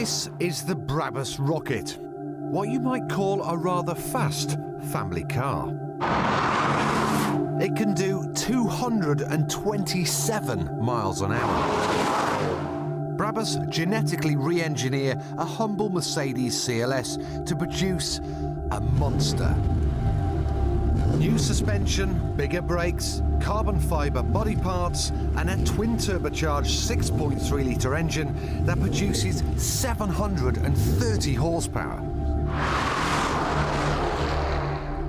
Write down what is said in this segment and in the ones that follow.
This is the Brabus Rocket, what you might call a rather fast family car. It can do 227 miles an hour. Brabus genetically re-engineer a humble Mercedes CLS to produce a monster. New suspension, bigger brakes, carbon fibre body parts and a twin-turbocharged 6.3-litre engine that produces 730 horsepower.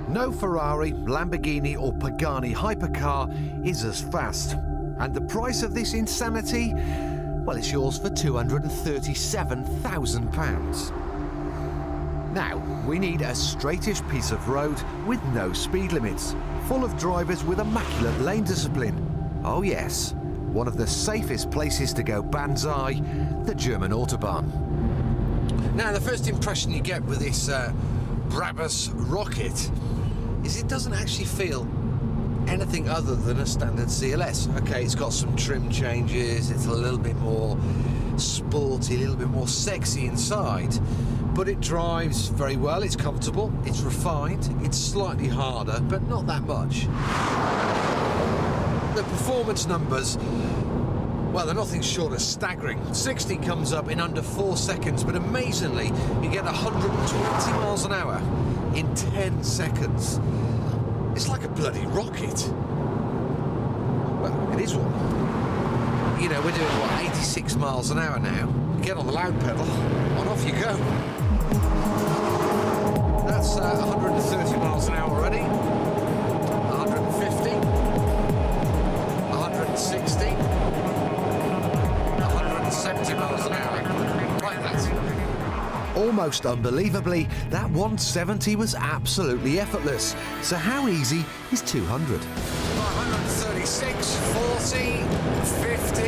No Ferrari, Lamborghini or Pagani hypercar is as fast. And the price of this insanity? Well, it's yours for £237,000. Now, we need a straightish piece of road with no speed limits, full of drivers with immaculate lane discipline. Oh yes, one of the safest places to go banzai, the German Autobahn. Now, the first impression you get with this Brabus Rocket is it doesn't actually feel anything other than a standard CLS. Okay, it's got some trim changes, it's a little bit more sporty, a little bit more sexy inside, but it drives very well, it's comfortable, it's refined, it's slightly harder, but not that much. The performance numbers, well, they're nothing short of staggering. 60 comes up in under 4 seconds, but amazingly, you get 120 miles an hour in 10 seconds. It's like a bloody rocket. Well, it is one. You know, we're doing, what, 86 miles an hour now. Get on the loud pedal, and off you go. That's 130 miles an hour already. 150. 160. 170 miles an hour. Like that. Almost unbelievably, that 170 was absolutely effortless. So how easy is 200? 136, 40, 50,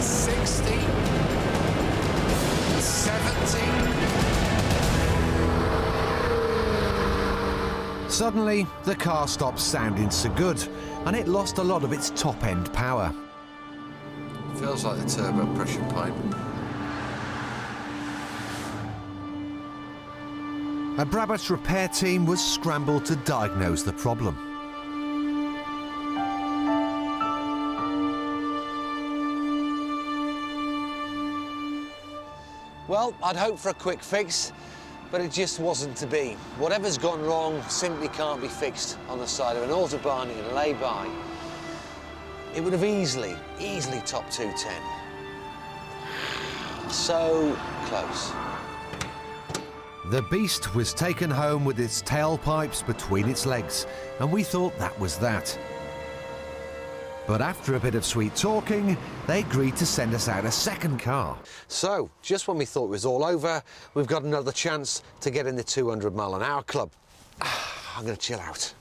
60, 70. Suddenly, the car stopped sounding so good, and it lost a lot of its top-end power. Feels like the turbo pressure pipe. A Brabus repair team was scrambled to diagnose the problem. Well, I'd hoped for a quick fix, but it just wasn't to be. Whatever's gone wrong simply can't be fixed on the side of an Autobahn in lay-by. It would have easily topped 210. So close. The beast was taken home with its tailpipes between its legs, and we thought that was that. But after a bit of sweet talking, they agreed to send us out a second car. So, just when we thought it was all over, we've got another chance to get in the 200 mile an hour club. I'm going to chill out.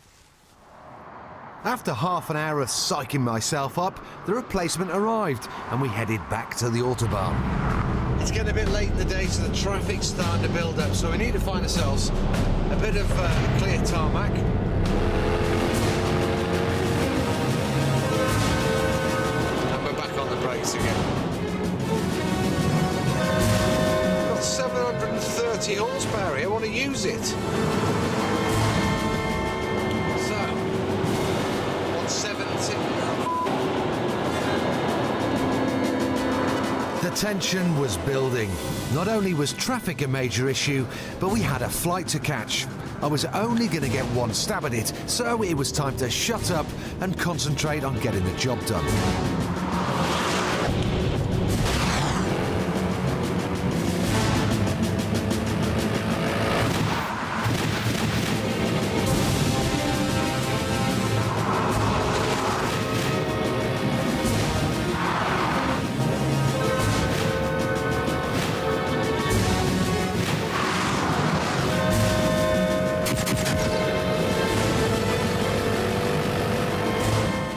After half an hour of psyching myself up, the replacement arrived, and we headed back to the Autobahn. It's getting a bit late in the day, so the traffic's starting to build up, so we need to find ourselves a bit of clear tarmac. And we're back on the brakes again. We've got 730 horsepower here, I want to use it. So, 170. The tension was building. Not only was traffic a major issue, but we had a flight to catch. I was only going to get one stab at it, so it was time to shut up and concentrate on getting the job done.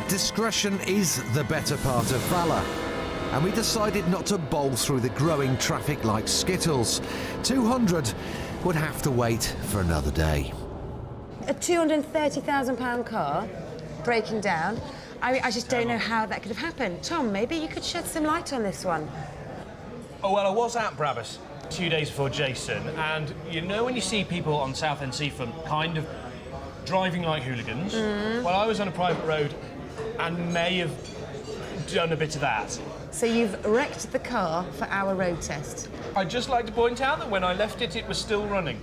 Discretion is the better part of valour, and we decided not to bowl through the growing traffic like skittles. 200 would have to wait for another day. A £230,000 car breaking down. I just don't know how that could have happened. Tom, maybe you could shed some light on this one. Oh, well, I was at Brabus 2 days before Jason, and you know when you see people on Southend Seafront kind of driving like hooligans? Well, I was on a private road and may have done a bit of that. So you've wrecked the car for our road test. I'd just like to point out that when I left it, it was still running.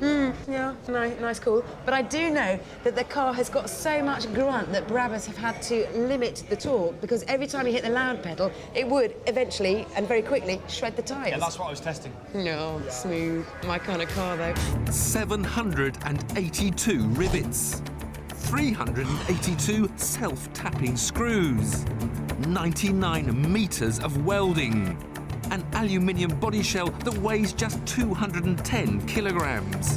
Yeah, nice call. But I do know that the car has got so much grunt that Brabus have had to limit the torque because every time you hit the loud pedal, it would eventually and very quickly shred the tyres. Yeah, that's what I was testing. No, smooth. My kind of car, though. 782 rivets, 382 self-tapping screws, 99 metres of welding, an aluminium body shell that weighs just 210 kilograms.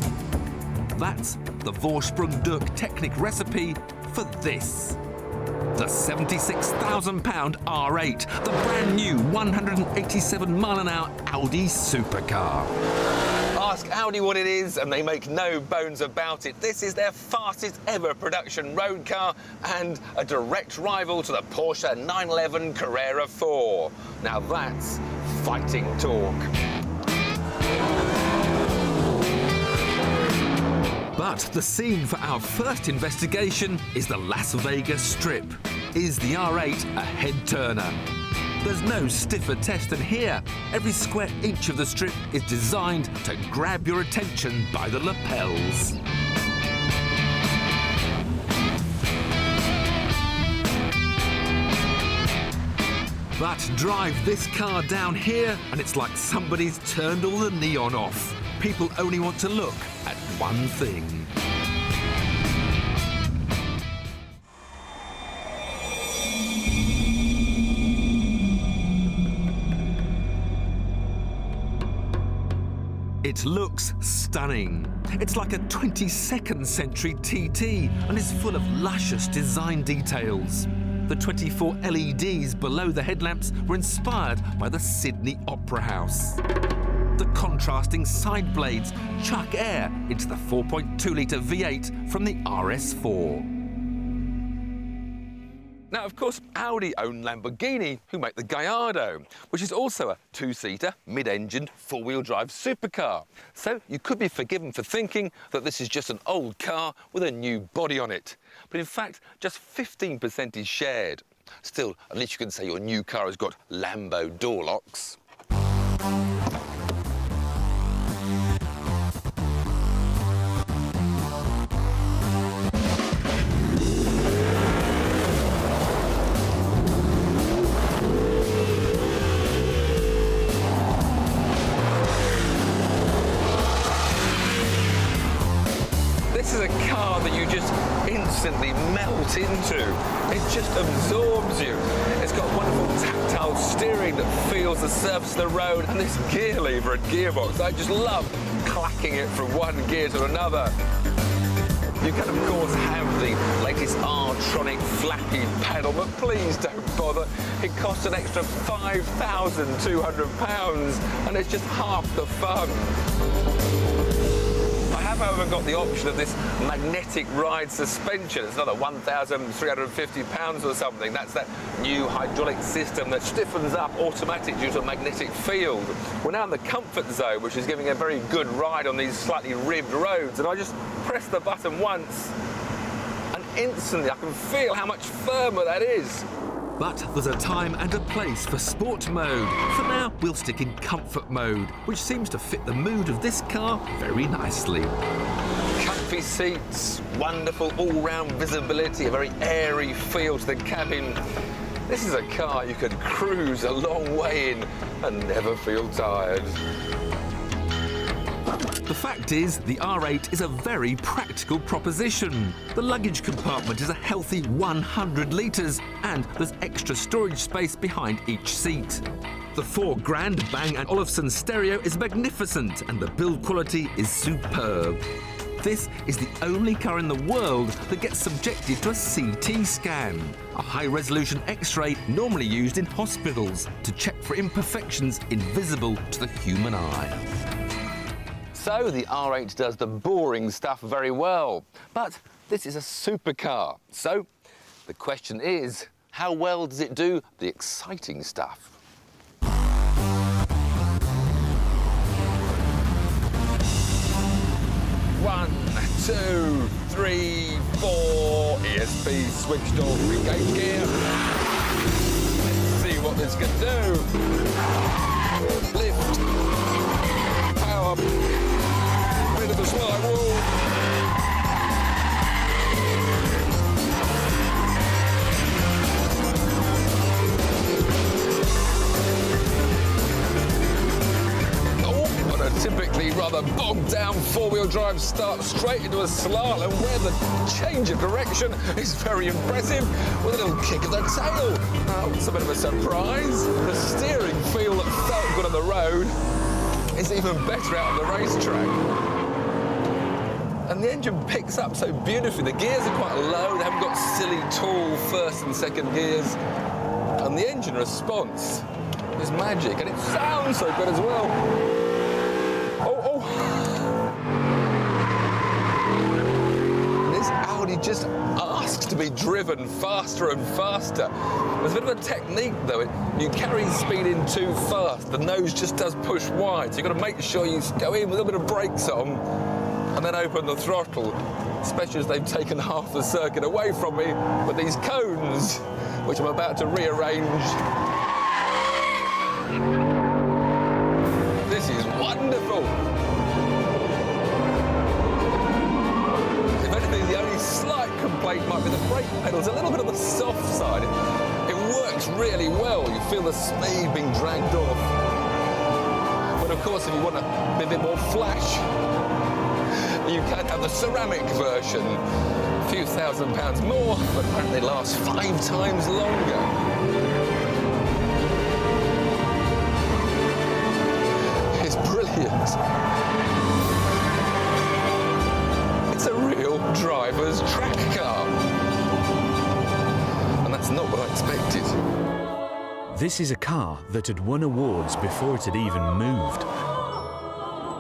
That's the Vorsprung-Duck Technic recipe for this. The £76,000 R8, the brand new 187-mile-an-hour Audi supercar. Ask Audi what it is and they make no bones about it. This is their fastest ever production road car and a direct rival to the Porsche 911 Carrera 4. Now that's fighting torque. But the scene for our first investigation is the Las Vegas Strip. Is the R8 a head-turner? There's no stiffer test than here. Every square inch of the strip is designed to grab your attention by the lapels. But drive this car down here and it's like somebody's turned all the neon off. People only want to look at one thing. It looks stunning. It's like a 22nd century TT and is full of luscious design details. The 24 LEDs below the headlamps were inspired by the Sydney Opera House. The contrasting side blades chuck air into the 4.2-litre V8 from the RS4. Now, of course, Audi own Lamborghini, who make the Gallardo, which is also a two-seater, mid-engined, four-wheel drive supercar. So you could be forgiven for thinking that this is just an old car with a new body on it. But in fact, just 15% is shared. Still, at least you can say your new car has got Lambo door locks. This is a car that you just instantly melt into. It just absorbs you. It's got wonderful tactile steering that feels the surface of the road, and this gear lever and gearbox. I just love clacking it from one gear to another. You can, of course, have the latest R-tronic flappy pedal, but please don't bother. It costs an extra £5,200, and it's just half the fun. I have, however, got the option of this magnetic ride suspension. It's another £1,350 or something. That's that new hydraulic system that stiffens up automatic due to a magnetic field. We're now in the comfort zone, which is giving a very good ride on these slightly ribbed roads. And I just press the button once, and instantly I can feel how much firmer that is. But there's a time and a place for sport mode. For now, we'll stick in comfort mode, which seems to fit the mood of this car very nicely. Comfy seats, wonderful all-round visibility, a very airy feel to the cabin. This is a car you can cruise a long way in and never feel tired. The fact is, the R8 is a very practical proposition. The luggage compartment is a healthy 100 litres, and there's extra storage space behind each seat. The $4,000 Bang & Olufsen stereo is magnificent, and the build quality is superb. This is the only car in the world that gets subjected to a CT scan, a high-resolution X-ray normally used in hospitals to check for imperfections invisible to the human eye. So the R8 does the boring stuff very well, but this is a supercar. So the question is, how well does it do the exciting stuff? 1, 2, 3, 4. ESP switched off. Engage gear. Let's see what this can do. Lift. Power. Rid of the slide wall. Typically rather bogged down four-wheel drive start straight into a slalom where the change of direction is very impressive with a little kick of the tail. It's a bit of a surprise. The steering feel that felt good on the road is even better out on the racetrack. And the engine picks up so beautifully. The gears are quite low. They haven't got silly, tall first and second gears. And the engine response is magic. And it sounds so good as well. This Audi just asks to be driven faster and faster. There's a bit of a technique though. You carry the speed in too fast, the nose just does push wide. So you've got to make sure you go in with a little bit of brakes on and then open the throttle, especially as they've taken half the circuit away from me with these cones, which I'm about to rearrange. This is wonderful. If anything, the only slight complaint might be the brake pedal's a little bit on the soft side. It works really well. You feel the speed being dragged off. But of course, if you want to be a bit more flash, you can have the ceramic version. A few £1,000s more, but apparently lasts 5 times longer. It's brilliant. It's a real driver's track car. And that's not what I expected. This is a car that had won awards before it had even moved.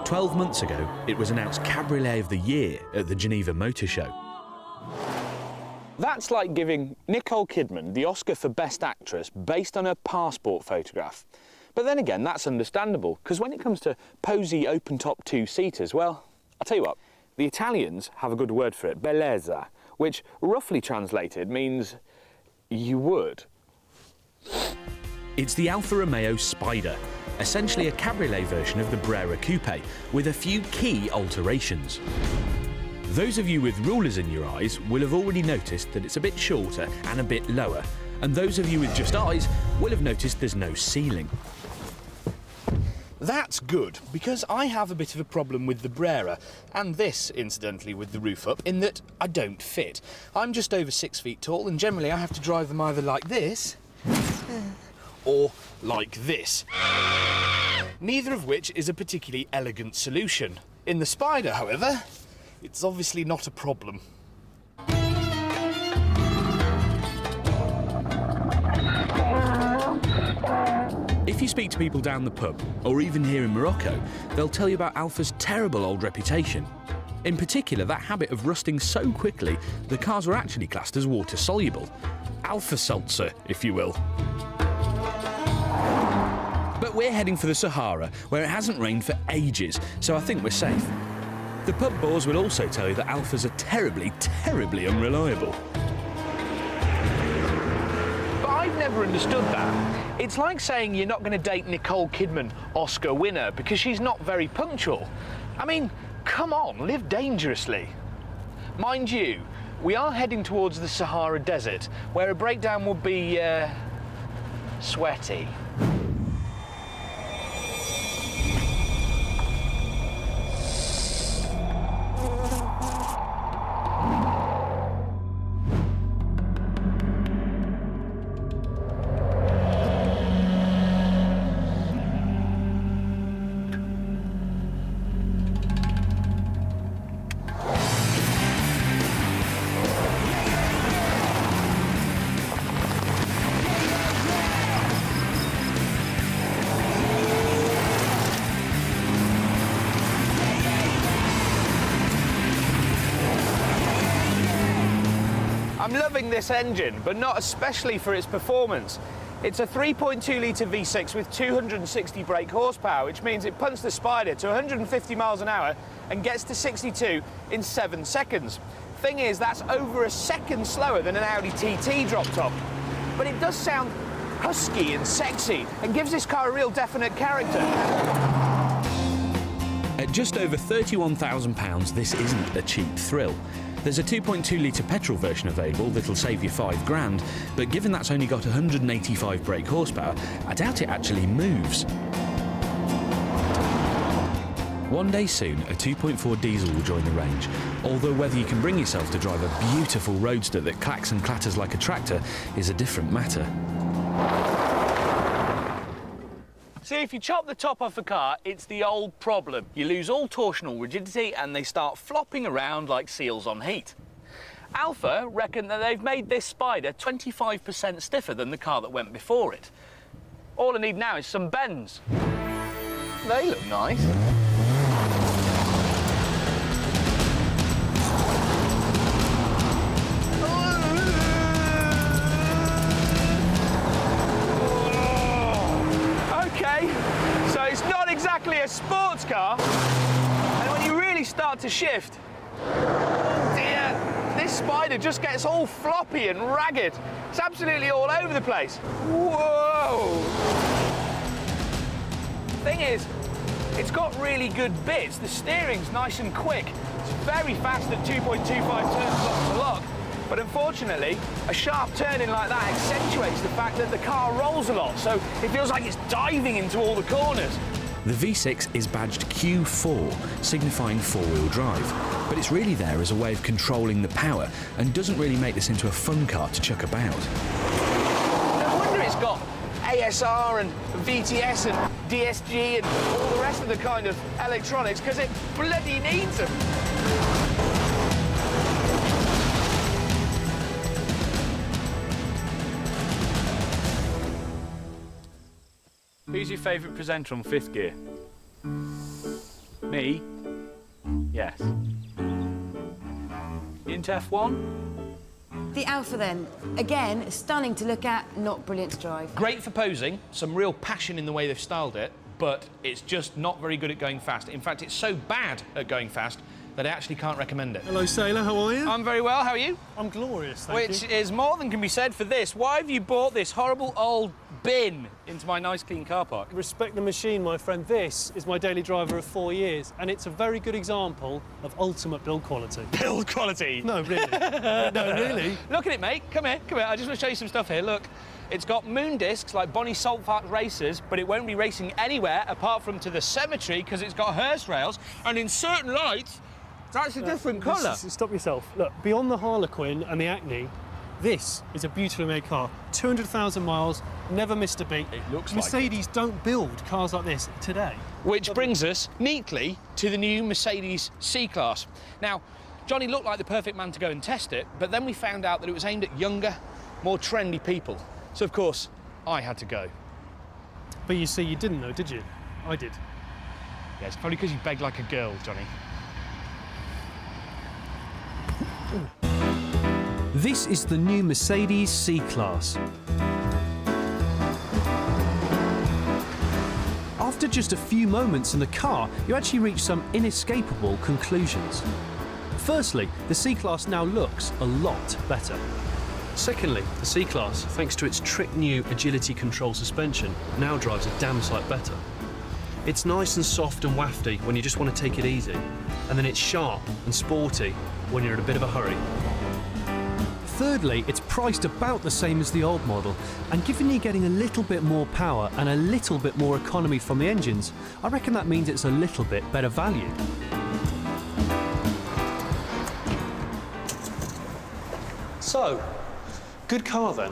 12 months ago, it was announced Cabriolet of the Year at the Geneva Motor Show. That's like giving Nicole Kidman the Oscar for Best Actress based on her passport photograph. But then again, that's understandable, because when it comes to posy open-top two-seaters, well, I'll tell you what, the Italians have a good word for it, bellezza, which roughly translated means you would. It's the Alfa Romeo Spider, essentially a cabriolet version of the Brera Coupe, with a few key alterations. Those of you with rulers in your eyes will have already noticed that it's a bit shorter and a bit lower, and those of you with just eyes will have noticed there's no ceiling. That's good, because I have a bit of a problem with the Brera, and this, incidentally, with the roof up, in that I don't fit. I'm just over 6 feet tall, and generally I have to drive them either like this, or like this. Neither of which is a particularly elegant solution. In the Spider, however, it's obviously not a problem. If you speak to people down the pub, or even here in Morocco, they'll tell you about Alfa's terrible old reputation. In particular, that habit of rusting so quickly, the cars were actually classed as water-soluble. Alfa Seltzer, if you will. But we're heading for the Sahara, where it hasn't rained for ages, so I think we're safe. The pub bores will also tell you that Alfas are terribly, terribly unreliable. But I've never understood that. It's like saying you're not going to date Nicole Kidman, Oscar winner, because she's not very punctual. I mean, come on, live dangerously. Mind you, we are heading towards the Sahara Desert, where a breakdown would be, sweaty. I'm loving this engine, but not especially for its performance. It's a 3.2 litre V6 with 260 brake horsepower, which means it punts the Spider to 150 miles an hour and gets to 62 in 7 seconds. Thing is, that's over a second slower than an Audi TT drop top. But it does sound husky and sexy and gives this car a real definite character. At just over £31,000, this isn't a cheap thrill. There's a 2.2 litre petrol version available that'll save you £5,000, but given that's only got 185 brake horsepower, I doubt it actually moves. One day soon, a 2.4 diesel will join the range, although whether you can bring yourself to drive a beautiful roadster that clacks and clatters like a tractor is a different matter. See, if you chop the top off a car, it's the old problem. You lose all torsional rigidity and they start flopping around like seals on heat. Alpha reckon that they've made this Spider 25% stiffer than the car that went before it. All I need now is some bends. They look nice. So it's not exactly a sports car, and when you really start to shift, oh dear, this Spider just gets all floppy and ragged. It's absolutely all over the place. Whoa! Thing is, it's got really good bits. The steering's nice and quick. It's very fast at 2.25 turns off the lock. But unfortunately, a sharp turning like that accentuates the fact that the car rolls a lot, so it feels like it's diving into all the corners. The V6 is badged Q4, signifying four-wheel drive, but it's really there as a way of controlling the power and doesn't really make this into a fun car to chuck about. No wonder it's got ASR and VTS and DSG and all the rest of the kind of electronics, because it bloody needs them. Who's your favourite presenter on Fifth Gear? Me? Yes. Into F1? The Alpha then, again, stunning to look at, not brilliant to drive. Great for posing, some real passion in the way they've styled it, but it's just not very good at going fast. In fact, it's so bad at going fast that I actually can't recommend it. Hello, Sailor, how are you? I'm very well, how are you? I'm glorious, thank you. Which is more than can be said for this. Why have you brought this horrible old bin into my nice clean car park? Respect the machine, my friend. This is my daily driver of 4 years, and it's a very good example of ultimate build quality. Build quality? No, really. No, really. Look at it, mate. Come here, come here. I just want to show you some stuff here. Look, it's got moon discs like Bonnie Saltfart racers, but it won't be racing anywhere apart from to the cemetery because it's got hearse rails, and in certain lights, that's a different colour. Stop yourself. Look, beyond the Harlequin and the Acne, this is a beautifully made car. 200,000 miles, never missed a beat. It looks Mercedes don't build cars like this today. Which brings us neatly to the new Mercedes C-Class. Now, Johnny looked like the perfect man to go and test it, but then we found out that it was aimed at younger, more trendy people. So, of course, I had to go. But you see, you didn't know, did you? I did. Yeah, it's probably because you begged like a girl, Johnny. This is the new Mercedes C-Class. After just a few moments in the car, you actually reach some inescapable conclusions. Firstly, the C-Class now looks a lot better. Secondly, the C-Class, thanks to its trick new agility control suspension, now drives a damn sight better. It's nice and soft and wafty when you just want to take it easy, and then it's sharp and sporty when you're in a bit of a hurry. Thirdly, it's priced about the same as the old model, and given you're getting a little bit more power and a little bit more economy from the engines, I reckon that means it's a little bit better value. So, good car then.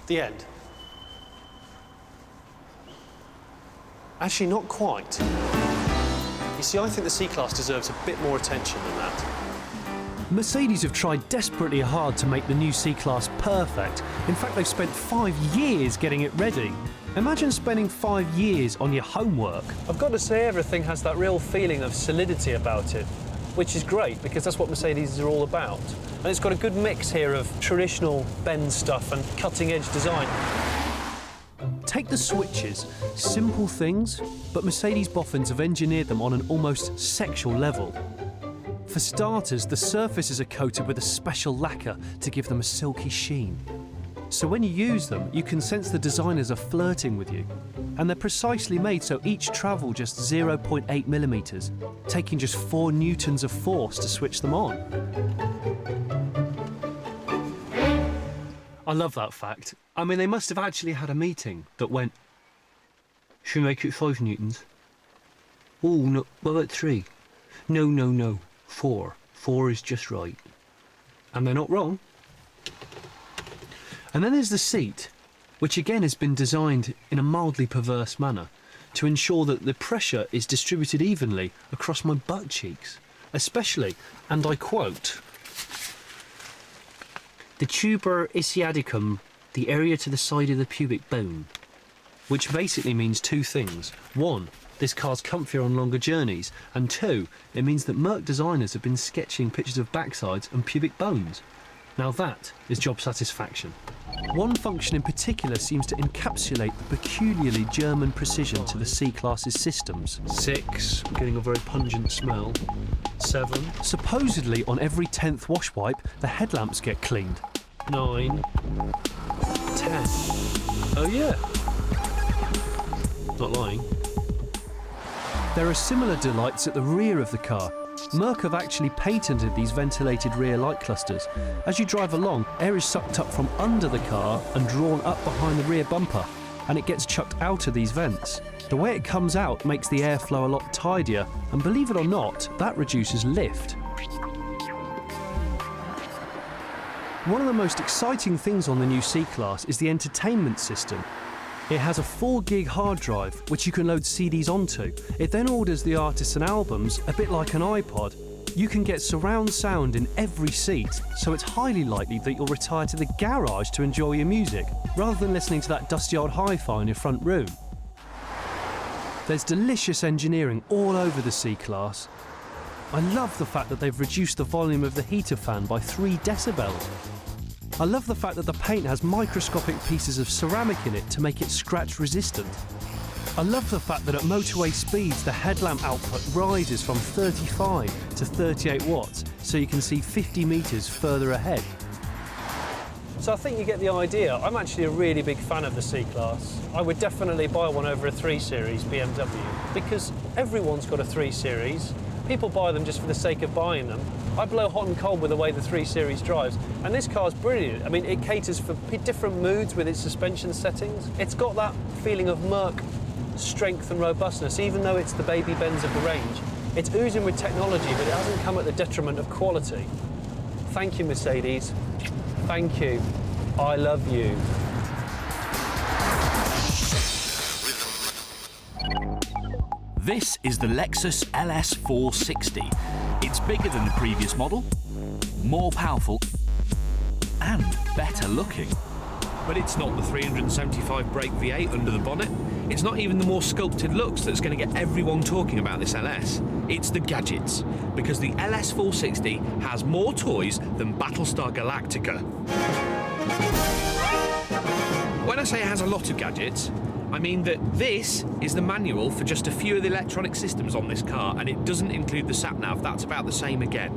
The end. Actually, not quite. You see, I think the C-Class deserves a bit more attention than that. Mercedes have tried desperately hard to make the new C-Class perfect. In fact, they've spent 5 years getting it ready. Imagine spending 5 years on your homework. I've got to say, everything has that real feeling of solidity about it. which is great because that's what Mercedes are all about. And it's got a good mix here of traditional Benz stuff and cutting-edge design. Take the switches, simple things, but Mercedes boffins have engineered them on an almost sexual level. For starters, the surfaces are coated with a special lacquer to give them a silky sheen. So when you use them, you can sense the designers are flirting with you. And they're precisely made so each travel just 0.8 millimeters, taking just 4 newtons of force to switch them on. I love that fact. I mean, they must have actually had a meeting that went, should we make it 5 newtons? Oh, no, what about 3? No, 4. 4 is just right. And they're not wrong. And then there's the seat, which again has been designed in a mildly perverse manner to ensure that the pressure is distributed evenly across my butt cheeks, especially, and I quote, the tuber ischiadicum, the area to the side of the pubic bone, which basically means 2 things. 1, this car's comfier on longer journeys, and 2, it means that Merc designers have been sketching pictures of backsides and pubic bones. Now that is job satisfaction. One function in particular seems to encapsulate the peculiarly German precision to the C-Class's systems. 6, getting a very pungent smell. 7, supposedly on every 10th wash wipe, the headlamps get cleaned. 9, 10. Oh yeah. Not lying. There are similar delights at the rear of the car. Merc have actually patented these ventilated rear light clusters. As you drive along, air is sucked up from under the car and drawn up behind the rear bumper, and it gets chucked out of these vents. The way it comes out makes the airflow a lot tidier, and believe it or not, that reduces lift. One of the most exciting things on the new C-Class is the entertainment system. It has a 4 gig hard drive, which you can load CDs onto. It then orders the artists and albums, a bit like an iPod. You can get surround sound in every seat, so it's highly likely that you'll retire to the garage to enjoy your music, rather than listening to that dusty old hi-fi in your front room. There's delicious engineering all over the C-Class. I love the fact that they've reduced the volume of the heater fan by 3 decibels. I love the fact that the paint has microscopic pieces of ceramic in it to make it scratch resistant. I love the fact that at motorway speeds the headlamp output rises from 35 to 38 watts, so you can see 50 metres further ahead. So I think you get the idea. I'm actually a really big fan of the C-Class. I would definitely buy one over a 3 Series BMW, because everyone's got a 3 Series. People buy them just for the sake of buying them. I blow hot and cold with the way the 3 Series drives, and this car's brilliant. I mean, it caters for different moods with its suspension settings. It's got that feeling of Merc strength and robustness, even though it's the baby Benz of the range. It's oozing with technology, but it hasn't come at the detriment of quality. Thank you, Mercedes. Thank you. I love you. This is the Lexus LS460. It's bigger than the previous model, more powerful, and better looking. But it's not the 375 brake V8 under the bonnet. It's not even the more sculpted looks that's going to get everyone talking about this LS. It's the gadgets, because the LS460 has more toys than Battlestar Galactica. When I say it has a lot of gadgets, I mean that this is the manual for just a few of the electronic systems on this car, and it doesn't include the sat-nav. That's about the same again.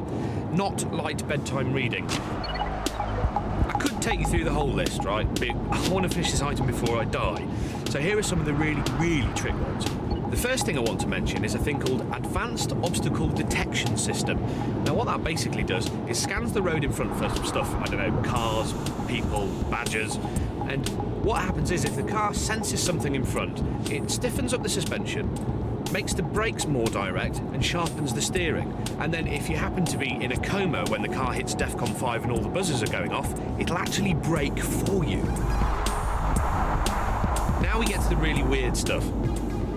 Not light bedtime reading. I could take you through the whole list, right? But I want to finish this item before I die. So here are some of the really, really trick ones. The first thing I want to mention is a thing called Advanced Obstacle Detection System. Now what that basically does is scans the road in front for some stuff, I don't know, cars, people, badgers, and what happens is if the car senses something in front, it stiffens up the suspension, makes the brakes more direct and sharpens the steering. And then if you happen to be in a coma when the car hits DEFCON 5 and all the buzzers are going off, it'll actually brake for you. Now we get to the really weird stuff.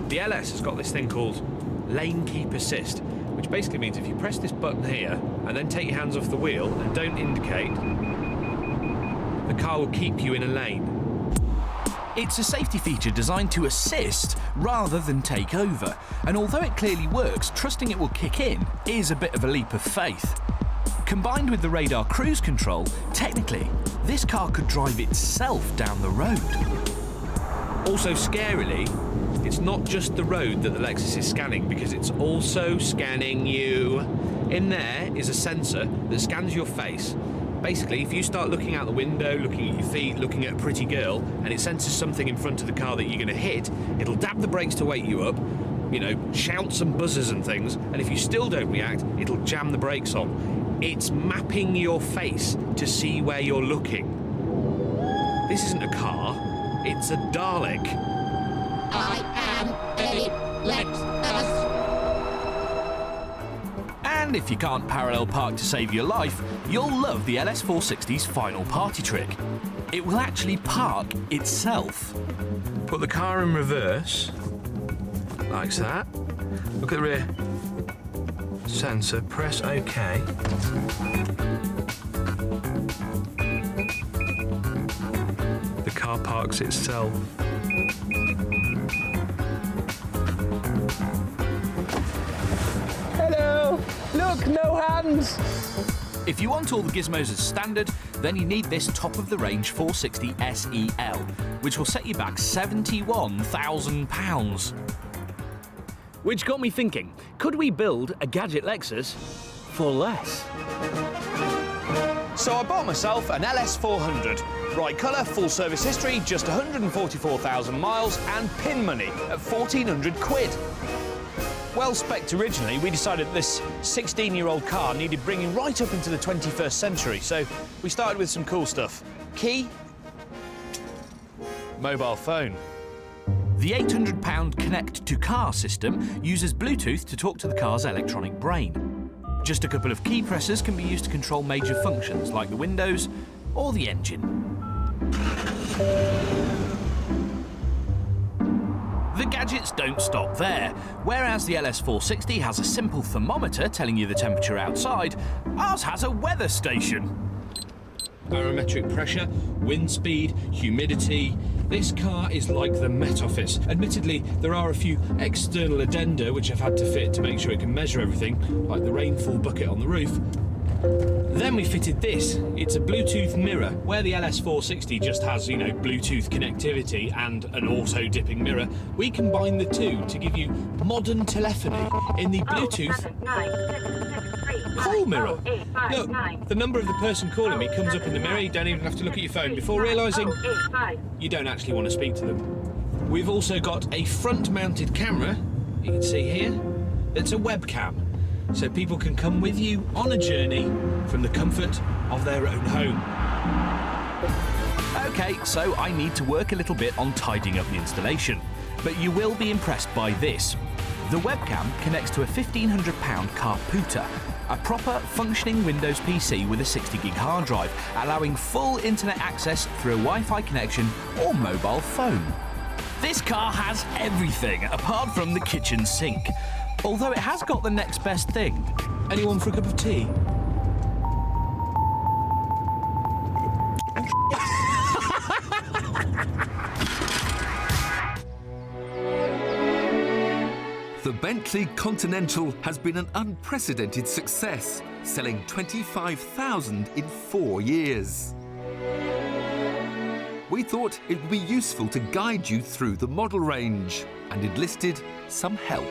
The LS has got this thing called Lane Keep Assist, which basically means if you press this button here and then take your hands off the wheel and don't indicate, the car will keep you in a lane. It's a safety feature designed to assist rather than take over, and although it clearly works, trusting it will kick in is a bit of a leap of faith. Combined with the radar cruise control, technically, this car could drive itself down the road. Also scarily, it's not just the road that the Lexus is scanning, because it's also scanning you. In there is a sensor that scans your face. Basically, if you start looking out the window, looking at your feet, looking at a pretty girl, and it senses something in front of the car that you're going to hit, it'll dab the brakes to wake you up, you know, shout some buzzers and things, and if you still don't react, it'll jam the brakes on. It's mapping your face to see where you're looking. This isn't a car, it's a Dalek. I am a Lexus. And if you can't parallel park to save your life, you'll love the LS460's final party trick. It will actually park itself. Put the car in reverse, like that. Look at the rear sensor, press OK. The car parks itself. Hello! Look, no hands! If you want all the gizmos as standard, then you need this top-of-the-range 460 SEL, which will set you back £71,000. Which got me thinking, could we build a gadget Lexus for less? So I bought myself an LS400. Bright colour, full service history, just 144,000 miles, and pin money at 1,400 quid. Well spec'd originally, we decided this 16-year-old car needed bringing right up into the 21st century, so we started with some cool stuff. Key, mobile phone. The £800 Connect to Car system uses Bluetooth to talk to the car's electronic brain. Just a couple of key presses can be used to control major functions like the windows or the engine. The gadgets don't stop there. Whereas the LS460 has a simple thermometer telling you the temperature outside, ours has a weather station. Barometric pressure, wind speed, humidity. This car is like the Met Office. Admittedly, there are a few external addenda which I've had to fit to make sure it can measure everything, like the rainfall bucket on the roof. Then we fitted this. It's a Bluetooth mirror. Where the LS460 just has, you know, Bluetooth connectivity and an auto-dipping mirror, we combine the two to give you modern telephony in the Bluetooth call mirror. Look, the number of the person calling me comes up in the mirror. You don't even have to look at your phone before realising you don't actually want to speak to them. We've also got a front-mounted camera, you can see here, that's a webcam. So people can come with you on a journey from the comfort of their own home. Okay, so I need to work a little bit on tidying up the installation, but you will be impressed by this. The webcam connects to a £1,500 Carputer, a proper functioning Windows PC with a 60GB hard drive, allowing full internet access through a Wi-Fi connection or mobile phone. This car has everything apart from the kitchen sink. Although it has got the next best thing. Anyone for a cup of tea? The Bentley Continental has been an unprecedented success, selling 25,000 in 4 years. We thought it would be useful to guide you through the model range and enlisted some help.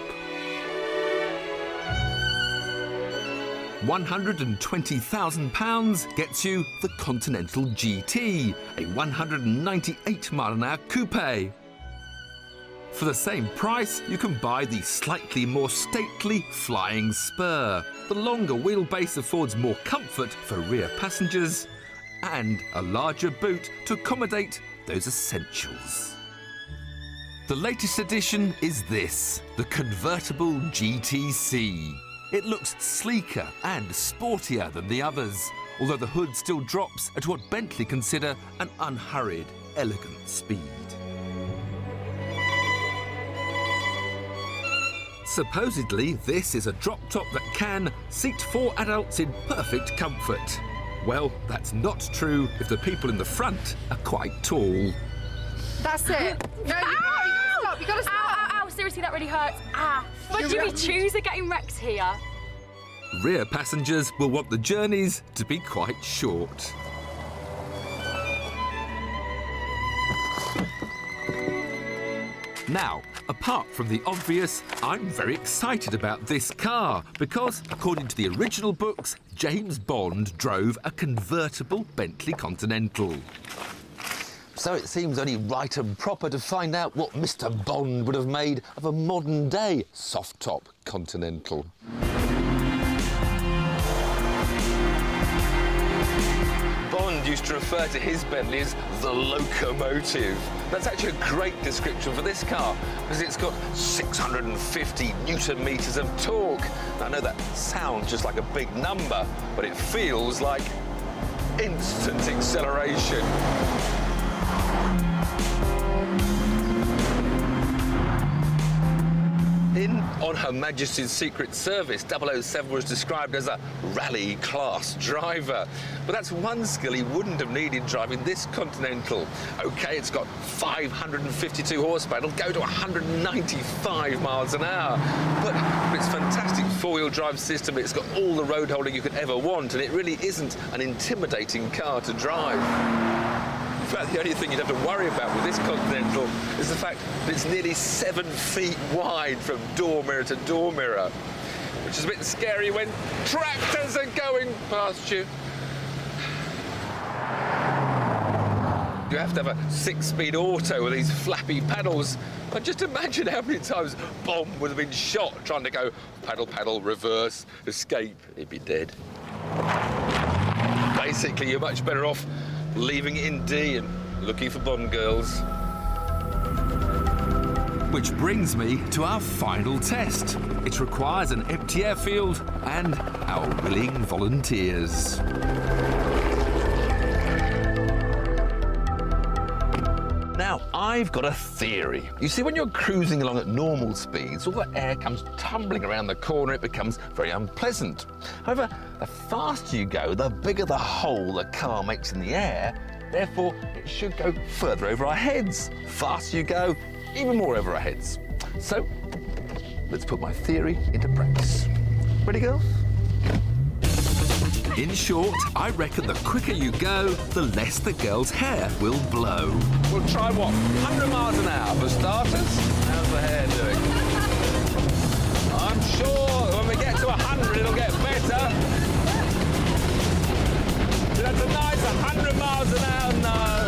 £120,000 gets you the Continental GT, a 198-mile-an-hour coupe. For the same price, you can buy the slightly more stately Flying Spur. The longer wheelbase affords more comfort for rear passengers and a larger boot to accommodate those essentials. The latest addition is this, the convertible GTC. It looks sleeker and sportier than the others, although the hood still drops at what Bentley consider an unhurried, elegant speed. Supposedly, this is a drop top that can seat 4 adults in perfect comfort. Well, that's not true if the people in the front are quite tall. That's it. No, you gotta stop. You gotta stop. Ow, seriously, that really hurts. Ah. Why do we choose are getting wrecked here? Rear passengers will want the journeys to be quite short. Now, apart from the obvious, I'm very excited about this car because, according to the original books, James Bond drove a convertible Bentley Continental. So it seems only right and proper to find out what Mr. Bond would have made of a modern-day soft-top Continental. Bond used to refer to his Bentley as the locomotive. That's actually a great description for this car because it's got 650 Newton meters of torque. Now, I know that sounds just like a big number, but it feels like instant acceleration. On Her Majesty's Secret Service, 007 was described as a rally-class driver. But that's one skill he wouldn't have needed driving this Continental. OK, it's got 552 horsepower. It'll go to 195 miles an hour. But its fantastic four-wheel drive system, it's got all the road holding you could ever want, and it really isn't an intimidating car to drive. In fact, the only thing you'd have to worry about with this Continental is the fact that it's nearly 7 feet wide from door mirror to door mirror, which is a bit scary when tractors are going past you. You have to have a 6-speed auto with these flappy pedals. But just imagine how many times Bond would have been shot trying to go pedal, pedal, reverse, escape. He'd be dead. Basically, you're much better off leaving it in D and looking for Bond girls. Which brings me to our final test. It requires an empty airfield and our willing volunteers. Now, I've got a theory. You see, when you're cruising along at normal speeds, all the air comes tumbling around the corner, it becomes very unpleasant. However, the faster you go, the bigger the hole the car makes in the air, therefore it should go further over our heads. Faster you go, even more over our heads. So, let's put my theory into practice. Ready, girls? In short, I reckon the quicker you go, the less the girl's hair will blow. We'll try what? 100 miles an hour for starters? How's the hair doing? I'm sure when we get to 100, it'll get better. That's a nice 100 miles an hour now.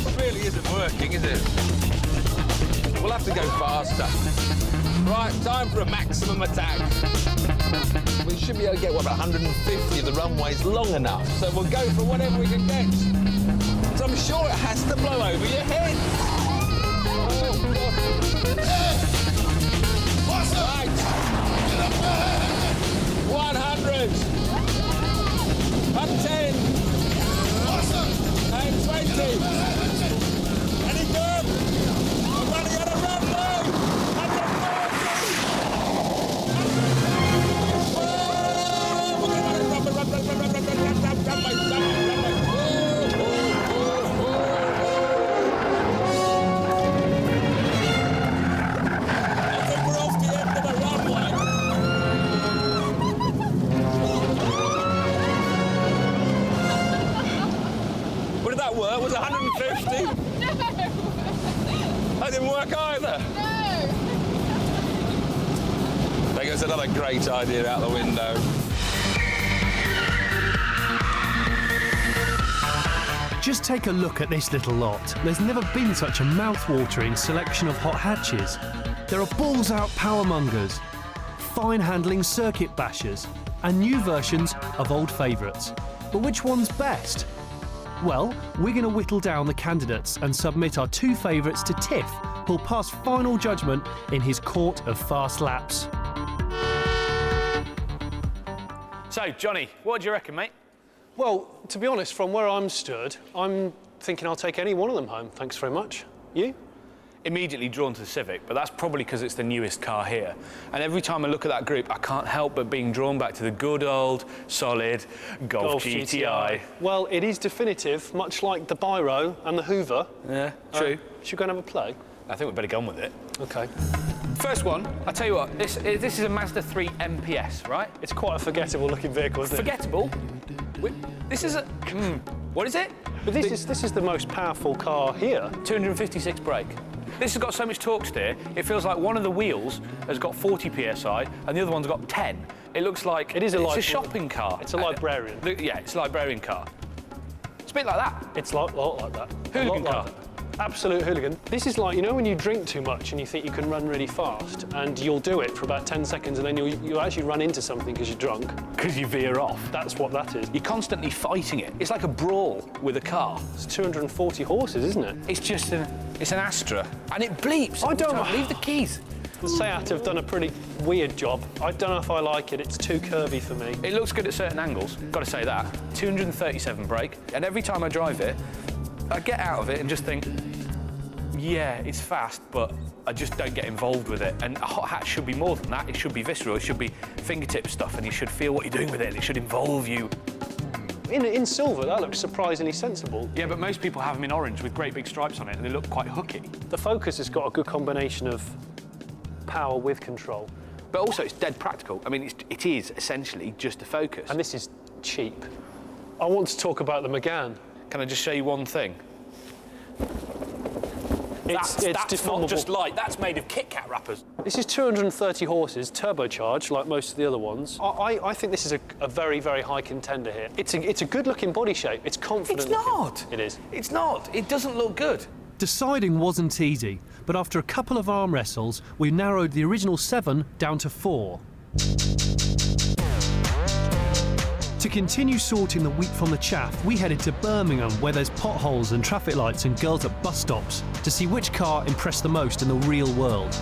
This really isn't working, is it? We'll have to go faster. Right, time for a maximum attack. We should be able to get, what, 150 if the runway's long enough. So we'll go for whatever we can get. So I'm sure it has to blow over your head. Oh, God. Right. 100. 110. And 20. Any good? I'm running out of runway. What did that work? Was it 150? No! That didn't work either. No! There goes another great idea out the window. Just take a look at this little lot. There's never been such a mouth-watering selection of hot hatches. There are balls-out powermongers, fine-handling circuit bashers, and new versions of old favourites. But which one's best? Well, we're going to whittle down the candidates and submit our 2 favourites to Tiff, who'll pass final judgment in his court of fast laps. So, Johnny, what do you reckon, mate? Well, to be honest, from where I'm stood, I'm thinking I'll take any one of them home. Thanks very much. You? immediately drawn to the Civic, but that's probably because it's the newest car here. And every time I look at that group, I can't help but being drawn back to the good old, solid Golf GTI. Well, it is definitive, much like the Biro and the Hoover. Yeah, true. Should we go and have a play? I think we'd better go on with it. OK. First one, I'll tell you what, this is a Mazda 3 MPS, right? It's quite a forgettable-looking vehicle, isn't it? Forgettable? This is a... what is it? But this is the most powerful car here. 256 brake. This has got so much torque steer, it feels like one of the wheels has got 40 PSI and the other one's got 10. It looks like it's a shopping car. It's a librarian. Yeah, it's a librarian car. It's a bit like that. It's a lot like that. Hooligan car. Absolute hooligan. This is like, you know when you drink too much and you think you can run really fast and you'll do it for about 10 seconds and then you'll actually run into something because you're drunk. Because you veer off. That's what that is. You're constantly fighting it. It's like a brawl with a car. It's 240 horses, isn't it? It's just it's an Astra. And it bleeps. I don't... Leave the keys. The Seat have done a pretty weird job. I don't know if I like it. It's too curvy for me. It looks good at certain angles, got to say that. 237 brake, and every time I drive it, I get out of it and just think, yeah, it's fast, but I just don't get involved with it. And a hot hatch should be more than that. It should be visceral, it should be fingertip stuff, and you should feel what you're doing with it, and it should involve you. In silver, that looks surprisingly sensible. Yeah, but most people have them in orange with great big stripes on it, and they look quite hooky. The Focus has got a good combination of power with control. But also, it's dead practical. I mean, it is essentially just a Focus. And this is cheap. I want to talk about the Megane. Can I just show you one thing? That's not just light, that's made of Kit Kat wrappers. This is 230 horses, turbocharged, like most of the other ones. I think this is a very, very high contender here. It's a good-looking body shape. It's confident. It's not. It is. It's not. It doesn't look good. Deciding wasn't easy, but after a couple of arm wrestles, we narrowed the original 7 down to 4. To continue sorting the wheat from the chaff, we headed to Birmingham, where there's potholes and traffic lights and girls at bus stops, to see which car impressed the most in the real world.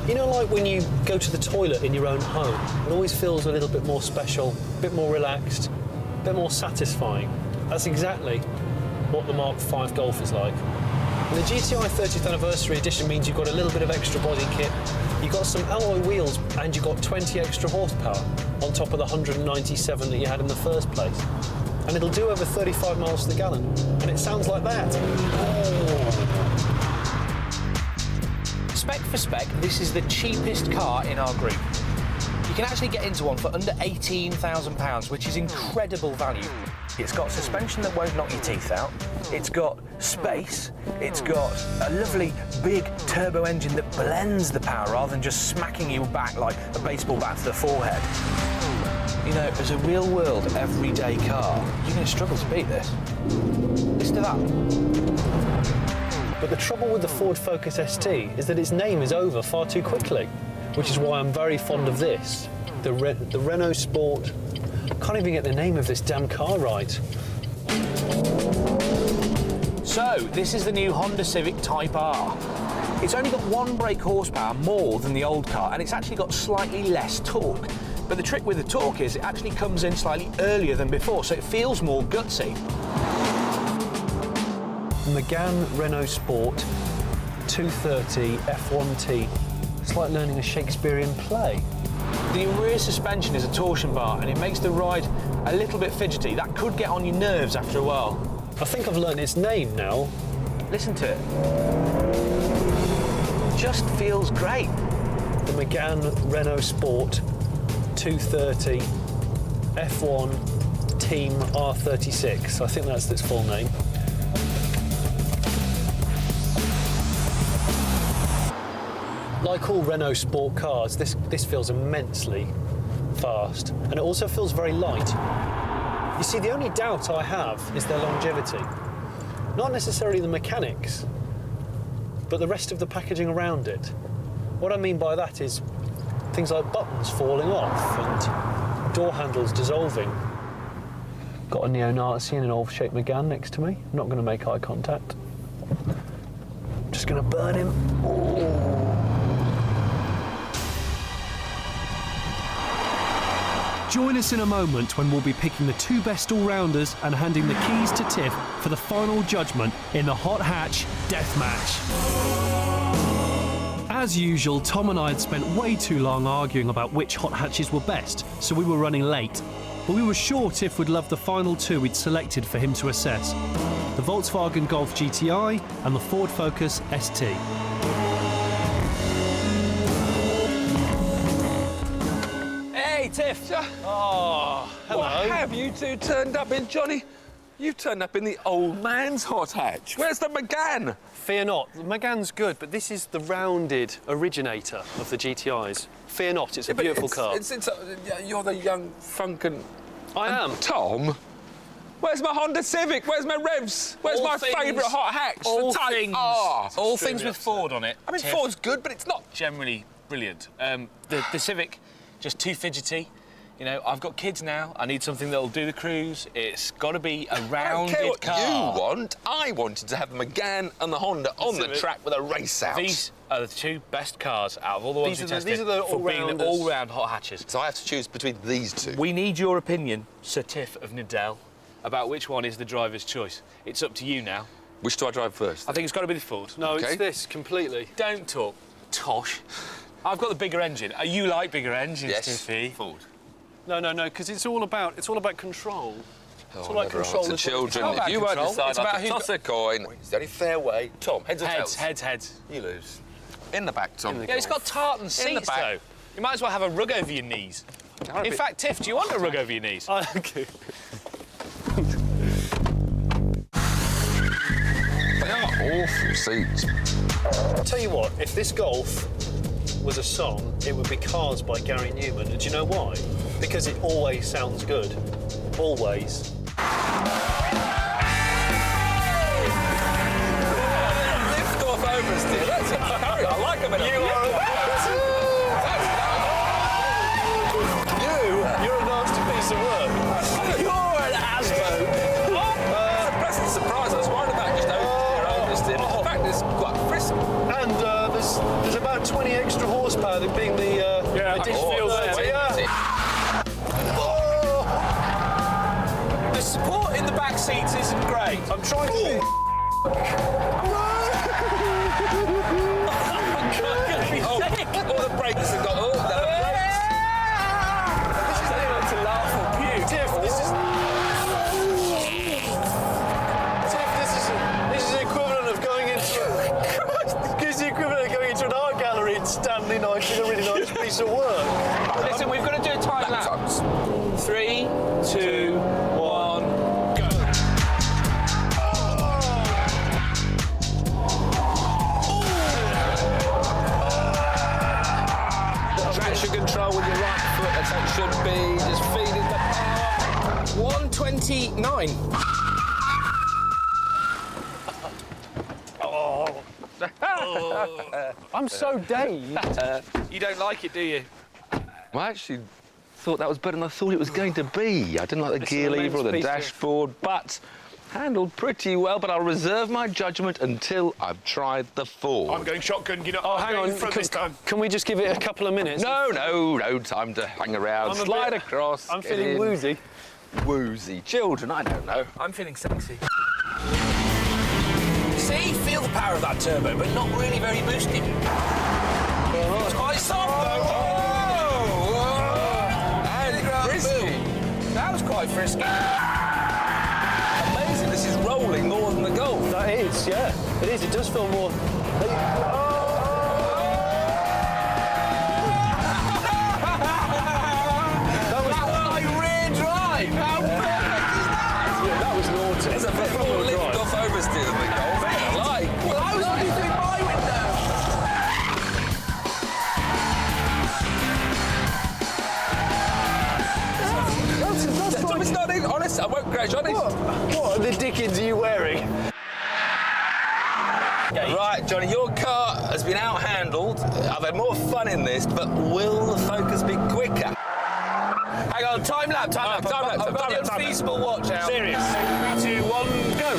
You know, like when you go to the toilet in your own home, it always feels a little bit more special, a bit more relaxed, a bit more satisfying. That's exactly what the Mark V Golf is like. And the GTI 30th Anniversary Edition means you've got a little bit of extra body kit, you've got some alloy wheels, and you've got 20 extra horsepower on top of the 197 that you had in the first place. And it'll do over 35 miles to the gallon. And it sounds like that. Oh. Spec for spec, this is the cheapest car in our group. You can actually get into one for under £18,000, which is incredible value. It's got suspension that won't knock your teeth out. It's got space. It's got a lovely big turbo engine that blends the power rather than just smacking you back like a baseball bat to the forehead. You know, as a real world, everyday car, you're going to struggle to beat this. Listen to that. But the trouble with the Ford Focus ST is that its name is over far too quickly, which is why I'm very fond of this. The Renault Sport. Can't even get the name of this damn car right. So, this is the new Honda Civic Type R. It's only got 1 brake horsepower more than the old car, and it's actually got slightly less torque. But the trick with the torque is it actually comes in slightly earlier than before, so it feels more gutsy. Megane Renault Sport 230 F1T. It's like learning a Shakespearean play. The rear suspension is a torsion bar, and it makes the ride a little bit fidgety. That could get on your nerves after a while. I think I've learned its name now. Listen to it. Just feels great. The Megane Renault Sport 230 F1 Team R36. I think that's its full name. Like all Renault Sport cars, this feels immensely fast, and it also feels very light. You see, the only doubt I have is their longevity. Not necessarily the mechanics, but the rest of the packaging around it. What I mean by that is things like buttons falling off and door handles dissolving. Got a neo-Nazi in an oval-shaped Megane next to me. I'm not going to make eye contact. I'm just going to burn him. Oh. Join us in a moment when we'll be picking the 2 best all-rounders and handing the keys to Tiff for the final judgment in the Hot Hatch Deathmatch. As usual, Tom and I had spent way too long arguing about which hot hatches were best, so we were running late. But we were sure Tiff would love the final two we'd selected for him to assess: the Volkswagen Golf GTI and the Ford Focus ST. Hey, Tiff. Oh, hello. What have you two turned up in, Johnny? You've turned up in the old man's hot hatch. Where's the Megane? Fear not, the Megane's good, but this is the rounded originator of the GTIs. Fear not, it's a beautiful car. You're the young Funkin'. I am. Tom? Where's my Honda Civic? Where's my revs? Where's my favourite hot hatch? All the Type things, R. all things with Ford on it. I mean, Tiff, Ford's good, but it's not generally brilliant. The Civic, just too fidgety. You know, I've got kids now. I need something that'll do the cruise. It's got to be a rounded I don't care what car. you want. I wanted to have the Megane and the Honda on the track with a race out. These are the two best cars out of all the ones we tested. These are the for being all-round hot hatches. So I have to choose between these two. We need your opinion, Sir Tiff of Nidell, about which one is the driver's choice. It's up to you now. Which do I drive first? I think it's got to be the Ford. No, it's this, completely. Don't talk tosh. I've got the bigger engine. You like bigger engines, Yes, Tiffy? Ford. No, because it's all about control. It's all about control. To children, It's not if you about won't control. decide, It's I about could who toss a coin. It's the only fair way. Tom, heads or tails? Heads. You lose. In the back, Tom. Yeah, it's got tartan seats, though. You might as well have a rug over your knees. In fact, Tiff, do you want a rug over your knees? Okay. They are awful seats. I'll tell you what, if this Golf was a song, it would be Cars by Gary Newman. And do you know why? Because it always sounds good. Always. Lift off oversteer. That's a I like them. You're a nasty piece of work. You're an asshole. It's a pleasant surprise. I was worried about just oversteer. In fact, it's quite frisky. And there's about 20 extra horsepower, that being the additional fuel. The support in the back seats isn't great. I'm trying to be... All the brakes have got... Oh, no, brakes. This is either to laugh or puke. Tiff, this is the equivalent of going into... It's the equivalent of going into an art gallery and standing nice in a really nice piece of work. Listen, we've got to do a time lapse. 3, 2, 1, go. Traction control with your right foot, that's how it should be. Just feeding the power. 129. I'm so dazed. You don't like it, do you? Well, I actually thought that was better than I thought it was going to be. I didn't like the It's gear an lever or the immense piece of- dashboard, but handled pretty well. But I'll reserve my judgment until I've tried the Ford. I'm going shotgun. You know, Oh, hang on. Front this time. Can we just give it a couple of minutes? No time to hang around. I'm a Slide bit- across. I'm get feeling in. woozy. Woozy. Children, I don't know. I'm feeling sexy. See, feel the power of that turbo, but not really very boosted. It's quite soft, though. And frisky. That was quite frisky. Amazing. This is rolling more than the Golf. That is, yeah. It is. It does feel more... That was naughty. There's a bit more lift off oversteer than the Golf. I like. Well, I was only through my window. It's not even honest. I won't crash honest. What the dickens are you wearing? Right, Johnny, your car has been out-handled. I've had more fun in this, but will the Focus be quicker? Hang on, time lapse. Time lapse. I've got the unfeasible watch out. Serious. 3, 2, 1, go.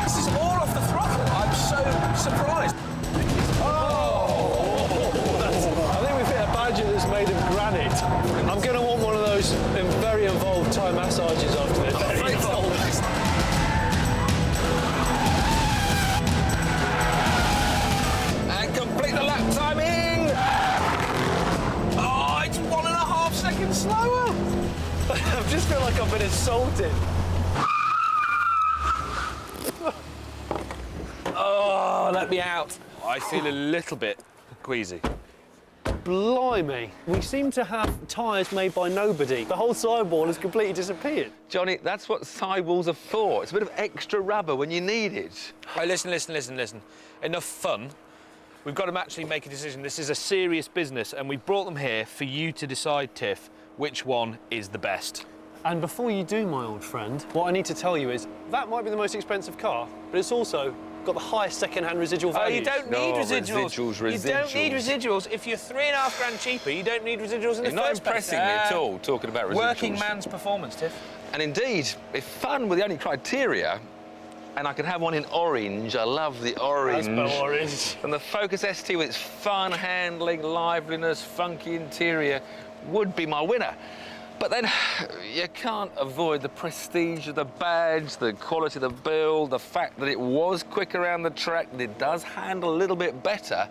This is all off the throttle. I'm so surprised. I think we've hit a badger that's made of granite. I'm going to want one of those very involved Thai massages after this. Very involved. I just feel like I've been assaulted. Oh, let me out. I feel a little bit queasy. Blimey. We seem to have tyres made by nobody. The whole sidewall has completely disappeared. Johnny, that's what sidewalls are for. It's a bit of extra rubber when you need it. Hey, listen. Enough fun. We've got to actually make a decision. This is a serious business, and we brought them here for you to decide, Tiff, which one is the best. And before you do, my old friend, what I need to tell you is that might be the most expensive car, but it's also got the highest second-hand residual value. Oh, you don't need residuals. Residuals. You don't need residuals. If you're 3.5 grand cheaper, you don't need residuals in the You're first place. not impressing me at all, talking about residuals. Working man's performance, Tiff. And indeed, if fun were the only criteria, and I could have one in orange, I love the orange. That's orange. And the Focus ST with its fun handling, liveliness, funky interior would be my winner. But then you can't avoid the prestige of the badge, the quality of the build, the fact that it was quick around the track, that it does handle a little bit better.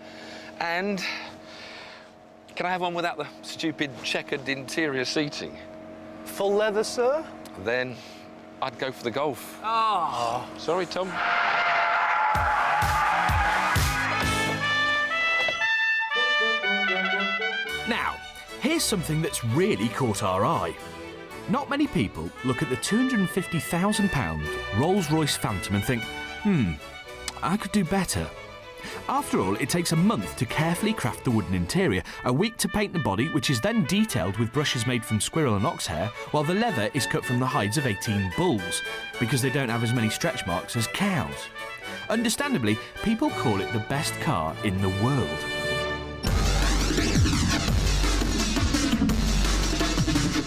And can I have one without the stupid checkered interior seating? Full leather, sir? Then I'd go for the Golf. Oh. Sorry, Tom. Now, here's something that's really caught our eye. Not many people look at the £250,000 Rolls-Royce Phantom and think, I could do better. After all, it takes a month to carefully craft the wooden interior, a week to paint the body, which is then detailed with brushes made from squirrel and ox hair, while the leather is cut from the hides of 18 bulls, because they don't have as many stretch marks as cows. Understandably, people call it the best car in the world.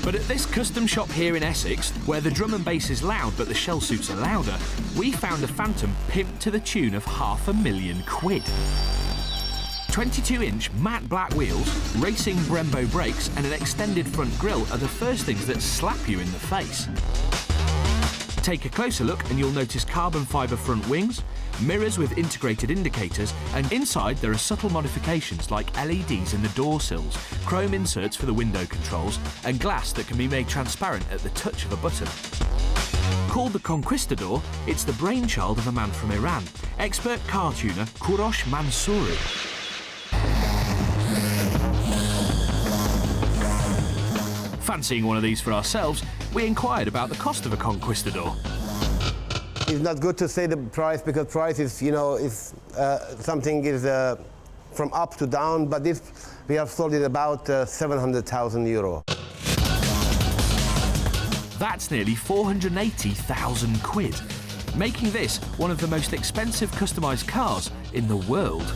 But at this custom shop here in Essex, where the drum and bass is loud but the shell suits are louder, we found a Phantom pimped to the tune of £500,000. 22-inch matte black wheels, racing Brembo brakes and an extended front grille are the first things that slap you in the face. Take a closer look and you'll notice carbon fibre front wings, mirrors with integrated indicators, and inside there are subtle modifications like LEDs in the door sills, chrome inserts for the window controls, and glass that can be made transparent at the touch of a button. Called the Conquistador, it's the brainchild of a man from Iran, expert car tuner Kourosh Mansouri. Fancying one of these for ourselves, we inquired about the cost of a Conquistador. It's not good to say the price because price is, you know, if something is from up to down, but this we have sold it about €700,000. That's nearly £480,000, making this one of the most expensive customised cars in the world.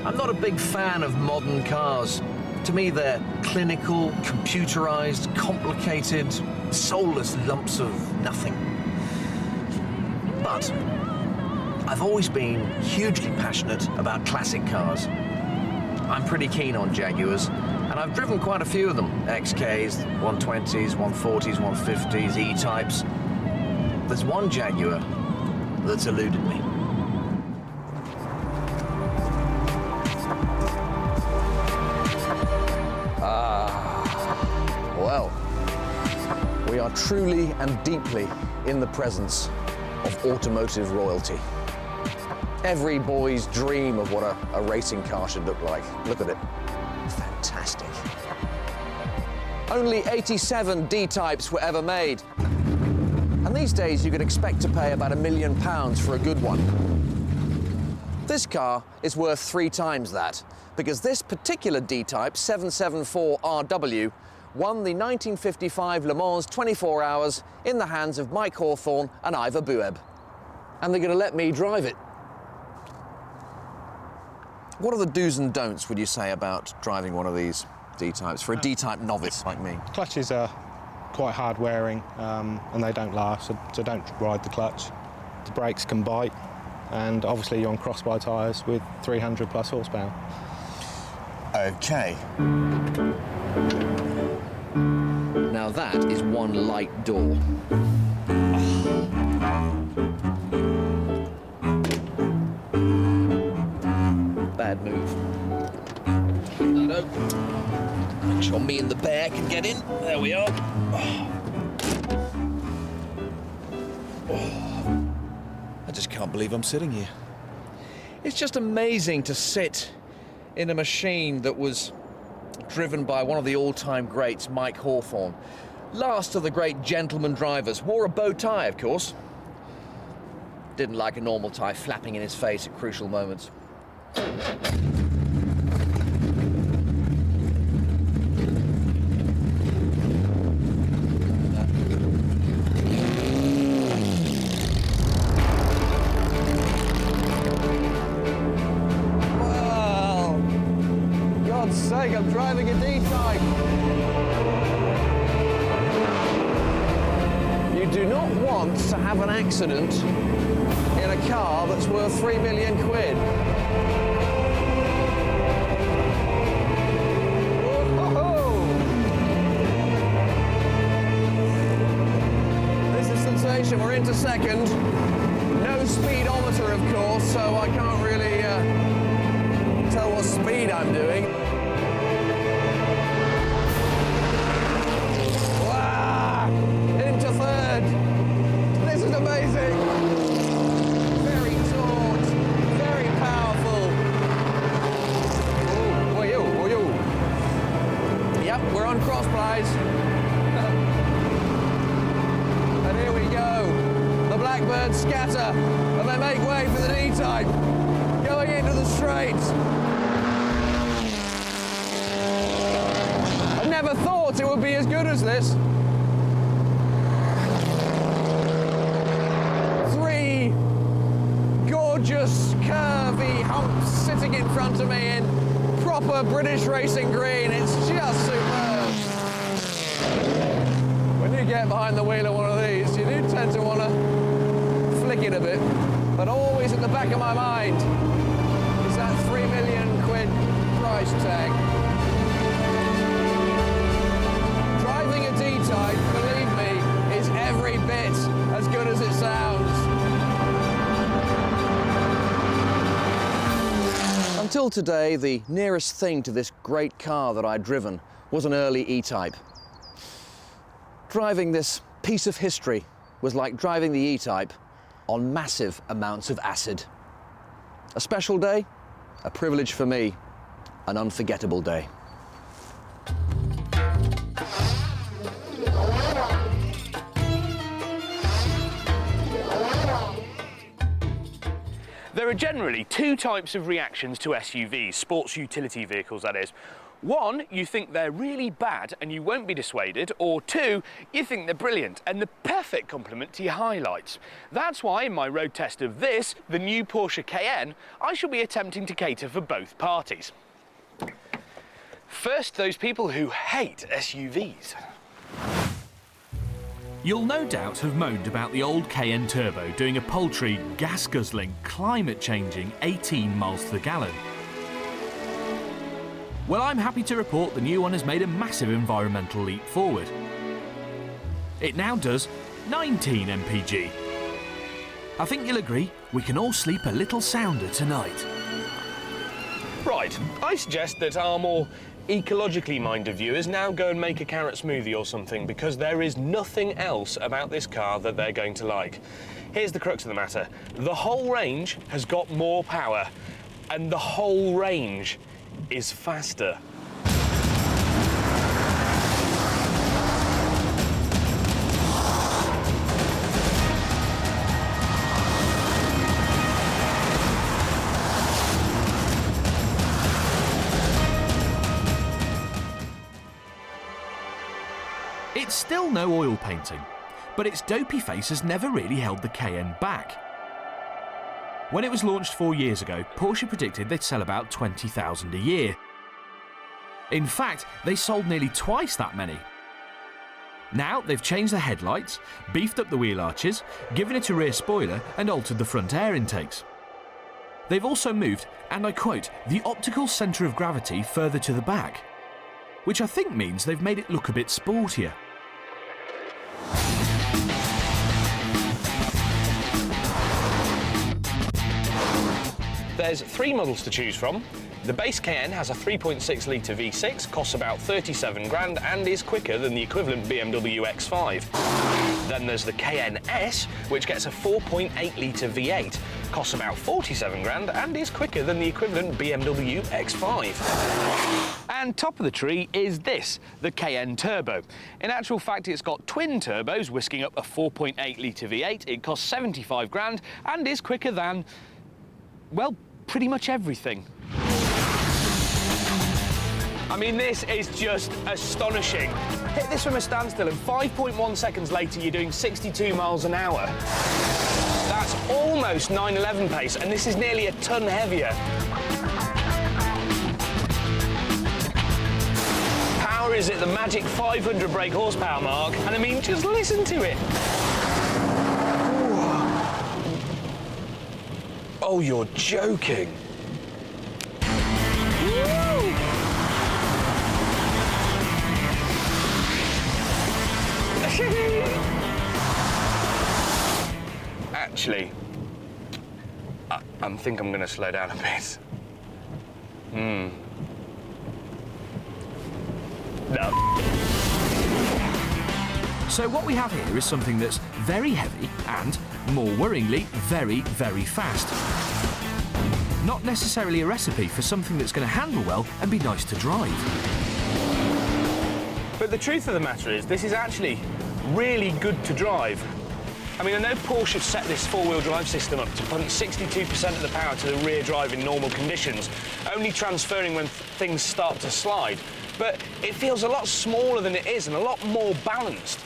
I'm not a big fan of modern cars. To me, they're clinical, computerized, complicated, soulless lumps of nothing. But I've always been hugely passionate about classic cars. I'm pretty keen on Jaguars, and I've driven quite a few of them. XKs, 120s, 140s, 150s, E-types. There's one Jaguar that's eluded me. Well, we are truly and deeply in the presence of automotive royalty. Every boy's dream of what a racing car should look like. Look at it. Fantastic. Only 87 D-types were ever made. And these days you could expect to pay about £1 million for a good one. This car is worth 3 times that, because this particular D-type, 774RW, won the 1955 Le Mans 24 Hours in the hands of Mike Hawthorne and Ivor Bueb. And they're going to let me drive it. What are the do's and don'ts, would you say, about driving one of these D-types for a D-type novice like me? Clutches are quite hard wearing and they don't last, so don't ride the clutch. The brakes can bite, and obviously you're on crossbar tyres with 300 plus horsepower. OK. Now that is one light door. Bad move. Sure, me and the bear can get in. There we are. I just can't believe I'm sitting here. It's just amazing to sit in a machine that was driven by one of the all-time greats, Mike Hawthorne. Last of the great gentleman drivers. Wore a bow tie, of course. Didn't like a normal tie flapping in his face at crucial moments. Well, God's sake, I'm driving a D-type. You do not want to have an accident in a car that's worth 3 million quid. Whoa-ho-ho! This is sensation. We're into second. No speedometer, of course, so I can't really tell what speed I'm doing. Into third. This is amazing. Very taut, very powerful. Oh, you. Yep, we're on cross plies. And here we go. The blackbirds scatter and they make way for the D-type. Going into the straight. I never thought it would be as good as this. Gorgeous, curvy humps sitting in front of me in proper British racing green. It's just superb. When you get behind the wheel of one of these, you do tend to want to flick it a bit. But always at the back of my mind is that 3 million quid price tag. Driving a D-type, believe me, is every bit as good as it sounds. Until today, the nearest thing to this great car that I'd driven was an early E-Type. Driving this piece of history was like driving the E-Type on massive amounts of acid. A special day, a privilege for me, an unforgettable day. There are generally two types of reactions to SUVs, sports utility vehicles that is. One, you think they're really bad and you won't be dissuaded, or two, you think they're brilliant and the perfect complement to your highlights. That's why in my road test of this, the new Porsche Cayenne, I shall be attempting to cater for both parties. First, those people who hate SUVs. You'll no doubt have moaned about the old Cayenne Turbo doing a paltry, gas-guzzling, climate-changing 18 miles to the gallon. Well, I'm happy to report the new one has made a massive environmental leap forward. It now does 19 mpg. I think you'll agree we can all sleep a little sounder tonight. Right, I suggest that our more ecologically minded viewers now go and make a carrot smoothie or something, because there is nothing else about this car that they're going to like. Here's the crux of the matter. The whole range has got more power, and the whole range is faster. It's still no oil painting, but its dopey face has never really held the Cayenne back. When it was launched 4 years ago, Porsche predicted they'd sell about 20,000 a year. In fact, they sold nearly twice that many. Now they've changed the headlights, beefed up the wheel arches, given it a rear spoiler and altered the front air intakes. They've also moved, and I quote, the optical centre of gravity further to the back, which I think means they've made it look a bit sportier. There's 3 models to choose from. The base Cayenne has a 3.6 litre V6, costs about 37 grand and is quicker than the equivalent BMW X5. Then there's the Cayenne S, which gets a 4.8 litre V8, costs about 47 grand and is quicker than the equivalent BMW X5. And top of the tree is this, the Cayenne Turbo. In actual fact, it's got twin turbos whisking up a 4.8 litre V8, it costs 75 grand and is quicker than, well, pretty much everything. I mean, this is just astonishing. Hit this from a standstill and 5.1 seconds later you're doing 62 miles an hour. That's almost 911 pace, and this is nearly a ton heavier. Power is at the magic 500 brake horsepower mark, and I mean, just listen to it. Oh, you're joking. Actually, I think I'm going to slow down a bit. No. So what we have here is something that's very heavy and, more worryingly, very, very fast. Not necessarily a recipe for something that's going to handle well and be nice to drive. But the truth of the matter is, this is actually really good to drive. I mean, I know Porsche have set this four-wheel drive system up to punt 62% of the power to the rear drive in normal conditions, only transferring when things start to slide. But it feels a lot smaller than it is and a lot more balanced.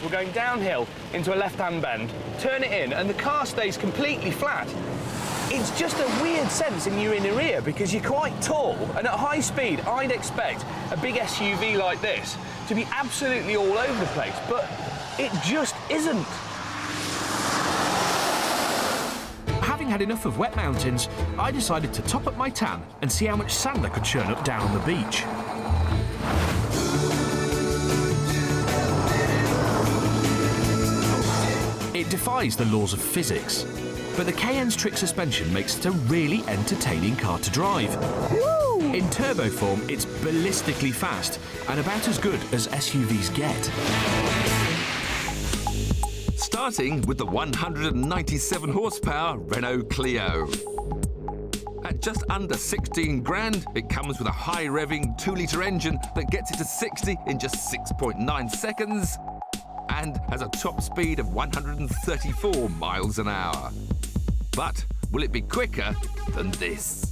We're going downhill into a left-hand bend, turn it in, and the car stays completely flat. It's just a weird sense in your inner ear because you're quite tall, and at high speed, I'd expect a big SUV like this to be absolutely all over the place, but it just isn't. Having had enough of wet mountains, I decided to top up my tan and see how much sand I could churn up down on the beach. It defies the laws of physics, but the Cayenne's trick suspension makes it a really entertaining car to drive. Woo! In turbo form, it's ballistically fast and about as good as SUVs get. Starting with the 197 horsepower Renault Clio. At just under 16 grand, it comes with a high-revving 2-litre engine that gets it to 60 in just 6.9 seconds and has a top speed of 134 miles an hour. But will it be quicker than this?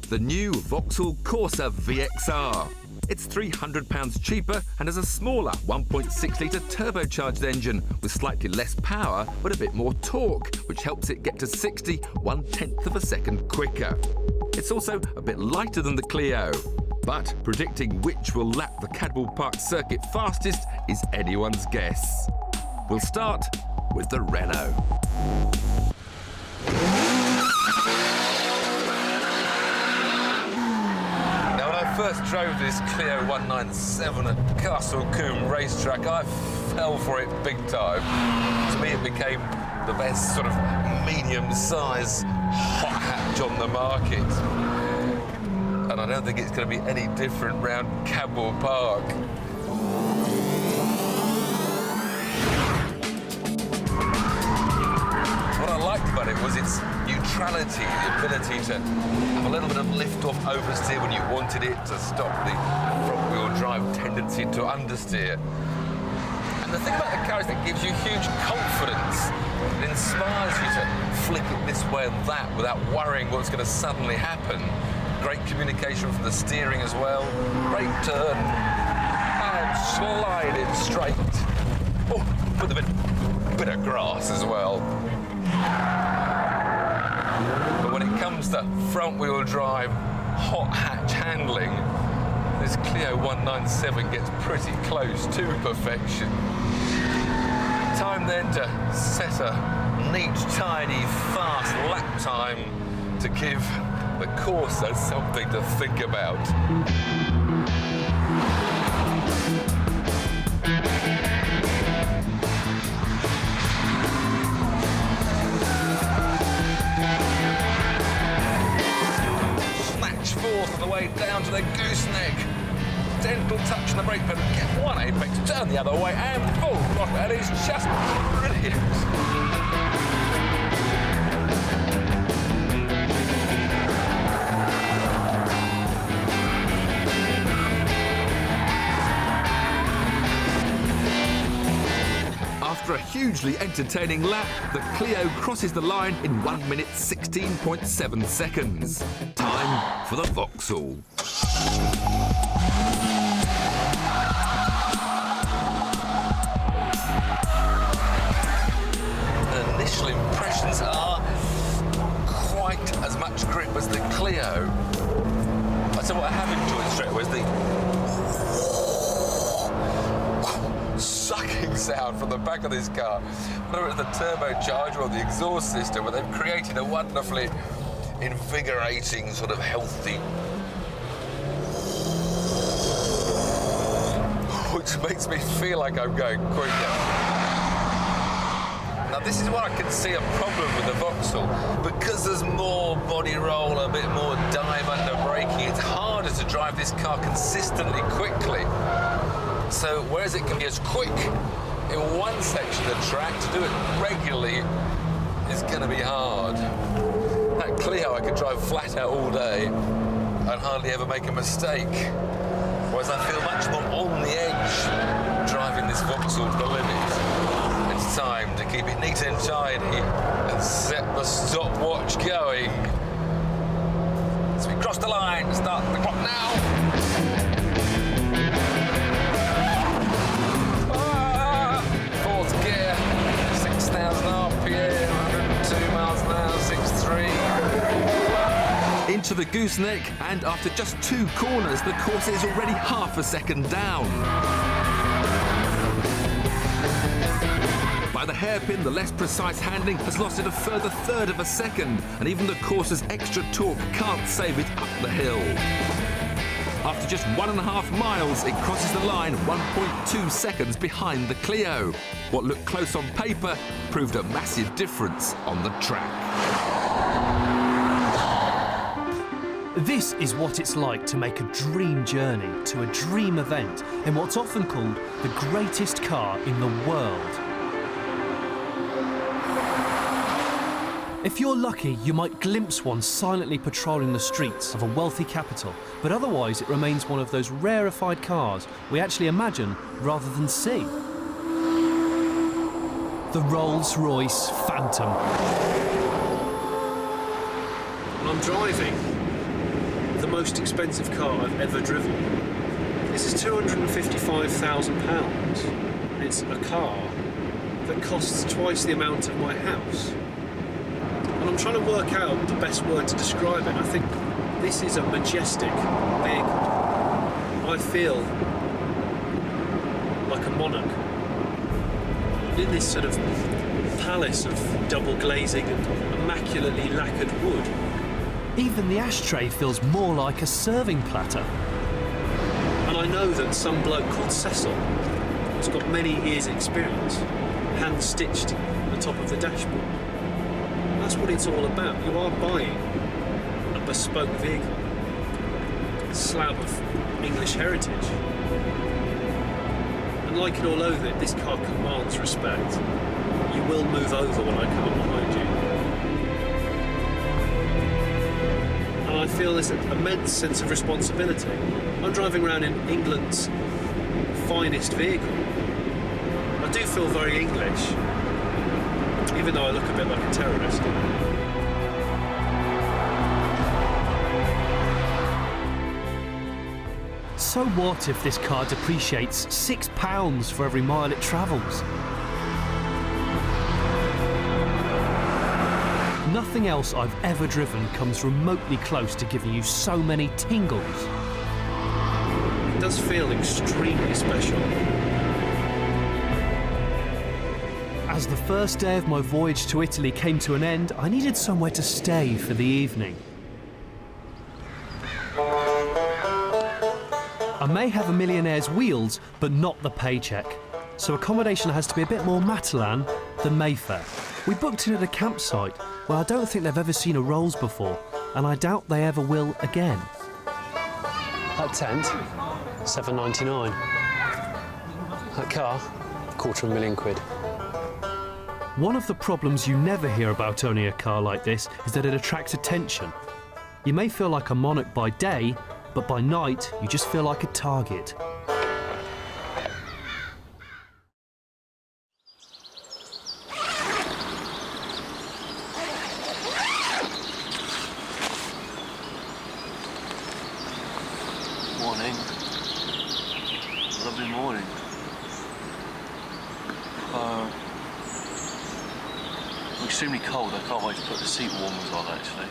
The new Vauxhall Corsa VXR. It's £300 cheaper and has a smaller 1.6-litre turbocharged engine with slightly less power but a bit more torque, which helps it get to 60 1/10 of a second quicker. It's also a bit lighter than the Clio, but predicting which will lap the Cadwell Park circuit fastest is anyone's guess. We'll start with the Renault. First drove this Clio 197 at Castle Combe racetrack, I fell for it big time. To me, it became the best sort of medium-sized hot hatch on the market. And I don't think it's going to be any different round Cadwell Park. What I liked about it was its neutrality, the ability to have a little bit of lift-off oversteer when you wanted it, to stop the front-wheel drive tendency to understeer. And the thing about the car is it gives you huge confidence. It inspires you to flick it this way and that without worrying what's going to suddenly happen. Great communication from the steering as well. Great turn. And slide it straight. Oh, with a bit of grass as well. But when it comes to front-wheel drive, hot hatch handling, this Clio 197 gets pretty close to perfection. Time then to set a neat, tidy, fast lap time to give the Corsa something to think about. pushing the brake pedal, get one apex, turn the other way, and oh gosh, that is just brilliant. After a hugely entertaining lap, the Clio crosses the line in 1 minute 16.7 seconds. Time for the Vauxhall. Initial impressions are quite as much grip as the Clio. I'd say what I have enjoyed straight away is the sucking sound from the back of this car. Whether it's the turbocharger or the exhaust system, where they've created a wonderfully invigorating, sort of healthy, which makes me feel like I'm going quicker. Now this is where I can see a problem with the Vauxhall. Because there's more body roll, a bit more dive under braking, it's harder to drive this car consistently quickly. So whereas it can be as quick in one section of the track, to do it regularly is going to be hard. That Clio I could drive flat out all day and hardly ever make a mistake. Whereas I feel much more on the edge driving this Vauxhall to the limit. It's time to keep it neat and tidy and set the stopwatch going. As we cross the line, start the clock now. Fourth gear, 6,000 RPM, 102 miles an hour, 6.3. Into the gooseneck, and after just 2 corners, the course is already half a second down. By the hairpin, the less precise handling has lost it a further third of a second, and even the course's extra torque can't save it up the hill. After just 1.5 miles, it crosses the line 1.2 seconds behind the Clio. What looked close on paper proved a massive difference on the track. This is what it's like to make a dream journey to a dream event in what's often called the greatest car in the world. If you're lucky, you might glimpse one silently patrolling the streets of a wealthy capital, but otherwise it remains one of those rarefied cars we actually imagine rather than see. The Rolls-Royce Phantom. I'm driving the most expensive car I've ever driven. This is £255,000. It's a car that costs twice the amount of my house. And I'm trying to work out the best word to describe it. I think this is a majestic vehicle. I feel like a monarch in this sort of palace of double glazing and immaculately lacquered wood. Even the ashtray feels more like a serving platter. And I know that some bloke called Cecil has got many years' experience, hand-stitched at the top of the dashboard. That's what it's all about. You are buying a bespoke vehicle, a slab of English heritage. And like it all over, this car commands respect. You will move over when I come up behind you. And I feel this immense sense of responsibility. I'm driving around in England's finest vehicle. I do feel very English, even though I look a bit like a terrorist. So what if this car depreciates £6 for every mile it travels? Nothing else I've ever driven comes remotely close to giving you so many tingles. It does feel extremely special. As the first day of my voyage to Italy came to an end, I needed somewhere to stay for the evening. I may have a millionaire's wheels, but not the paycheck. So accommodation has to be a bit more Matalan than Mayfair. We booked it at a campsite where I don't think they've ever seen a Rolls before, and I doubt they ever will again. That tent £799. That car, £250,000. One of the problems you never hear about owning a car like this is that it attracts attention. You may feel like a monarch by day, but by night you just feel like a target. Morning. Lovely morning. I'm extremely cold. I can't wait to put the seat warmers on, actually.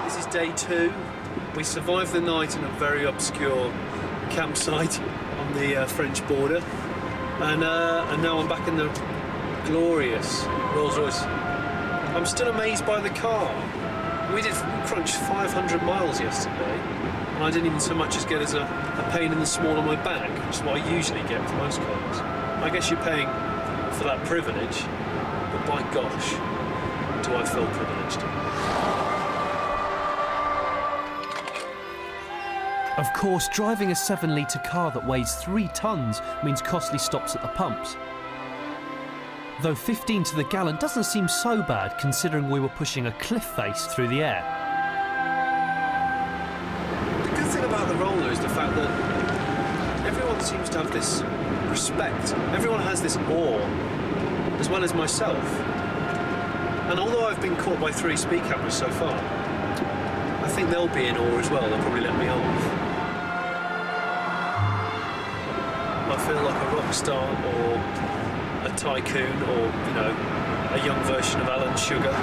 This is day 2. We survived the night in a very obscure campsite on the French border, and now I'm back in the glorious Rolls-Royce. I'm still amazed by the car. We crunched 500 miles yesterday, and I didn't even so much as get as a pain in the small of my back, which is what I usually get with most cars. I guess you're paying for that privilege, but by gosh, do I feel privileged. Of course, driving a 7-litre car that weighs 3 tonnes means costly stops at the pumps. Though 15 to the gallon doesn't seem so bad considering we were pushing a cliff face through the air. The good thing about the roller is the fact that everyone seems to have this respect. Everyone has this awe, as well as myself. And although I've been caught by 3 speed cameras so far, I think they'll be in awe as well. They'll probably let me off. I feel like a rock star or a tycoon or, you know, a young version of Alan Sugar.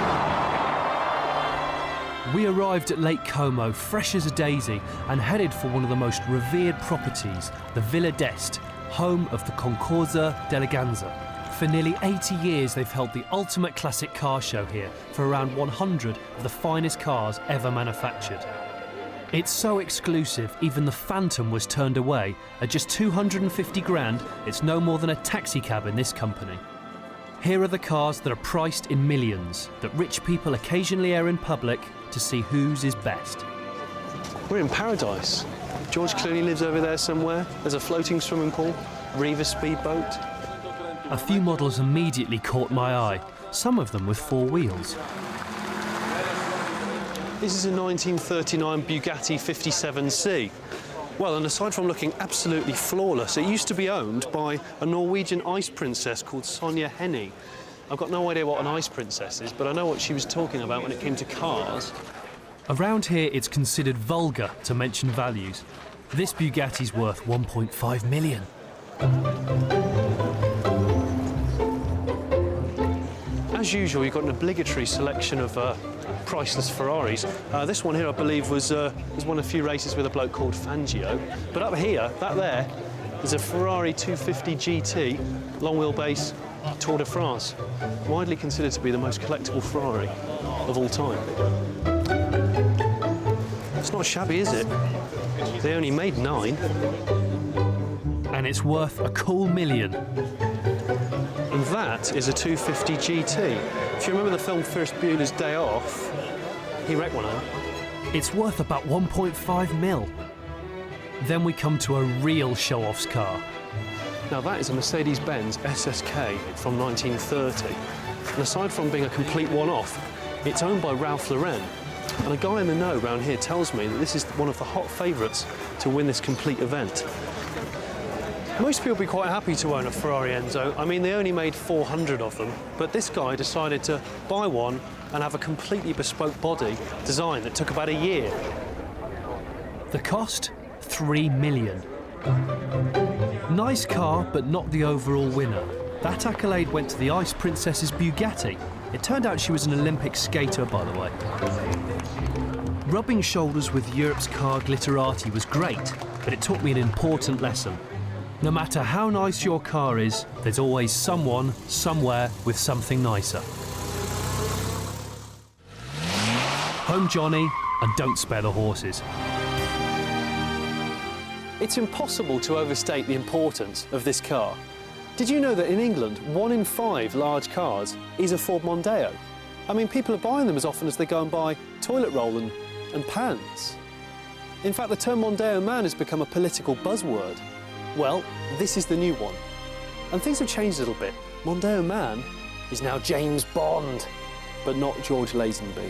We arrived at Lake Como fresh as a daisy and headed for one of the most revered properties, the Villa d'Este, home of the Concorso d'Eleganza. For nearly 80 years they've held the ultimate classic car show here for around 100 of the finest cars ever manufactured. It's so exclusive, even the Phantom was turned away. At just 250 grand, it's no more than a taxi cab in this company. Here are the cars that are priced in millions, that rich people occasionally air in public to see whose is best. We're in paradise. George Clooney lives over there somewhere. There's a floating swimming pool, Riva speedboat. A few models immediately caught my eye, some of them with 4 wheels. This is a 1939 Bugatti 57C. Well, and aside from looking absolutely flawless, it used to be owned by a Norwegian ice princess called Sonja Hennie. I've got no idea what an ice princess is, but I know what she was talking about when it came to cars. Around here, it's considered vulgar to mention values. This Bugatti's worth 1.5 million. As usual, you've got an obligatory selection of priceless Ferraris. This one here, I believe, was won a few races with a bloke called Fangio. But up here, that there, is a Ferrari 250 GT, long wheelbase, Tour de France. Widely considered to be the most collectible Ferrari of all time. It's not shabby, is it? They only made 9. And it's worth a cool $1 million. And that is a 250 GT. If you remember the film Ferris Bueller's Day Off, he wrecked one of them. It's worth about 1.5 mil. Then we come to a real show-off's car. Now that is a Mercedes-Benz SSK from 1930. And aside from being a complete one-off, it's owned by Ralph Lauren. And a guy in the know round here tells me that this is one of the hot favourites to win this complete event. Most people would be quite happy to own a Ferrari Enzo. I mean, they only made 400 of them, but this guy decided to buy one and have a completely bespoke body design that took about a year. The cost? 3 million. Nice car, but not the overall winner. That accolade went to the Ice Princess's Bugatti. It turned out she was an Olympic skater, by the way. Rubbing shoulders with Europe's car glitterati was great, but it taught me an important lesson. No matter how nice your car is, there's always someone, somewhere, with something nicer. Home Johnny, and don't spare the horses. It's impossible to overstate the importance of this car. Did you know that in England, 1 in 5 large cars is a Ford Mondeo? I mean, people are buying them as often as they go and buy toilet roll and pants. In fact, the term Mondeo man has become a political buzzword. Well, this is the new one. And things have changed a little bit. Mondeo man is now James Bond, but not George Lazenby.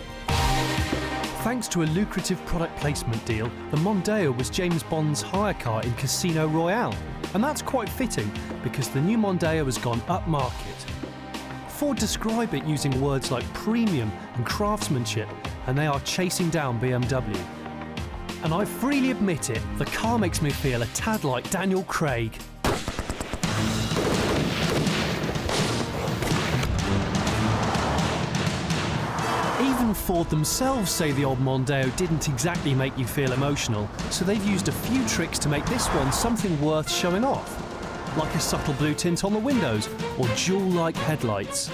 Thanks to a lucrative product placement deal, the Mondeo was James Bond's hire car in Casino Royale. And that's quite fitting, because the new Mondeo has gone upmarket. Ford describe it using words like premium and craftsmanship, and they are chasing down BMW. And I freely admit it, the car makes me feel a tad like Daniel Craig. Even Ford themselves say the old Mondeo didn't exactly make you feel emotional, so they've used a few tricks to make this one something worth showing off, like a subtle blue tint on the windows or jewel-like headlights.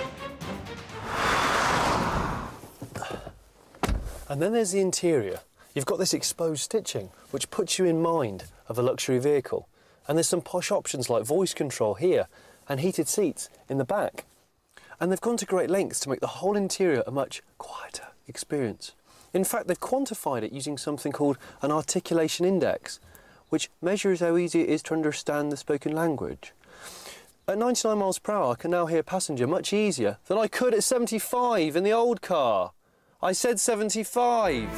And then there's the interior. You've got this exposed stitching, which puts you in mind of a luxury vehicle. And there's some posh options like voice control here and heated seats in the back. And they've gone to great lengths to make the whole interior a much quieter experience. In fact, they've quantified it using something called an articulation index, which measures how easy it is to understand the spoken language. At 99 miles per hour, I can now hear a passenger much easier than I could at 75 in the old car. I said 75.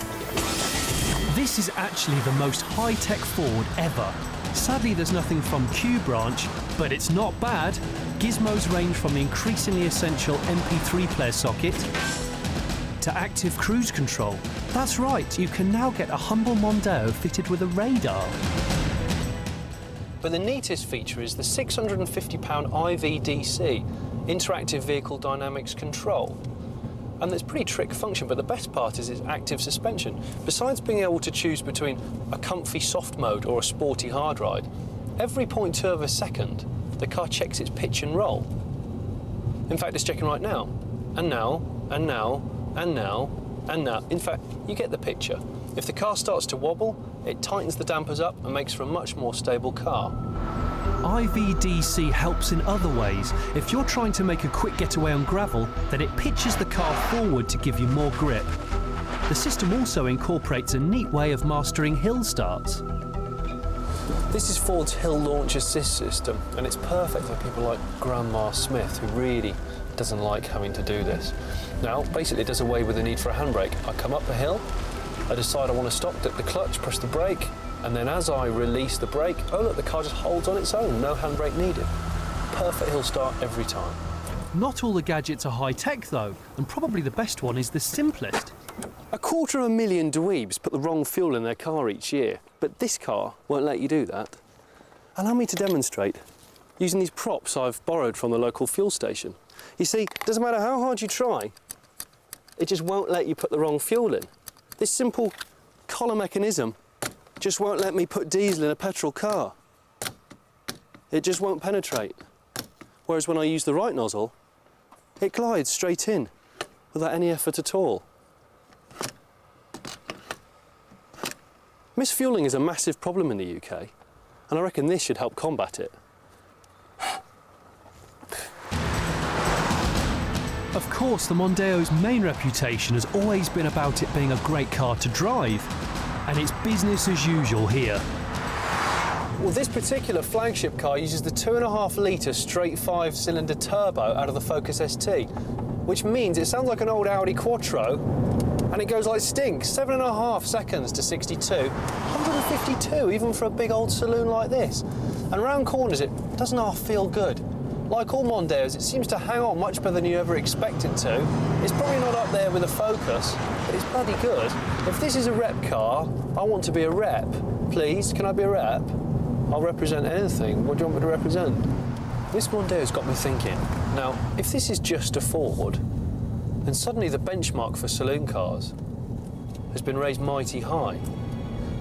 This is actually the most high-tech Ford ever. Sadly, there's nothing from Q branch, but it's not bad. Gizmos range from the increasingly essential MP3 player socket to active cruise control. That's right, you can now get a humble Mondeo fitted with a radar. But the neatest feature is the £650 IVDC, Interactive Vehicle Dynamics Control. And it's pretty trick function, but the best part is its active suspension. Besides being able to choose between a comfy soft mode or a sporty hard ride, every 0.2 of a second, the car checks its pitch and roll. In fact, it's checking right now. And now, and now, and now, and now. In fact, you get the picture. If the car starts to wobble, it tightens the dampers up and makes for a much more stable car. IVDC helps in other ways. If you're trying to make a quick getaway on gravel, then it pitches the car forward to give you more grip. The system also incorporates a neat way of mastering hill starts. This is Ford's Hill Launch Assist system, and it's perfect for people like Grandma Smith, who really doesn't like having to do this. Now, basically it does away with the need for a handbrake. I come up a hill, I decide I want to stop, dip the clutch, press the brake, and then as I release the brake, oh look, the car just holds on its own, no handbrake needed. Perfect hill start every time. Not all the gadgets are high-tech though, and probably the best one is the simplest. 250,000 dweebs put the wrong fuel in their car each year, but this car won't let you do that. Allow me to demonstrate using these props I've borrowed from the local fuel station. You see, it doesn't matter how hard you try, it just won't let you put the wrong fuel in. This simple collar mechanism just won't let me put diesel in a petrol car. It just won't penetrate. Whereas when I use the right nozzle, it glides straight in without any effort at all. Misfueling is a massive problem in the UK, and I reckon this should help combat it. Of course, the Mondeo's main reputation has always been about it being a great car to drive, and it's business as usual here. Well, this particular flagship car uses the 2.5 litre straight 5-cylinder turbo out of the Focus ST, which means it sounds like an old Audi Quattro, and it goes like stink, 7.5 seconds to 62, 152 even for a big old saloon like this. And round corners it doesn't half feel good. Like all Mondeos, it seems to hang on much better than you ever expected to. It's probably not up there with a Focus, but it's bloody good. If this is a rep car, I want to be a rep. Please, can I be a rep? I'll represent anything. What do you want me to represent? This Mondeo's got me thinking. Now, if this is just a Ford, then suddenly the benchmark for saloon cars has been raised mighty high.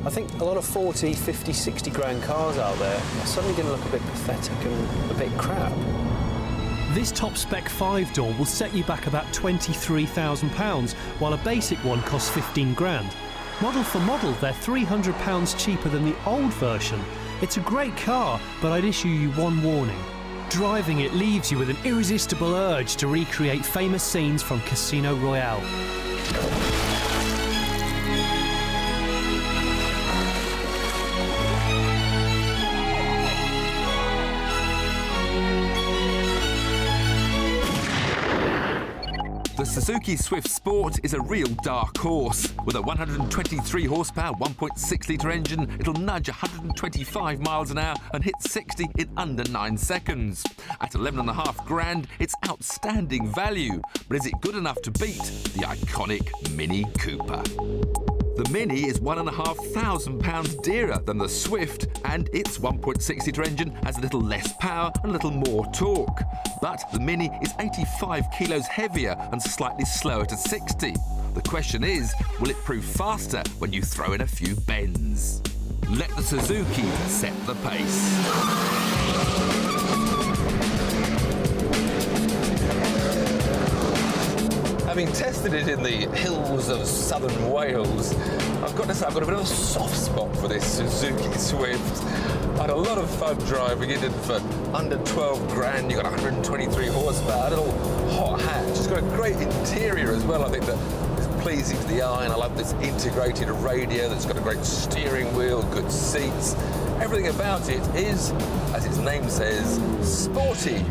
I think a lot of 40, 50, 60 grand cars out there are suddenly going to look a bit pathetic and a bit crap. This top spec 5-door will set you back about £23,000, while a basic one costs 15 grand. Model for model, they're £300 cheaper than the old version. It's a great car, but I'd issue you one warning. Driving it leaves you with an irresistible urge to recreate famous scenes from Casino Royale. The Suzuki Swift Sport is a real dark horse. With a 123 horsepower, 1.6 litre engine, it'll nudge 125 miles an hour and hit 60 in under 9 seconds. At 11.5 grand, it's outstanding value. But is it good enough to beat the iconic Mini Cooper? The Mini is £1,500 dearer than the Swift, and its 1.6 litre engine has a little less power and a little more torque. But the Mini is 85 kilos heavier and slightly slower to 60. The question is, will it prove faster when you throw in a few bends? Let the Suzuki set the pace. Having tested it in the hills of southern Wales, I've got to say I've got a bit of a soft spot for this Suzuki Swift. I had a lot of fun driving it, and for under 12 grand you got 123 horsepower, a little hot hatch. It's got a great interior as well, I think, that is pleasing to the eye, and I love this integrated radio that's got a great steering wheel, good seats. Everything about it is, as its name says, sporty.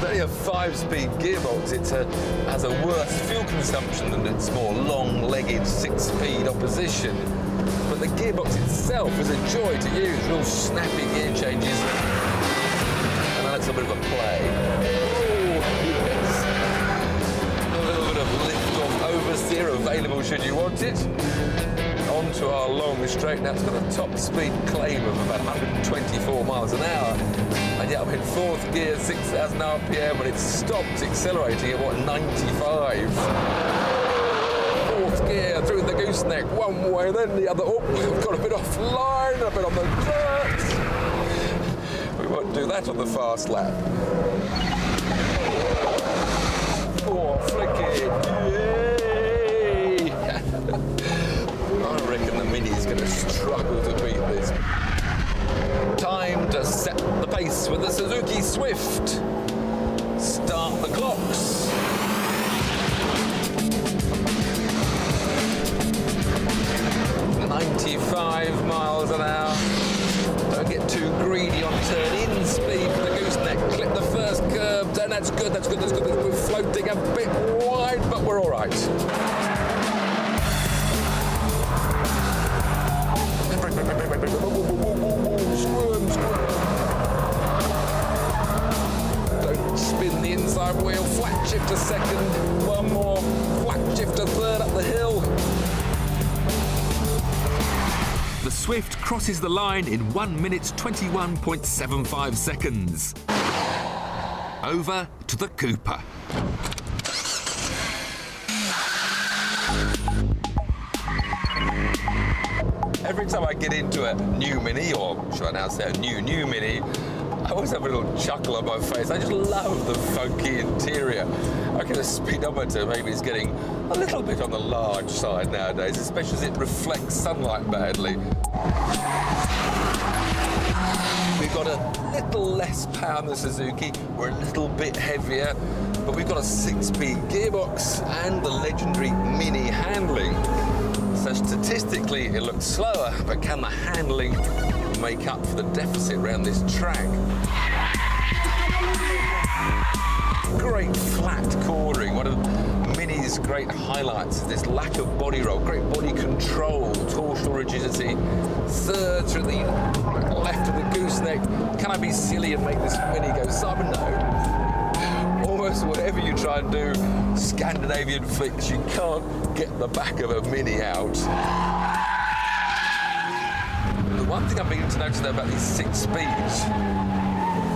Only a 5-speed gearbox, it has a worse fuel consumption than its more long-legged 6-speed opposition. But the gearbox itself is a joy to use, real snappy gear changes. And that's a bit of a play. Oh, yes. A little bit of lift-off oversteer available should you want it. Onto our long straight. Now it's got a top speed claim of about 124 miles an hour. And yet I'm in 4th gear, 6,000 RPM, and it's stopped accelerating at, what, 95? 4th gear through the gooseneck, one way, then the other. Oh, we've got a bit offline, a bit on the dirt. We won't do that on the fast lap. Oh, flick it. Yay! I reckon the Mini's going to struggle to beat this. Time to set the pace with the Suzuki Swift. Start the clocks. .95 miles an hour. Don't get too greedy on turn-in speed for the gooseneck. Clip the first curb. That's good, that's good, that's good. We're floating a bit wide, but we're all right. Don't spin the inside wheel. Flat shift to second. One more. Flat shift to third up the hill. The Swift crosses the line in 1 minute 21.75 seconds. Over to the Cooper. Every time I get into a new Mini, or should I now say a new Mini, I always have a little chuckle on my face. I just love the funky interior. Okay, the speedometer maybe is getting a little bit on the large side nowadays, especially as it reflects sunlight badly. We've got a little less power than the Suzuki, we're a little bit heavier, but we've got a 6-speed gearbox and the legendary Mini handling. So statistically it looks slower, but can the handling make up for the deficit around this track? Great flat chording. One of Mini's great highlights is this lack of body roll, great body control, torsional rigidity. Third through the left of the gooseneck. Can I be silly and make this Mini go Simon? No. Almost whatever you try and do, Scandinavian flicks, you can't get the back of a Mini out. The one thing I'm beginning to notice though about these 6 speeds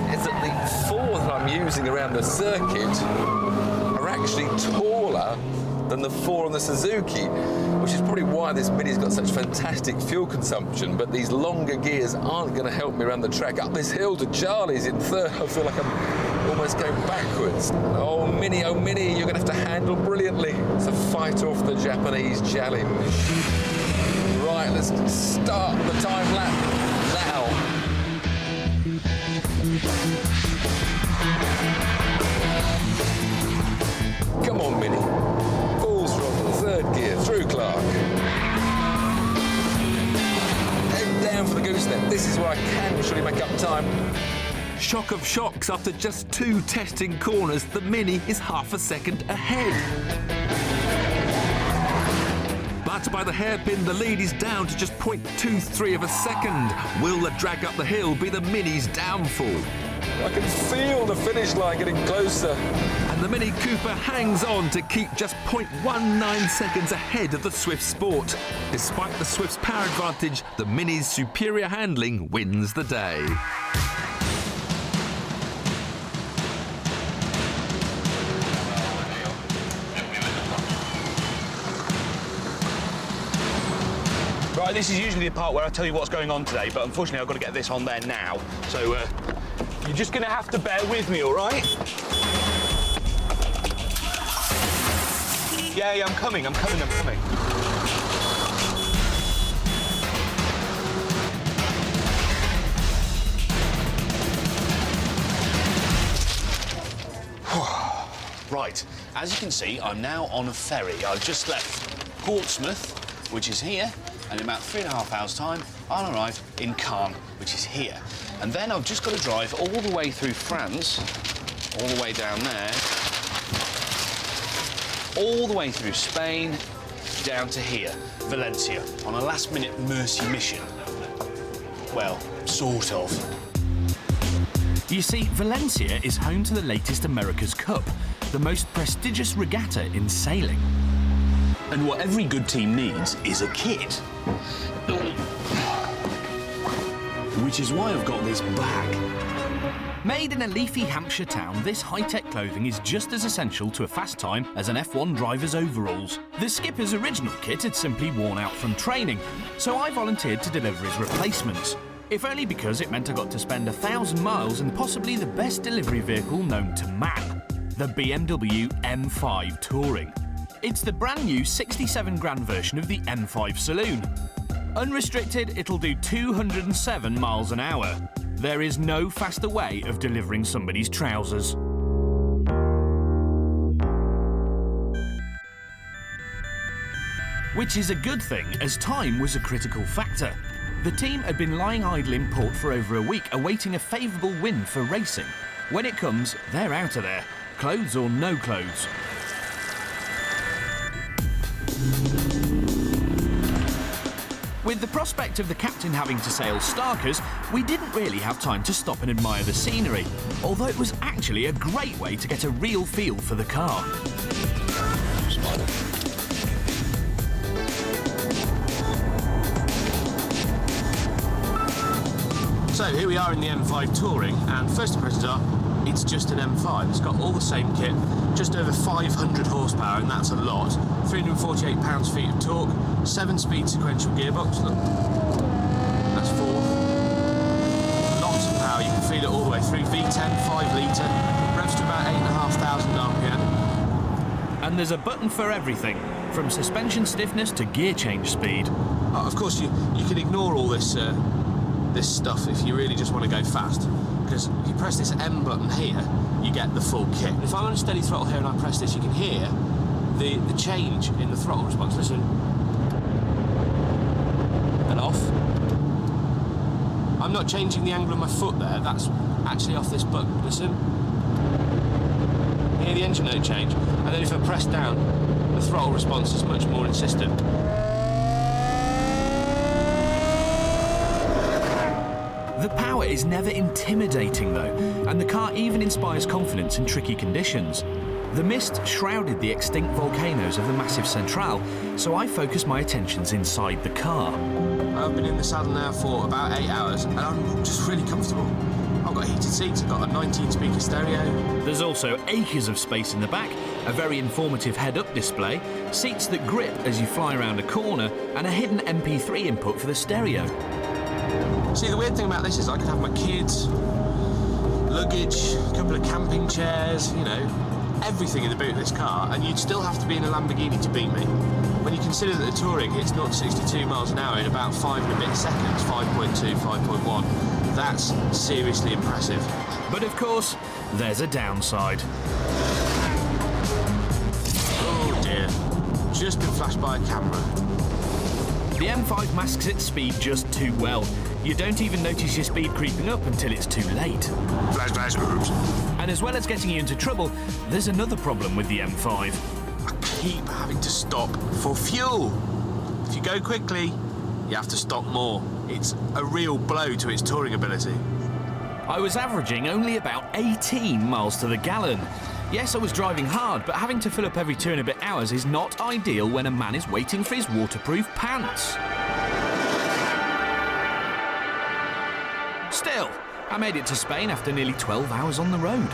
is that the 4 that I'm using around the circuit are actually taller than the 4 on the Suzuki, which is probably why this Mini's got such fantastic fuel consumption, but these longer gears aren't going to help me around the track. Up this hill to Charlie's in 3rd, I feel like I'm almost going backwards. Oh Mini, you're going to have to handle brilliantly to fight off the Japanese challenge. Right, let's start the time lap now. Come on, Mini. Full throttle, third gear, through Clark. Head down for the gooseneck. This is where I can surely make up time. Shock of shocks, after just 2 testing corners, the Mini is half a second ahead. But by the hairpin, the lead is down to just 0.23 of a second. Will the drag up the hill be the Mini's downfall? I can feel the finish line getting closer. And the Mini Cooper hangs on to keep just 0.19 seconds ahead of the Swift Sport. Despite the Swift's power advantage, the Mini's superior handling wins the day. Right, this is usually the part where I tell you what's going on today, but unfortunately I've got to get this on there now. So you're just going to have to bear with me, all right? Yeah, I'm coming. Right, as you can see, I'm now on a ferry. I've just left Portsmouth, which is here, and in about 3.5 hours' time, I'll arrive in Caen, which is here. And then I've just got to drive all the way through France, all the way down there, all the way through Spain, down to here, Valencia, on a last-minute mercy mission. Well, sort of. You see, Valencia is home to the latest America's Cup, the most prestigious regatta in sailing. And what every good team needs is a kit. Which is why I've got this bag. Made in a leafy Hampshire town, this high-tech clothing is just as essential to a fast time as an F1 driver's overalls. The skipper's original kit had simply worn out from training, so I volunteered to deliver his replacements. If only because it meant I got to spend 1,000 miles in possibly the best delivery vehicle known to man, the BMW M5 Touring. It's the brand new 67 grand version of the M5 Saloon. Unrestricted, it'll do 207 miles an hour. There is no faster way of delivering somebody's trousers. Which is a good thing, as time was a critical factor. The team had been lying idle in port for over a week, awaiting a favourable wind for racing. When it comes, they're out of there, clothes or no clothes. With the prospect of the captain having to sail starkers, we didn't really have time to stop and admire the scenery, although it was actually a great way to get a real feel for the car. So here we are in the M5 Touring, and first impressions are, it's just an M5. It's got all the same kit, just over 500 horsepower, and that's a lot. 348 pounds-feet of torque, 7-speed sequential gearbox. Look, that's 4. Lots of power. You can feel it all the way through. V10, 5 litre, revs to about 8,500 RPM. And there's a button for everything, from suspension stiffness to gear change speed. Of course, you can ignore all this this stuff if you really just want to go fast, because if you press this M button here, you get the full kit. If I'm on a steady throttle here and I press this, you can hear the change in the throttle response. Listen. And off. I'm not changing the angle of my foot there, that's actually off this button. Listen. Hear the engine note change, and then if I press down, the throttle response is much more insistent. The power is never intimidating though, and the car even inspires confidence in tricky conditions. The mist shrouded the extinct volcanoes of the Massif Central, so I focused my attentions inside the car. I've been in the saddle now for about 8 hours, and I'm just really comfortable. I've got heated seats, I've got a 19-speaker stereo. There's also acres of space in the back, a very informative head-up display, seats that grip as you fly around a corner, and a hidden MP3 input for the stereo. See, the weird thing about this is I could have my kids, luggage, a couple of camping chairs, you know, everything in the boot of this car, and you'd still have to be in a Lamborghini to beat me. When you consider that the Touring hits 0 to 62 miles an hour in about 5 and a bit seconds, 5.2, 5.1, that's seriously impressive. But of course, there's a downside. flashed by a camera. The M5 masks its speed just too well. You don't even notice your speed creeping up until it's too late. Flash, flash, oops. And as well as getting you into trouble, there's another problem with the M5. I keep having to stop for fuel. If you go quickly, you have to stop more. It's a real blow to its touring ability. I was averaging only about 18 miles to the gallon. Yes, I was driving hard, but having to fill up every 2 and a bit hours is not ideal when a man is waiting for his waterproof pants. Still, I made it to Spain after nearly 12 hours on the road.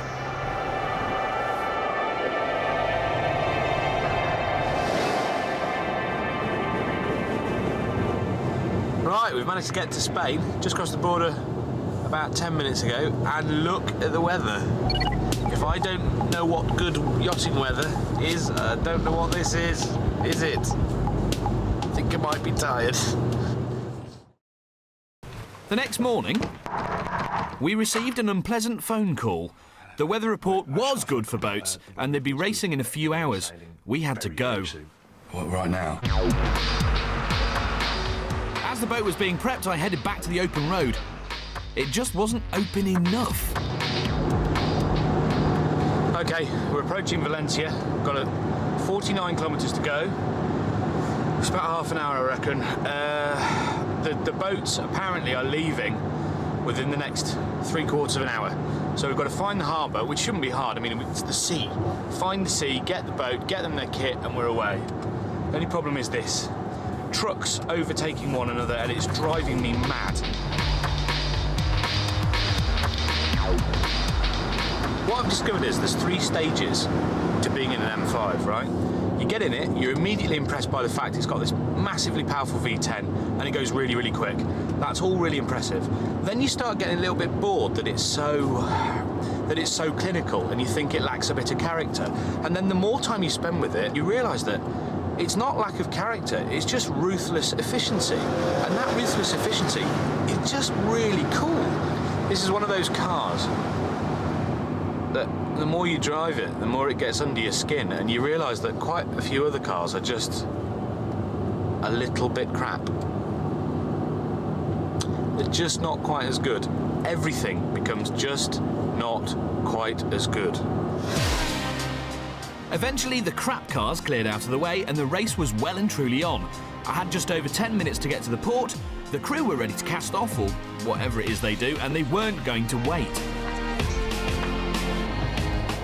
Right, we've managed to get to Spain, just crossed the border about 10 minutes ago, and look at the weather. If I don't know what good yachting weather is, I don't know what this is it? I think I might be tired. The next morning, we received an unpleasant phone call. The weather report was good for boats, and they'd be racing in a few hours. We had to go. What, right now? As the boat was being prepped, I headed back to the open road. It just wasn't open enough. Okay, we're approaching Valencia. We've got 49 kilometres to go. It's about half an hour, I reckon. The boats apparently are leaving within the next 3/4 of an hour. So we've got to find the harbour, which shouldn't be hard. I mean, it's the sea. Find the sea, get the boat, get them their kit, and we're away. The only problem is this. Trucks overtaking one another, and it's driving me mad. What I've discovered is there's 3 stages to being in an M5, right? You get in it, you're immediately impressed by the fact it's got this massively powerful V10 and it goes really, really quick. That's all really impressive. Then you start getting a little bit bored that it's so clinical and you think it lacks a bit of character. And then the more time you spend with it, you realise that it's not lack of character, it's just ruthless efficiency. And that ruthless efficiency is just really cool. This is one of those cars that the more you drive it, the more it gets under your skin, and you realise that quite a few other cars are just a little bit crap. They're just not quite as good. Everything becomes just not quite as good. Eventually, the crap cars cleared out of the way and the race was well and truly on. I had just over 10 minutes to get to the port, the crew were ready to cast off, or whatever it is they do, and they weren't going to wait.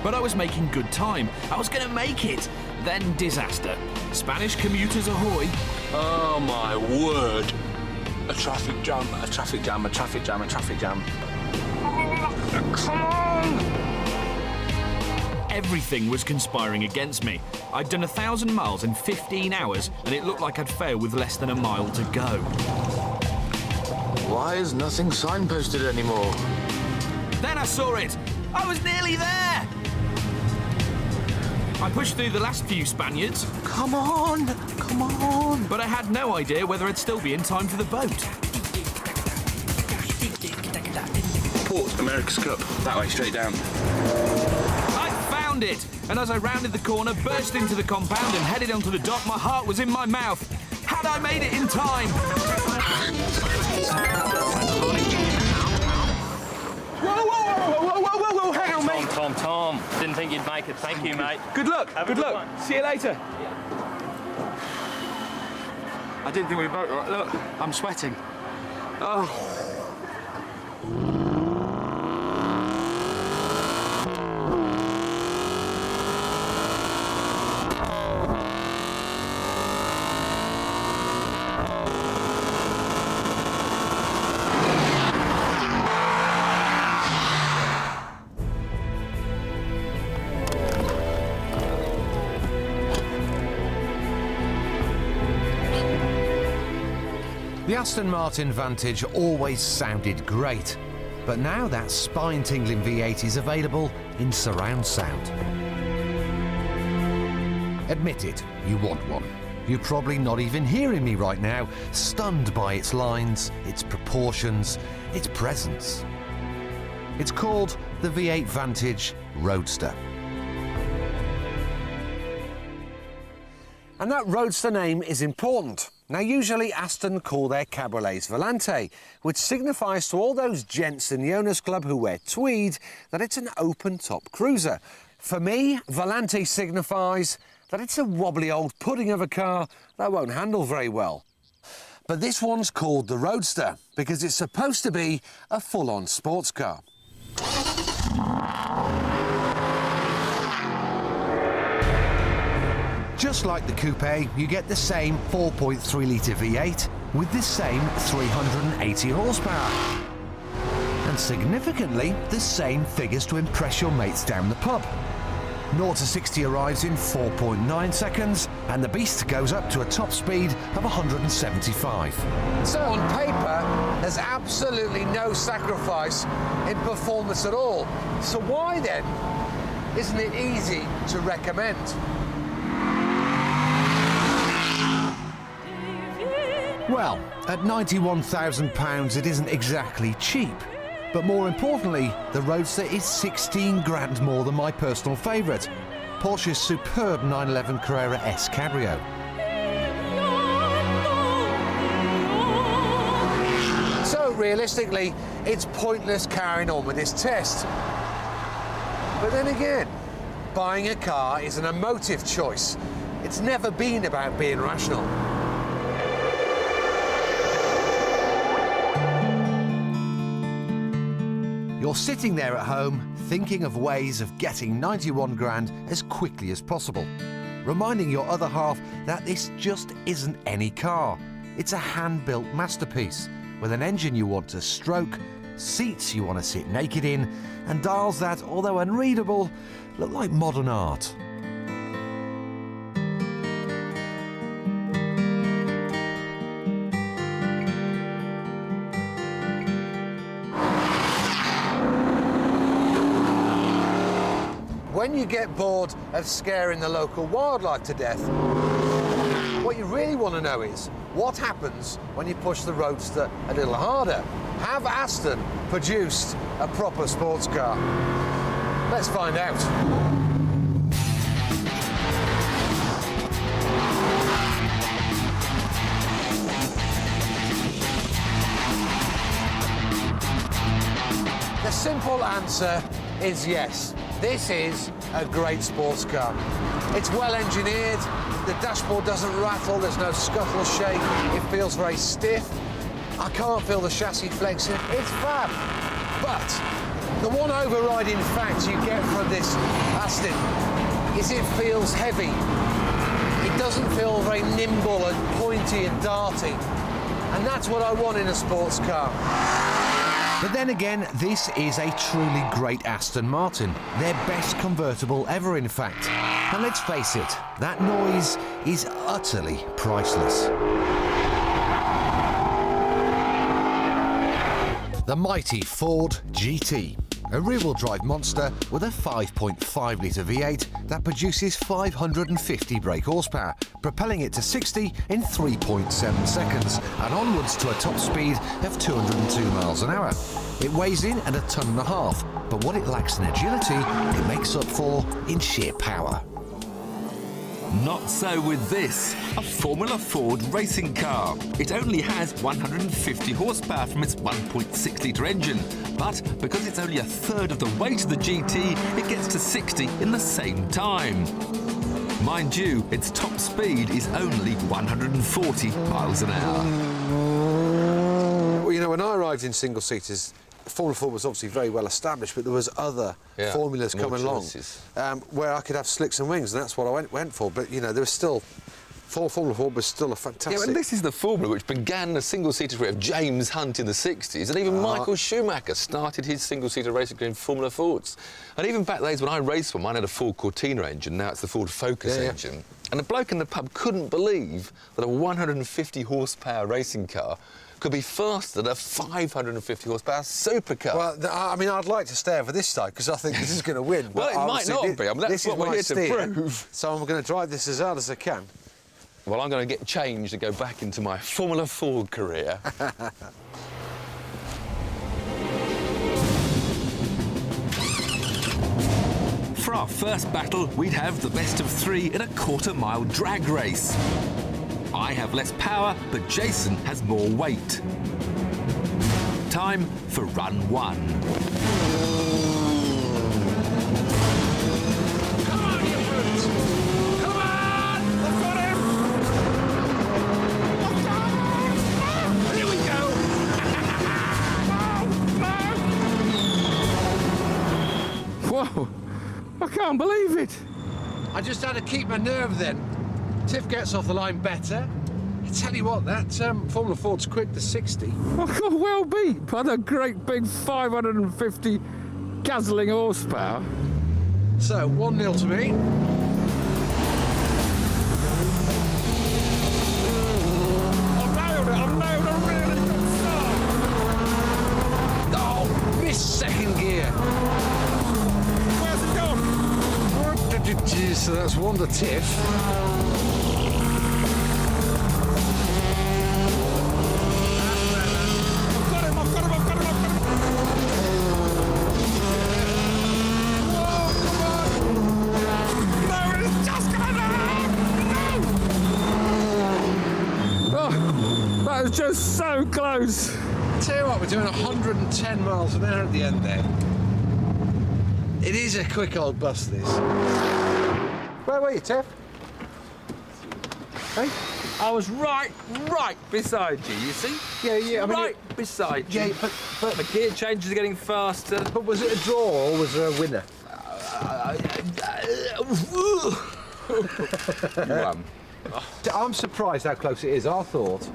But I was making good time. I was going to make it. Then disaster. Spanish commuters ahoy. Oh my word. A traffic jam, a traffic jam, a traffic jam, a traffic jam. Come on! Everything was conspiring against me. I'd done 1,000 miles in 15 hours, and it looked like I'd failed with less than a mile to go. Why is nothing signposted anymore? Then I saw it. I was nearly there. I pushed through the last few Spaniards. Come on, come on. But I had no idea whether I'd still be in time for the boat. Port, America's Cup. That way, straight down. I found it! And as I rounded the corner, burst into the compound and headed onto the dock, my heart was in my mouth. Had I made it in time? Whoa, hang on, mate. Tom. Didn't think you'd make it. Thank you, mate. Good luck. Have a good one. See you later. I didn't think we both. Look, I'm sweating. Oh. The Aston Martin Vantage always sounded great, but now that spine-tingling V8 is available in surround sound. Admit it, you want one. You're probably not even hearing me right now, stunned by its lines, its proportions, its presence. It's called the V8 Vantage Roadster. And that Roadster name is important. Now, usually Aston call their cabriolets Volante, which signifies to all those gents in the owners' club who wear tweed that it's an open-top cruiser. For me, Volante signifies that it's a wobbly old pudding of a car that won't handle very well. But this one's called the Roadster because it's supposed to be a full-on sports car. Just like the coupe, you get the same 4.3-litre V8 with the same 380 horsepower. And significantly, the same figures to impress your mates down the pub. 0 to 60 arrives in 4.9 seconds, and the beast goes up to a top speed of 175. So on paper, there's absolutely no sacrifice in performance at all. So why then isn't it easy to recommend? Well, at £91,000 it isn't exactly cheap. But more importantly, the Roadster is 16 grand more than my personal favourite, Porsche's superb 911 Carrera S Cabrio. So realistically, it's pointless carrying on with this test. But then again, buying a car is an emotive choice. It's never been about being rational. You're sitting there at home thinking of ways of getting 91 grand as quickly as possible, reminding your other half that this just isn't any car. It's a hand-built masterpiece with an engine you want to stroke, seats you want to sit naked in, and dials that, although unreadable, look like modern art. When you get bored of scaring the local wildlife to death, what you really want to know is what happens when you push the Roadster a little harder. Have Aston produced a proper sports car? Let's find out. The simple answer is yes. This is a great sports car. It's well engineered, the dashboard doesn't rattle, there's no scuttle shake, it feels very stiff. I can't feel the chassis flexing, it's fab. But the one overriding fact you get from this Aston is it feels heavy. It doesn't feel very nimble and pointy and darty. And that's what I want in a sports car. But then again, this is a truly great Aston Martin. Their best convertible ever, in fact. And let's face it, that noise is utterly priceless. The mighty Ford GT. A rear-wheel drive monster with a 5.5-litre V8 that produces 550 brake horsepower, propelling it to 60 in 3.7 seconds and onwards to a top speed of 202 miles an hour. It weighs in at 1.5 tons, but what it lacks in agility, it makes up for in sheer power. Not so with this, a Formula Ford racing car. It only has 150 horsepower from its 1.6-litre engine, but because it's only a third of the weight of the GT, it gets to 60 in the same time. Mind you, its top speed is only 140 miles an hour. Well, you know, when I arrived in single-seaters, Formula Ford was obviously very well established, but there was other formulas coming along where I could have slicks and wings, and that's what I went for. But, you know, there was still... Formula Ford was still a fantastic... Yeah, and this is the formula which began the single-seater career of James Hunt in the 60s, and even Michael Schumacher started his single-seater racing career in Formula Fords. And even back days when I raced one, mine had a Ford Cortina engine, now it's the Ford Focus engine. And the bloke in the pub couldn't believe that a 150 horsepower racing car could be faster than a 550 horsepower supercar. Well, I mean, I'd like to stay over this side because I think this is going to win. Well, it might not be. I mean, that's what we're here to prove. So I'm going to drive this as hard as I can. Well, I'm going to get changed to go back into my Formula Ford career. For our first battle, we'd have the best of 3 in a quarter-mile drag race. I have less power, but Jason has more weight. Time for run 1. Whoa, I can't believe it. I just had to keep my nerve then. Tiff gets off the line better. I tell you what, that Formula Ford's quick to 60. I got well beat by the great big 550 guzzling horsepower. So, 1-0 to me. I've nailed a really good start. Oh, missed second gear. Where's it gone? So that's 1 to Tiff. That was just so close. Tell you what, we're doing 110 miles an hour at the end there. It is a quick old bus, this. Where were you, Tiff? Hey? I was right beside you, you see? Yeah, I mean... Right beside you. Yeah, but... The gear changes are getting faster. But was it a draw or was there a winner? You won. I'm surprised how close it is. I thought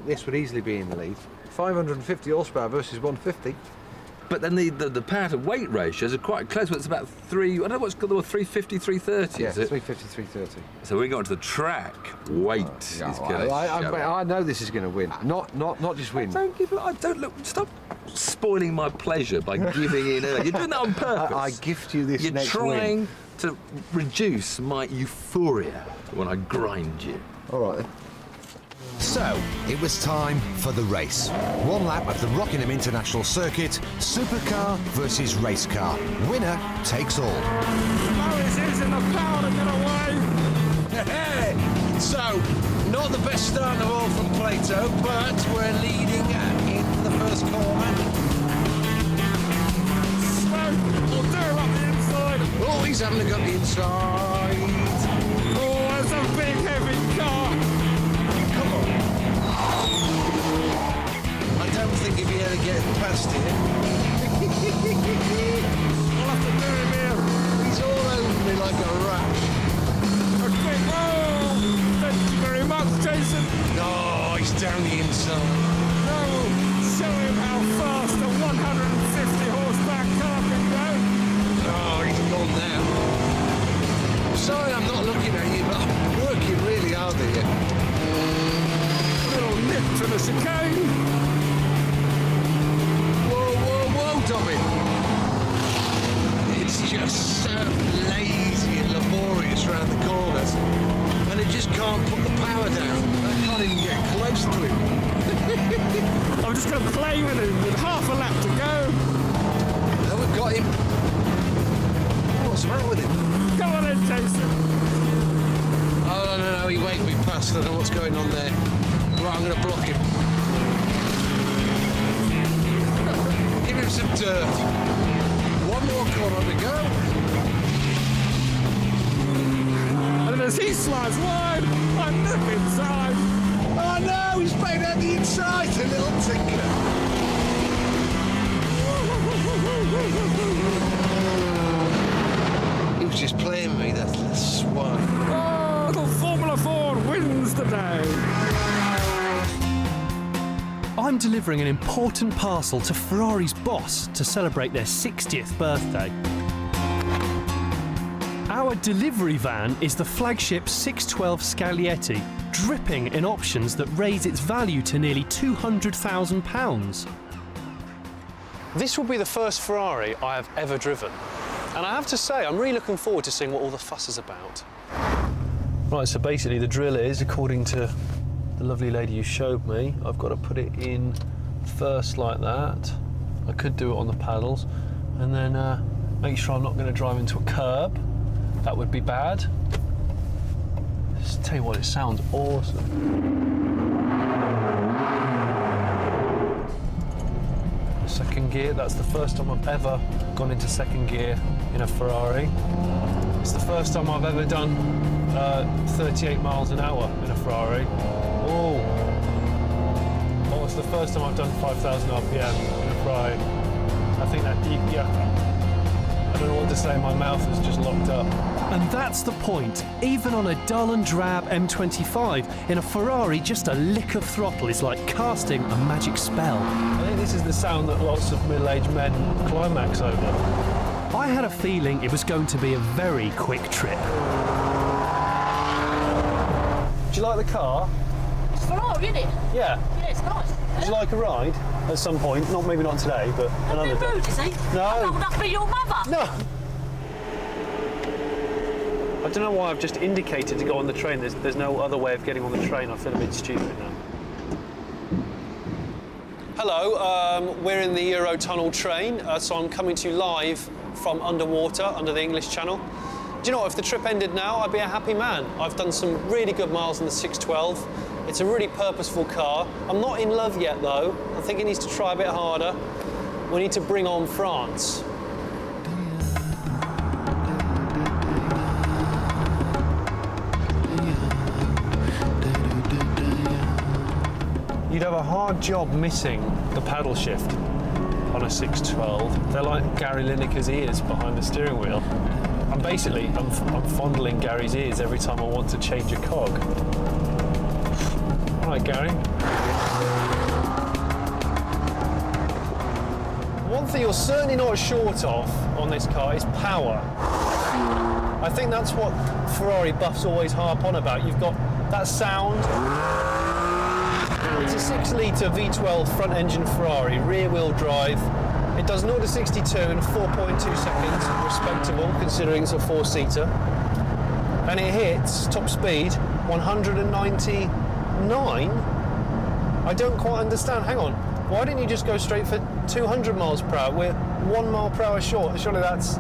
this would easily be in the lead. 550 horsepower versus 150. But then the power to weight ratios are quite close. But it's about 3. I don't know what's called, 350, 330. Yeah, is it? 350, 330. So we got onto the track. Weight is going to. I know this is going to win. Not just win. Stop spoiling my pleasure by giving in early. You're doing that on purpose. I gift you this next win. You're trying to reduce my euphoria when I grind you. All right then. So, it was time for the race. 1 lap of the Rockingham International Circuit, supercar versus race car. Winner takes all. Morris is in the power to get away. So, not the best start of all from Plato, but we're leading in the first corner. Smoke will do him up the inside. Oh, he's having a go at the inside. Oh, it's a big, heavy car. Come on. I don't think he'll be able to get past here. I'll have to do him here. He's all over me like a rat. Okay, oh, thank you very much, Jason. Oh, he's down the inside. No, show him how fast a 150 horsepower car can go. Oh, he's gone now. Sorry I'm not looking at you, but I'm working really hard here. Little nip to the chicane. Whoa, Dobby. It's just so lazy and laborious around the corners. And it just can't put the power down. I can't even get close to him. I'm just going to play with him with half a lap to go. And we've got him. What's the matter with him? Come on in, Jason. Oh, no, he waved me past. I don't know what's going on there. Right, I'm going to block him. Give him some dirt. 1 more corner to go. And as he slides wide, I nip inside. Oh no, he's playing out the inside, a little tinker. He was just playing with me, that little swine. Oh, the Formula Ford wins the day. I'm delivering an important parcel to Ferrari's boss to celebrate their 60th birthday. Our delivery van is the flagship 612 Scaglietti, dripping in options that raise its value to nearly £200,000. This will be the first Ferrari I have ever driven. And I have to say, I'm really looking forward to seeing what all the fuss is about. Right, so basically the drill is, according to the lovely lady you showed me, I've got to put it in first like that. I could do it on the paddles, and then Make sure I'm not going to drive into a curb. That would be bad. Just tell you what, it sounds awesome. Second gear, that's the first time I've ever gone into second gear in a Ferrari. It's the first time I've ever done 38 miles an hour in a Ferrari. Oh, it's the first time I've done 5,000 RPM in a Ferrari. I think that, yeah, I don't know what to say, my mouth is just locked up. And that's the point. Even on a dull and drab M25, in a Ferrari, just a lick of throttle is like casting a magic spell. I think this is the sound that lots of middle-aged men climax over. I had a feeling it was going to be a very quick trip. Do you like the car? It's Ferrari, isn't it? Yeah. Yeah, it's nice. Would you like a ride at some point? Maybe not today, but another day. Rude, is he? No. I'm old enough to be your mother. No. I don't know why I've just indicated to go on the train. There's no other way of getting on the train. I feel a bit stupid now. Hello, we're in the Eurotunnel train, so I'm coming to you live from underwater, under the English Channel. Do you know what, if the trip ended now, I'd be a happy man. I've done some really good miles in the 612. It's a really purposeful car. I'm not in love yet, though. I think it needs to try a bit harder. We need to bring on France. You'd have a hard job missing the paddle shift on a 612. They're like Gary Lineker's ears behind the steering wheel. I'm fondling Gary's ears every time I want to change a cog. All right, Gary. One thing you're certainly not short of on this car is power. I think that's what Ferrari buffs always harp on about. You've got that sound. It's a 6-litre V12 front-engine Ferrari, rear-wheel drive. It does 0 to 62 in 4.2 seconds, respectable considering it's a 4-seater. And it hits top speed 199. I don't quite understand. Hang on, why didn't you just go straight for 200 miles per hour? We're 1 mile per hour short. Surely that's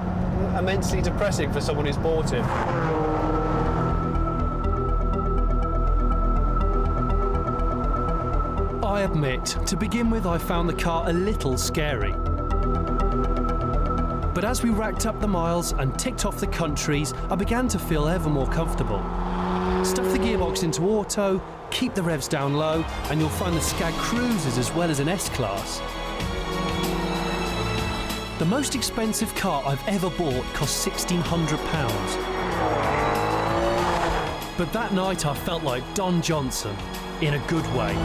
immensely depressing for someone who's bought it. I admit, to begin with, I found the car a little scary. But as we racked up the miles and ticked off the countries, I began to feel ever more comfortable. Stuff the gearbox into auto, keep the revs down low, and you'll find the Skag cruises as well as an S-Class. The most expensive car I've ever bought cost £1,600. But that night I felt like Don Johnson, in a good way.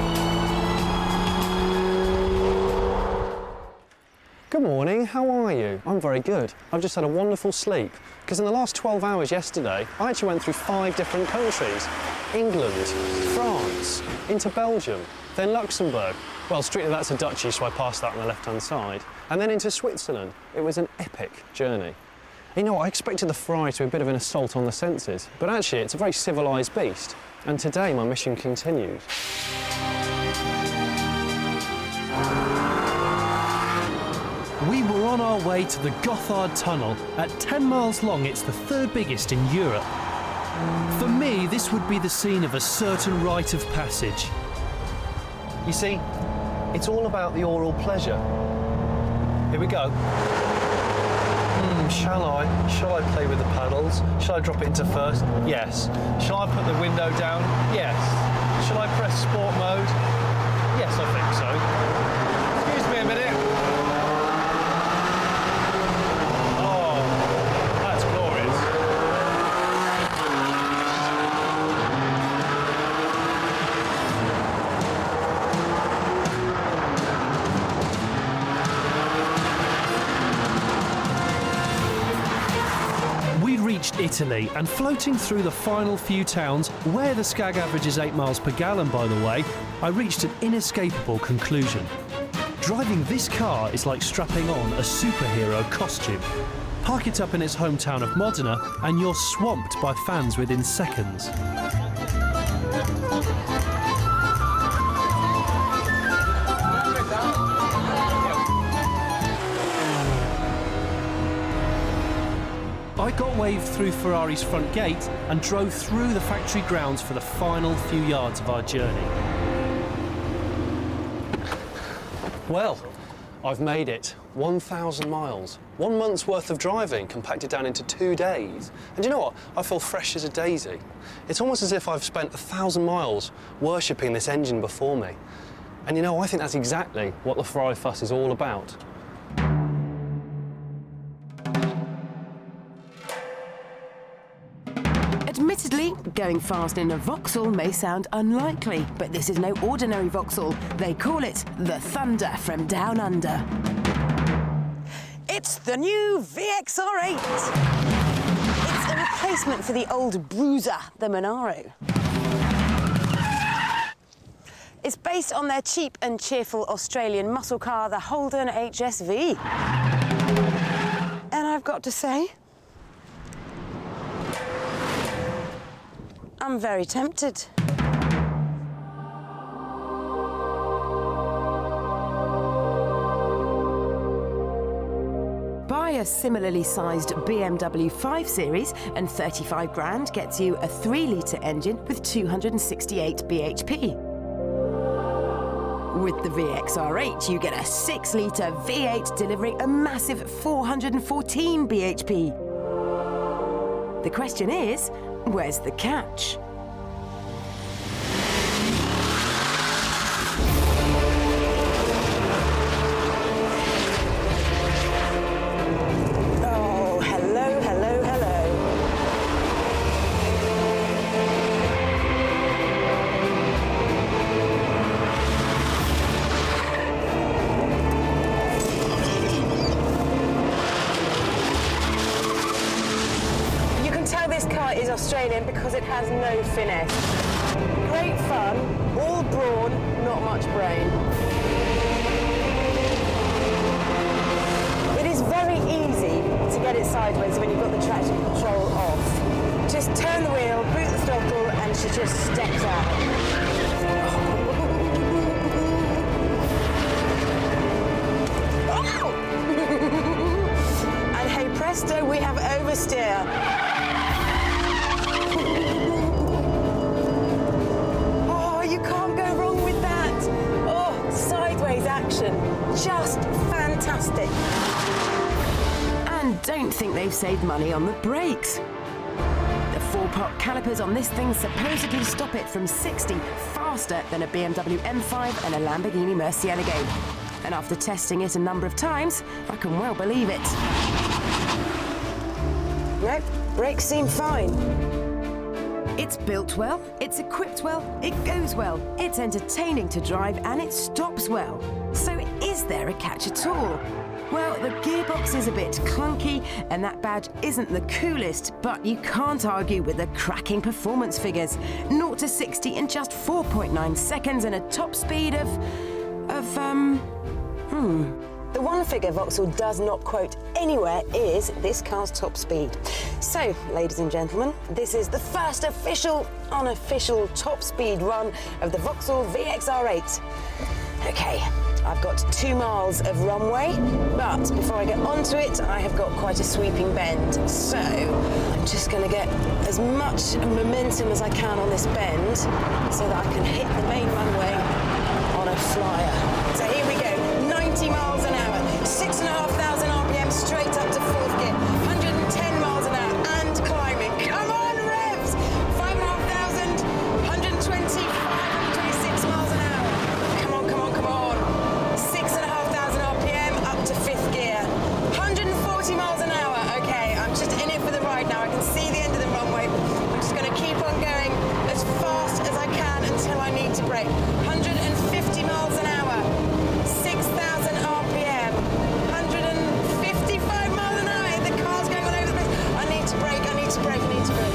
Good morning, how are you? I'm very good. I've just had a wonderful sleep, because in the last 12 hours yesterday, I actually went through 5 different countries. England, France, into Belgium, then Luxembourg. Well, strictly that's a duchy, so I passed that on the left-hand side. And then into Switzerland. It was an epic journey. You know, I expected the Ferrari to be a bit of an assault on the senses, but actually it's a very civilised beast. And today my mission continues. We were on our way to the Gotthard Tunnel. At 10 miles long, it's the 3rd biggest in Europe. For me, this would be the scene of a certain rite of passage. You see, it's all about the oral pleasure. Here we go. Shall I play with the paddles? Shall I drop it into first? Yes. Shall I put the window down? Yes. Shall I press sport mode? Yes, I think so. Excuse me a minute. Oh, that's glorious. We reached Italy, and floating through the final few towns, where the Skag average is 8 miles per gallon, by the way, I reached an inescapable conclusion. Driving this car is like strapping on a superhero costume. Park it up in its hometown of Modena, and you're swamped by fans within seconds. got waved through Ferrari's front gate and drove through the factory grounds for the final few yards of our journey. Well, I've made it. 1,000 miles. 1 month's worth of driving compacted down into 2 days. And you know what? I feel fresh as a daisy. It's almost as if I've spent 1,000 miles worshipping this engine before me. And you know, I think that's exactly what the Ferrari fuss is all about. Admittedly, going fast in a Vauxhall may sound unlikely, but this is no ordinary Vauxhall. They call it the Thunder from Down Under. It's the new VXR8. It's a replacement for the old bruiser, the Monaro. It's based on their cheap and cheerful Australian muscle car, the Holden HSV. And I've got to say, I'm very tempted. Buy a similarly sized BMW 5 Series and 35 grand gets you a 3-litre engine with 268 bhp. With the VXR8, you get a 6-litre V8 delivering a massive 414 bhp. The question is, where's the catch? Oh, hello, hello, hello. You can tell this car is Australian because it has no finesse. Great fun, all brawn, not much brain. It is very easy to get it sideways when you've got the traction control off. Just turn the wheel, boot the throttle, and she just steps out. Oh! And hey presto, we have oversteer. Oh, you can't go wrong with that. Oh, sideways action. Just fantastic. And don't think they've saved money on the brakes. The 4-pot calipers on this thing supposedly stop it from 60 faster than a BMW M5 and a Lamborghini Murcielago. And after testing it a number of times, I can well believe it. Nope, brakes seem fine. It's built well, it's equipped well, it goes well, it's entertaining to drive, and it stops well. So is there a catch at all? Well, the gearbox is a bit clunky, and that badge isn't the coolest, but you can't argue with the cracking performance figures. 0 to 60 in just 4.9 seconds and a top speed of... The one figure Vauxhall does not quote anywhere is this car's top speed. So, ladies and gentlemen, this is the first official, unofficial top speed run of the Vauxhall VXR8. Okay, I've got 2 miles of runway, but before I get onto it, I have got quite a sweeping bend. So, I'm just going to get as much momentum as I can on this bend so that I can hit the main runway on a flyer. So here we go, 90 miles an hour, 6,500 RPM straight up to 4th gear, 110 miles an hour and climbing. Come on, revs! 5,500, 120, 526 miles an hour. Come on, come on, come on. 6,500 RPM up to 5th gear, 140 miles an hour. Okay, I'm just in it for the ride now. I can see the end of the runway. I'm just going to keep on going as fast as I can until I need to brake. 150 miles an hour, 6,000 RPM, 155 miles an hour. The car's going all over the place. I need to brake, I need to brake, I need to brake.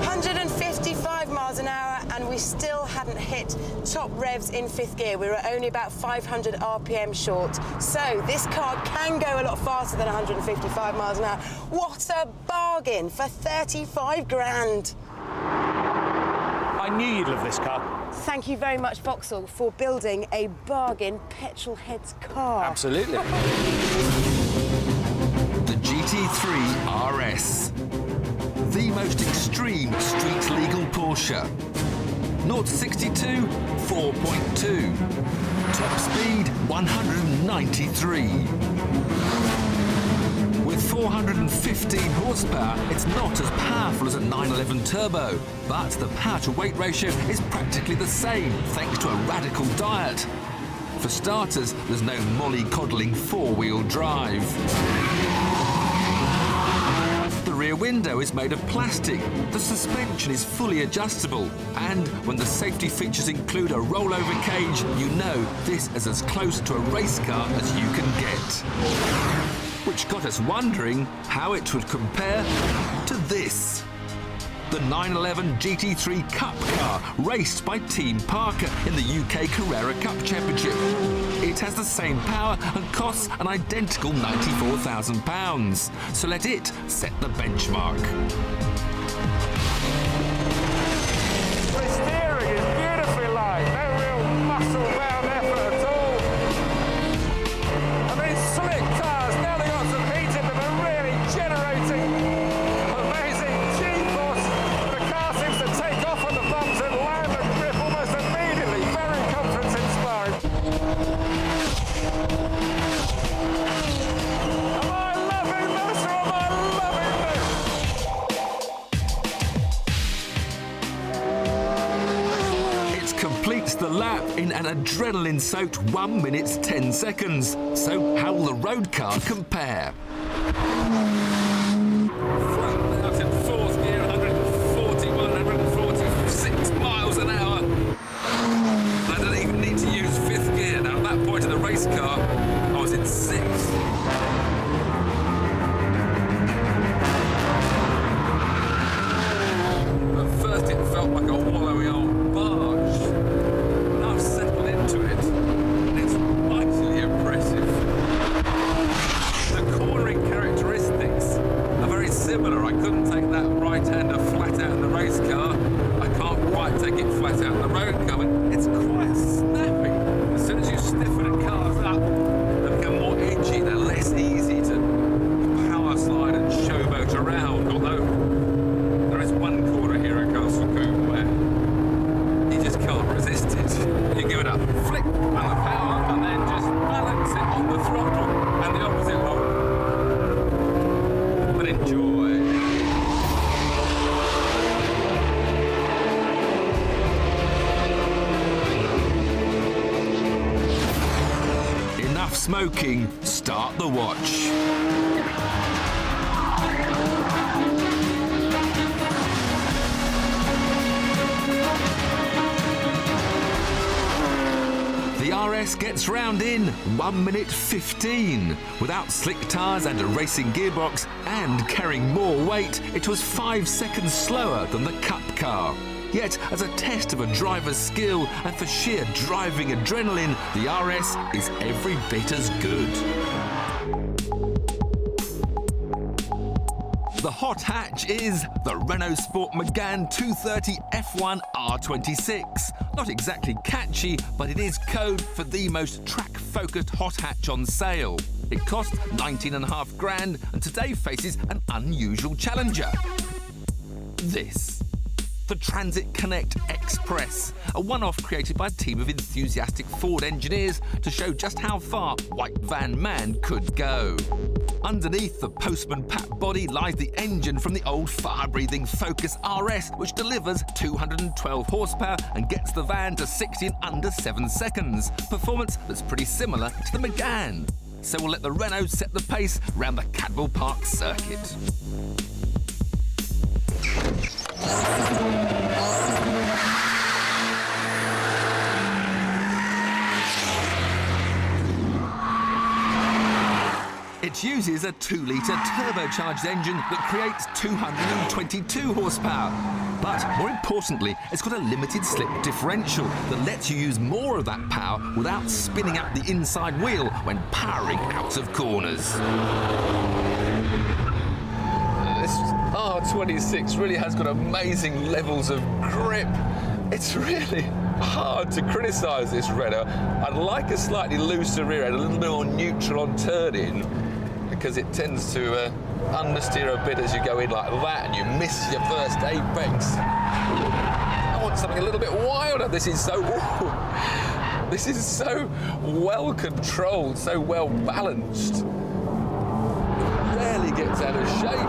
155 miles an hour, and we still hadn't hit top revs in 5th gear. We were only about 500 RPM short. So this car can go a lot faster than 155 miles an hour. What a bargain for 35 grand. I knew you'd love this car. Thank you very much, Vauxhall, for building a bargain petrol heads car. Absolutely. The GT3 RS. the most extreme street-legal Porsche. 0 to 62, 4.2. Top speed, 193. With 415 horsepower, it's not as powerful as a 911 Turbo, but the power-to-weight ratio is practically the same, thanks to a radical diet. For starters, there's no mollycoddling four-wheel drive. The rear window is made of plastic, the suspension is fully adjustable, and when the safety features include a rollover cage, you know this is as close to a race car as you can get. Which got us wondering how it would compare to this. The 911 GT3 Cup car, raced by Team Parker in the UK Carrera Cup Championship. It has the same power and costs an identical £94,000. So let it set the benchmark. The steering is beautifully light, no real muscle-bound effort at all. And these slick tires, now they've got some heat in them, are really generating amazing G-force. The car seems to take off on the bumps and land and grip almost immediately. Very confidence-inspiring. Am I loving this or am I loving this? It completes the lap in an adrenaline-soaked 1 minute 10 seconds. So how will the road car compare? Flat out in fourth gear, 141, 146 miles an hour. I don't even need to use fifth gear now. At that point in the race car, I was in sixth. At first it felt like a wallowy old barge. Now I've settled into it, and it's mightily impressive. The cornering characteristics are very similar. I couldn't take that right-hander flat out in the race car. I can't quite take it flat out in the road car, but it's quite snappy. As soon as you stiffen the cars up, they become more edgy, they're less easy to power slide and showboat around, although there is one corner here at Castle Combe where you just can't resist it. You give it a flick on the power and then just balance it on the throttle and the opposite one. But enjoy. Enough smoking, start the watch. The RS gets round in 1 minute 15. Without slick tyres and a racing gearbox and carrying more weight, it was 5 seconds slower than the Cup car. Yet, as a test of a driver's skill and for sheer driving adrenaline, the RS is every bit as good. The hot hatch is the Renault Sport Megane 230 F1 R26. Not exactly catchy, but it is code for the most track-focused hot hatch on sale. It cost 19.5 grand and today faces an unusual challenger. This. The Transit Connect Express, a one-off created by a team of enthusiastic Ford engineers to show just how far White Van Man could go. Underneath the Postman Pat body lies the engine from the old fire-breathing Focus RS, which delivers 212 horsepower and gets the van to 60 in under 7 seconds. Performance that's pretty similar to the Megane. So we'll let the Renault set the pace round the Cadwell Park circuit. It uses a 2-litre turbocharged engine that creates 222 horsepower. But more importantly, it's got a limited slip differential that lets you use more of that power without spinning up the inside wheel when powering out of corners. This R26 really has got amazing levels of grip. It's really hard to criticise this Renault. I'd like a slightly looser rear end, a little bit more neutral on turning. because it tends to understeer a bit as you go in like that, and you miss your first apex. I want something a little bit wilder. This is so well controlled, so well balanced. Rarely gets out of shape.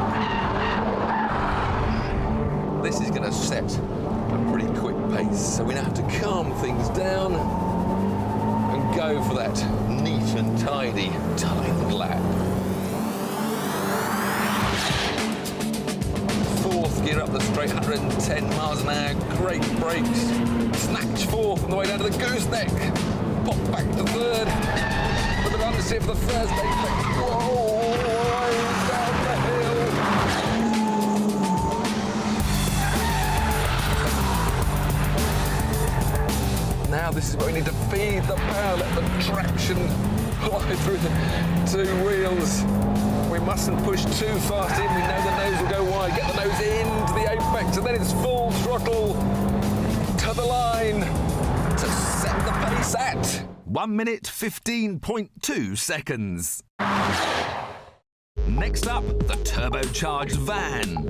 This is going to set a pretty quick pace, so we now have to calm things down and go for that neat and tidy timed lap. Fourth gear up the straight, 110 miles an hour, great brakes. Snatch fourth on the way down to the gooseneck. Pop back to third. A bit of understeer for the first apex. Whoa, down the hill. Now this is where we need to feed the power, let the traction fly through the two wheels. We mustn't push too fast in. We know the nose will go wide. Get the nose into the apex, and then it's full throttle to the line to set the pace at 1 minute 15.2 seconds. Next up, the turbocharged van.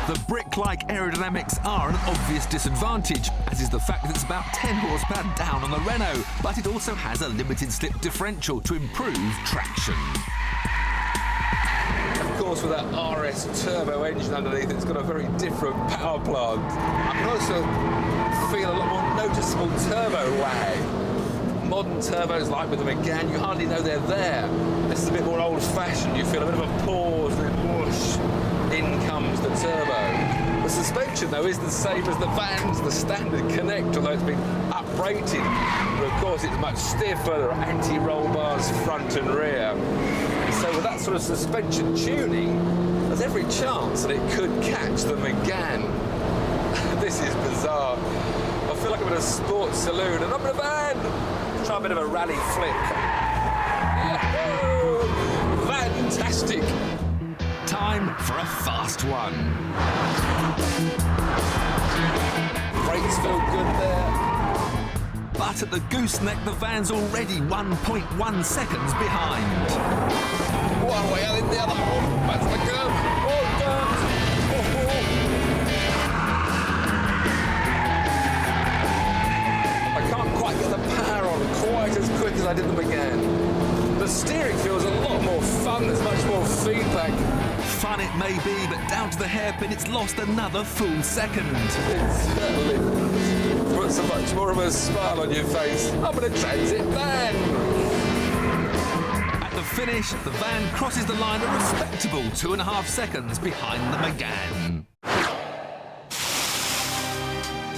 The brick-like aerodynamics are an obvious disadvantage, as is the fact that it's about 10 horsepower down on the Renault, but it also has a limited slip differential to improve traction. Of course, with that RS turbo engine underneath, it's got a very different power plant. I can also feel a lot more noticeable turbo lag. Modern turbos, like with the Megane, you hardly know they're there. This is a bit more old-fashioned. You feel a bit of a pause, and then whoosh, in comes the turbo. The suspension, though, is the same as the van's, the standard Connect, although it's been uprated. But of course, it's much stiffer. There are anti-roll bars front and rear. So with that sort of suspension tuning, there's every chance that it could catch the Megane. This is bizarre. I feel like I'm in a sports saloon and I'm in a van. Try a bit of a rally flip. Yahoo! Fantastic. Time for a fast one. Brakes feel good there. But at the gooseneck, the van's already 1.1 seconds behind. One way out in the other. Oh, that's the curve. Oh, God. I can't quite get the power on quite as quick as I did the Megane. The steering feels a lot more fun. There's much more feedback. Fun it may be, but down to the hairpin, it's lost another full second. It certainly puts a much more of a smile on your face. I'm in a transit van. At the finish, the van crosses the line a respectable 2.5 seconds behind the Megane.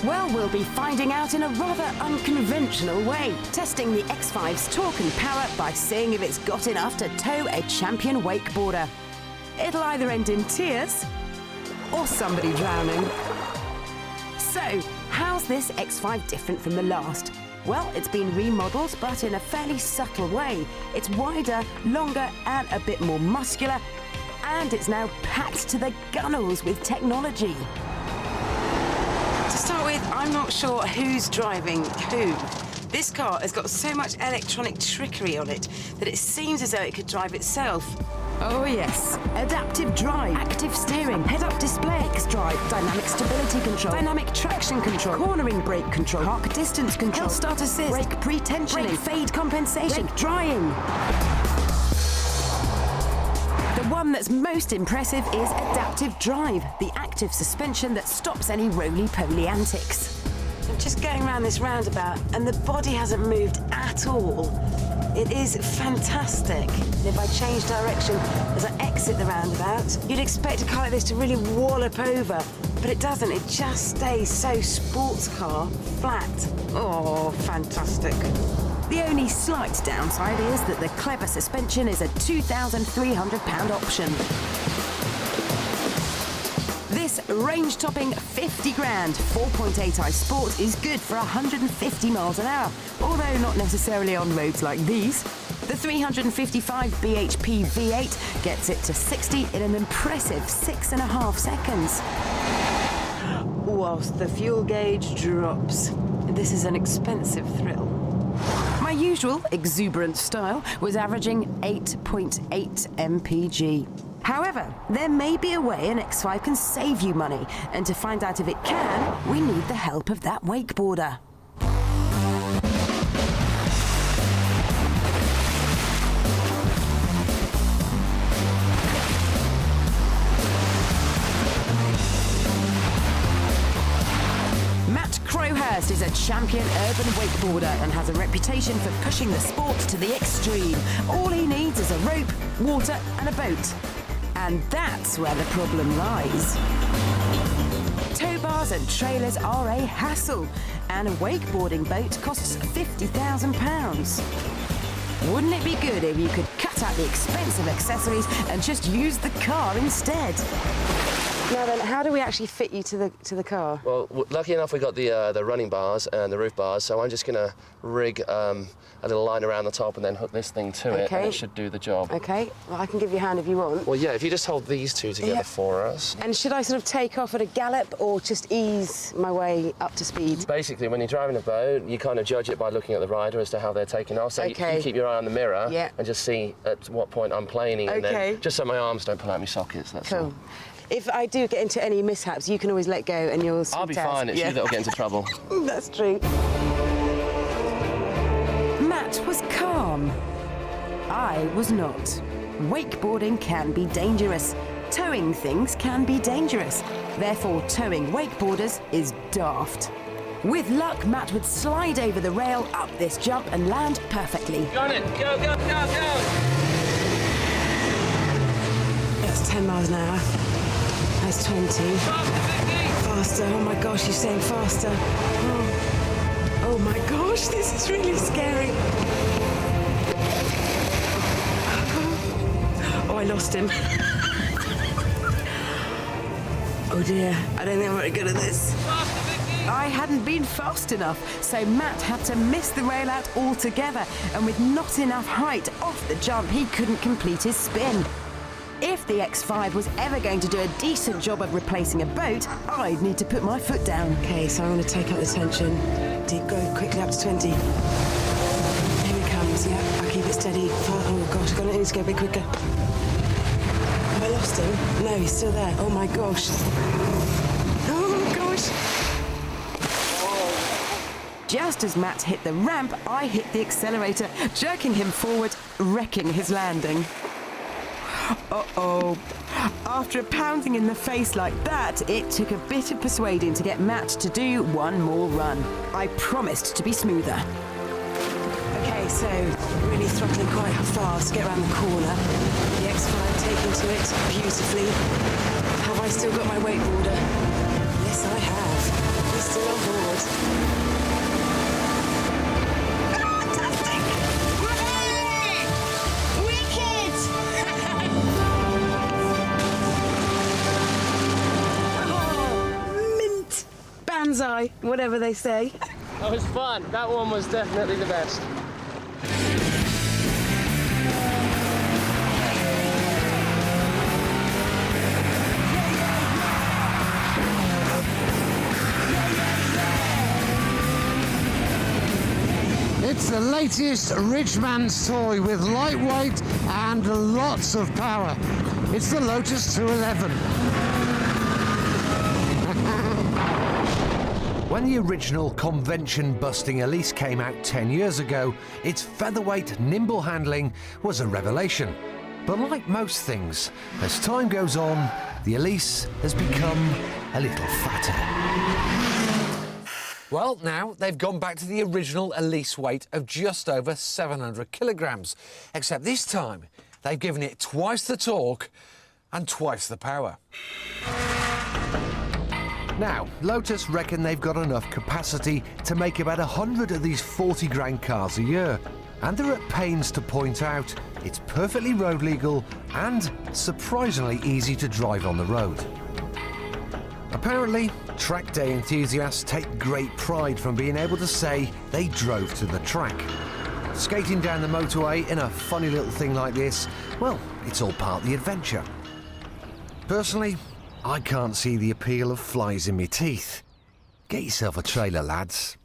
Well, we'll be finding out in a rather unconventional way, testing the X5's torque and power by seeing if it's got enough to tow a champion wakeboarder. It'll either end in tears or somebody drowning. So, how's this X5 different from the last? Well, it's been remodelled, but in a fairly subtle way. It's wider, longer, and a bit more muscular, and it's now packed to the gunnels with technology. To start with, I'm not sure who's driving who. This car has got so much electronic trickery on it that it seems as though it could drive itself. Oh yes, adaptive drive, active steering, head-up display, X-drive, dynamic stability control, dynamic traction control, cornering brake control, park distance control, hill start assist, brake pre-tensioning, brake fade compensation, brake drying. The one that's most impressive is adaptive drive, the active suspension that stops any roly-poly antics. I'm just going around this roundabout and the body hasn't moved at all. It is fantastic. And if I change direction as I exit the roundabout, you'd expect a car like this to really wallop over, but it doesn't. It just stays so sports car flat. Oh, fantastic. The only slight downside is that the clever suspension is a £2,300 option. This range-topping 50 grand 4.8i Sport is good for 150 miles an hour, although not necessarily on roads like these. The 355 bhp V8 gets it to 60 in an impressive 6.5 seconds. Whilst the fuel gauge drops. This is an expensive thrill. My usual exuberant style, was averaging 8.8 mpg. However, there may be a way an X5 can save you money, and to find out if it can, we need the help of that wakeboarder. Crowhurst is a champion urban wakeboarder and has a reputation for pushing the sport to the extreme. All he needs is a rope, water and a boat. And that's where the problem lies. Tow bars and trailers are a hassle, and a wakeboarding boat costs £50,000. Wouldn't it be good if you could cut out the expensive accessories and just use the car instead? Now then, how do we actually fit you to the car? Well, lucky enough we got the running bars and the roof bars, so I'm just going to rig a little line around the top and then hook this thing to it, and it should do the job. OK, well, I can give you a hand if you want. Well, yeah, if you just hold these two together for us. And should I sort of take off at a gallop or just ease my way up to speed? Basically, when you're driving a boat, you kind of judge it by looking at the rider as to how they're taking off. So you keep your eye on the mirror and just see at what point I'm planing, and then just so my arms don't pull out my sockets, that's all. If I do get into any mishaps, you can always let go and you'll sort I'll be fine, it's you that'll get into trouble. That's true. Matt was calm. I was not. Wakeboarding can be dangerous. Towing things can be dangerous. Therefore, towing wakeboarders is daft. With luck, Matt would slide over the rail, up this jump and land perfectly. Go on in, go, go, go, go! That's 10 miles an hour. That's 20. Faster. Oh my gosh, he's saying faster. Oh my gosh, this is really scary. Oh, I lost him. Oh dear, I don't think I'm very good at this. I hadn't been fast enough, so Matt had to miss the rail out altogether, and with not enough height off the jump, he couldn't complete his spin. If the X5 was ever going to do a decent job of replacing a boat, I'd need to put my foot down. OK, so I'm going to take up the tension. Go quickly up to 20. Here he comes, I'll keep it steady. Oh, gosh, I'm going to need to go a bit quicker. Have I lost him? No, he's still there. Oh, my gosh. Oh, gosh. Just as Matt hit the ramp, I hit the accelerator, jerking him forward, wrecking his landing. Uh-oh. After a pounding in the face like that, it took a bit of persuading to get Matt to do one more run. I promised to be smoother. OK, so really throttling quite fast, get around the corner. The X5 taking to it beautifully. Have I still got my wakeboarder? Yes, I have. He's still on board. Banzai, whatever they say. That was fun. That one was definitely the best. It's the latest rich man's toy with lightweight and lots of power. It's the Lotus 211. When the original convention-busting Elise came out 10 years ago, its featherweight, nimble handling was a revelation. But like most things, as time goes on, the Elise has become a little fatter. Well, now they've gone back to the original Elise weight of just over 700 kilograms, except this time they've given it twice the torque and twice the power. Now, Lotus reckon they've got enough capacity to make about 100 of these 40 grand cars a year. And they're at pains to point out it's perfectly road legal and surprisingly easy to drive on the road. Apparently, track day enthusiasts take great pride from being able to say they drove to the track. Skating down the motorway in a funny little thing like this, well, it's all part of the adventure. Personally, I can't see the appeal of flies in my teeth. Get yourself a trailer, lads.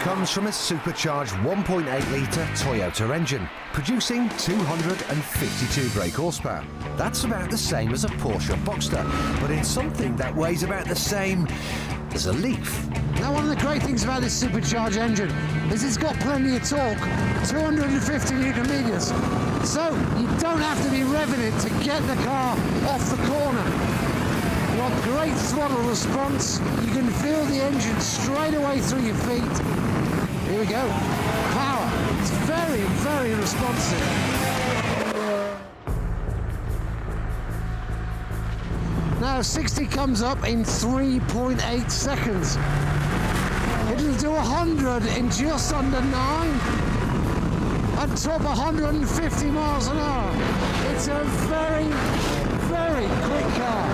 comes from a supercharged 1.8-litre Toyota engine, producing 252 brake horsepower. That's about the same as a Porsche Boxster, but in something that weighs about the same as a Leaf. Now, one of the great things about this supercharged engine is it's got plenty of torque, 250 Nm. So you don't have to be revving it to get the car off the corner. You want great throttle response. You can feel the engine straight away through your feet. Here we go. Power. It's very, very responsive. Now 60 comes up in 3.8 seconds. It'll do 100 in just under 9. And top 150 miles an hour. It's a very, very quick car.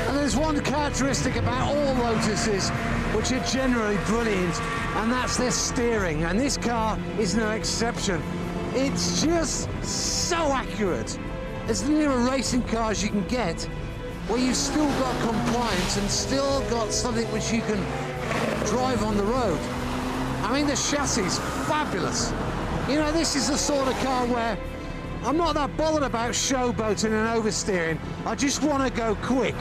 And there's one characteristic about all Lotuses which are generally brilliant, and that's their steering. And this car is no exception. It's just so accurate. It's near a racing car as you can get, where you've still got compliance and still got something which you can drive on the road. I mean, the chassis is fabulous. You know, this is the sort of car where I'm not that bothered about showboating and oversteering. I just want to go quick.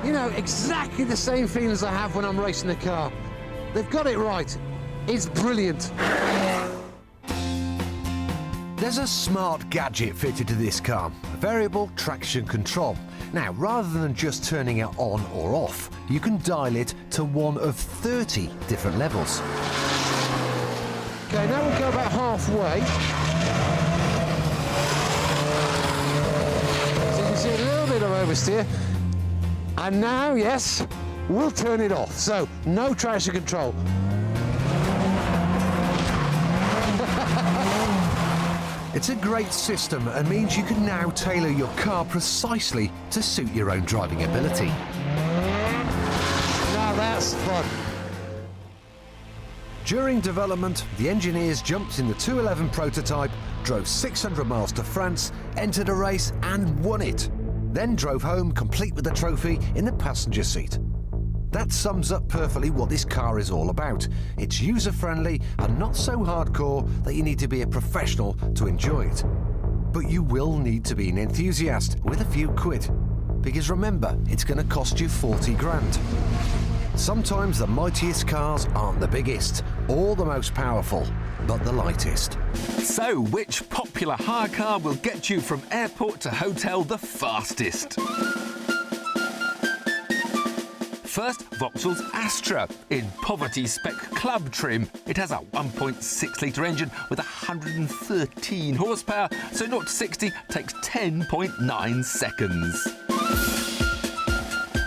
You know, exactly the same feelings I have when I'm racing the car. They've got it right. It's brilliant. There's a smart gadget fitted to this car, variable traction control. Now, rather than just turning it on or off, you can dial it to one of 30 different levels. Okay, now we'll go about halfway. So you can see a little bit of oversteer. And now, yes, we'll turn it off. So, no traction control. It's a great system and means you can now tailor your car precisely to suit your own driving ability. Now that's fun. During development, the engineers jumped in the 211 prototype, drove 600 miles to France, entered a race and won it. Then drove home complete with a trophy in the passenger seat. That sums up perfectly what this car is all about. It's user-friendly and not so hardcore that you need to be a professional to enjoy it. But you will need to be an enthusiast with a few quid. Because remember, it's going to cost you 40 grand. Sometimes the mightiest cars aren't the biggest or the most powerful, but the lightest. So, which popular hire car will get you from airport to hotel the fastest? First, Vauxhall's Astra in Poverty Spec Club trim. It has a 1.6-litre engine with 113 horsepower, so 0 to 60 takes 10.9 seconds.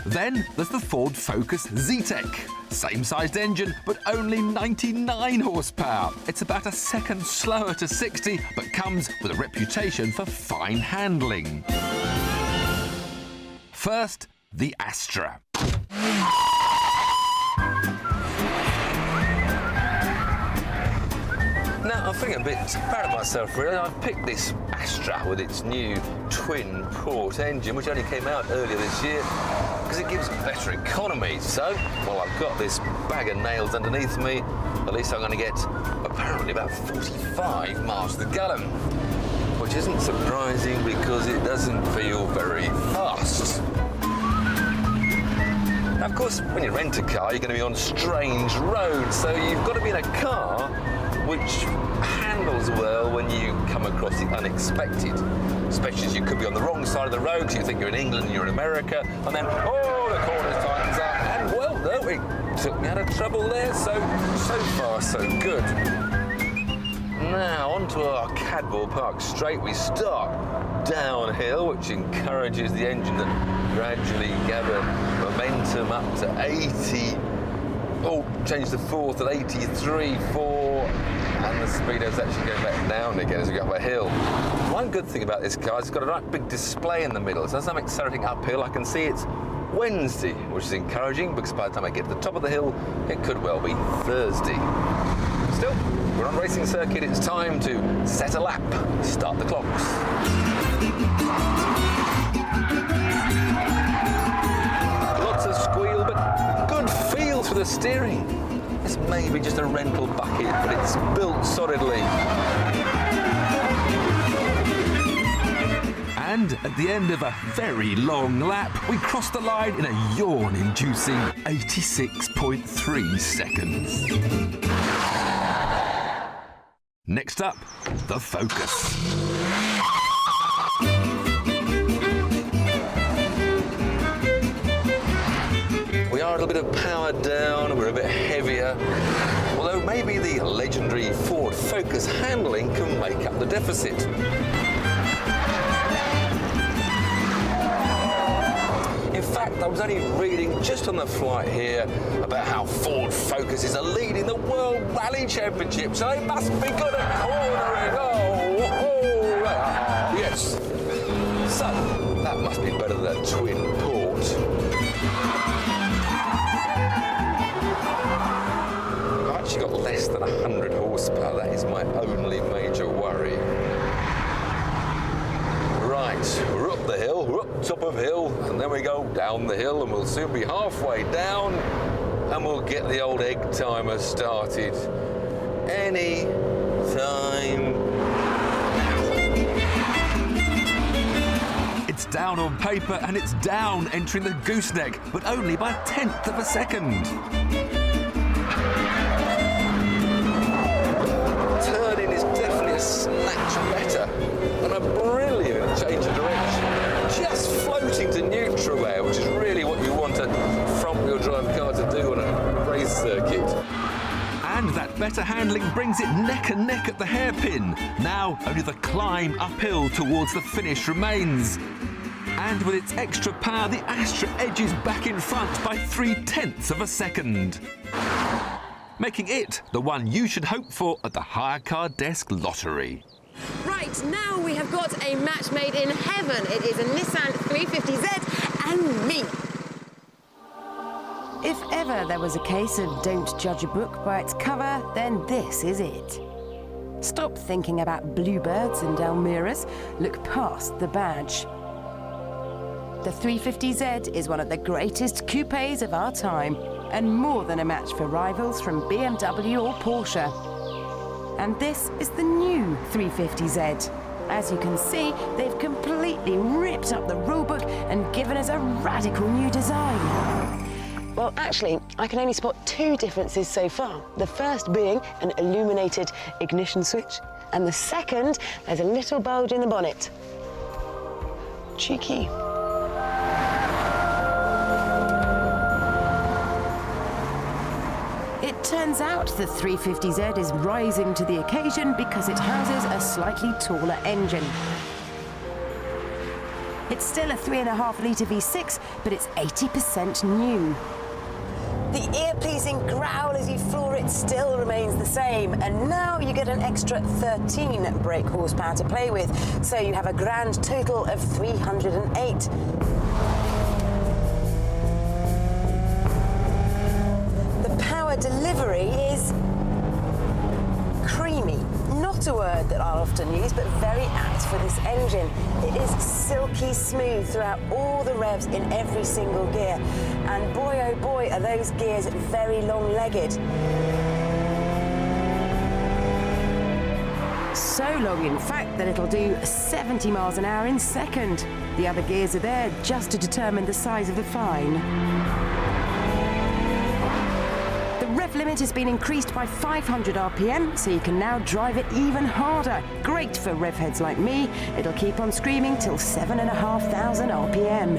Then there's the Ford Focus Z-Tech. Same sized engine, but only 99 horsepower. It's about a second slower to 60, but comes with a reputation for fine handling. First, the Astra. Now, I'm feeling a bit proud of myself, really. I've picked this Astra with its new twin-port engine, which only came out earlier this year, because it gives better economy. So, while I've got this bag of nails underneath me, at least I'm going to get, apparently, about 45 miles to the gallon, which isn't surprising because it doesn't feel very fast. Now, of course, when you rent a car, you're going to be on strange roads, so you've got to be in a car which handles well when you come across the unexpected. Especially as you could be on the wrong side of the road because you think you're in England and you're in America, and then, oh, the corner's tightens up, and well, no, it took me out of trouble there, so far, so good. Now, onto our Cadwell Park Straight, we start downhill, which encourages the engine to gradually gather momentum up to 80. Oh, change the fourth at 83, 4, and the speedo's actually going back down again as we go up a hill. One good thing about this car is it's got a right big display in the middle, so as I'm accelerating uphill, I can see it's Wednesday, which is encouraging because by the time I get to the top of the hill, it could well be Thursday. Still, we're on racing circuit, it's time to set a lap, start the clocks. the steering. It's maybe just a rental bucket, but it's built solidly. And at the end of a very long lap, we crossed the line in a yawn-inducing 86.3 seconds. Next up, the Focus. We are a little bit of power down, we're a bit heavier. Although maybe the legendary Ford Focus handling can make up the deficit. In fact, I was only reading just on the flight here about how Ford Focus is a lead in the World Rally Championship, so they must be good at cornering. Oh, yes. So, that must be better than a twin port. I've actually got less than 100 horsepower. That is my only major worry. Right, we're up the hill, we're up top of hill, and then we go down the hill, and we'll soon be halfway down, and we'll get the old egg timer started any time now. It's down on paper, and it's down entering the gooseneck, but only by 1/10 of a second. Turning is definitely a snatch better, and a brilliant change of direction. Just floating to neutral there, which is really what you want a front-wheel drive car to do on a race circuit. And that better handling brings it neck and neck at the hairpin. Now only the climb uphill towards the finish remains. And with its extra power, the Astra edges back in front by 3/10 of a second. Making it the one you should hope for at the Hire Car Desk Lottery. Right, now we have got a match made in heaven. It is a Nissan 350Z and me. If ever there was a case of don't judge a book by its cover, then this is it. Stop thinking about bluebirds and Almiras. Look past the badge. The 350Z is one of the greatest coupes of our time, and more than a match for rivals from BMW or Porsche. And this is the new 350Z. As you can see, they've completely ripped up the rulebook and given us a radical new design. Well, actually, I can only spot two differences so far. The first being an illuminated ignition switch, and the second, there's a little bulge in the bonnet. Cheeky. It turns out the 350Z is rising to the occasion because it houses a slightly taller engine. It's still a 3.5-litre V6, but it's 80% new. The ear-pleasing growl as you floor it still remains the same, and now you get an extra 13 brake horsepower to play with, so you have a grand total of 308. The power delivery is creamy. Not a word that I'll often use, but very apt for this engine. It is silky smooth throughout all the revs in every single gear. And boy, oh boy, are those gears very long-legged. So long, in fact, that it'll do 70 miles an hour in second. The other gears are there just to determine the size of the fine. The rev limit has been increased by 500 RPM, so you can now drive it even harder. Great for rev heads like me. It'll keep on screaming till 7,500 RPM.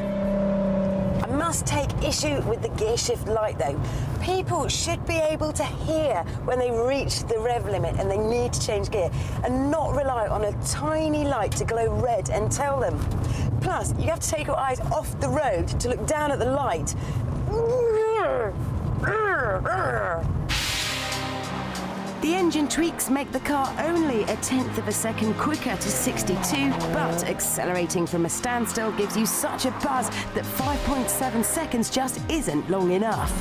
I must take issue with the gear shift light though. People should be able to hear when they reach the rev limit and they need to change gear, and not rely on a tiny light to glow red and tell them. Plus, you have to take your eyes off the road to look down at the light. The engine tweaks make the car only 1/10 of a second quicker to 62, but accelerating from a standstill gives you such a buzz that 5.7 seconds just isn't long enough.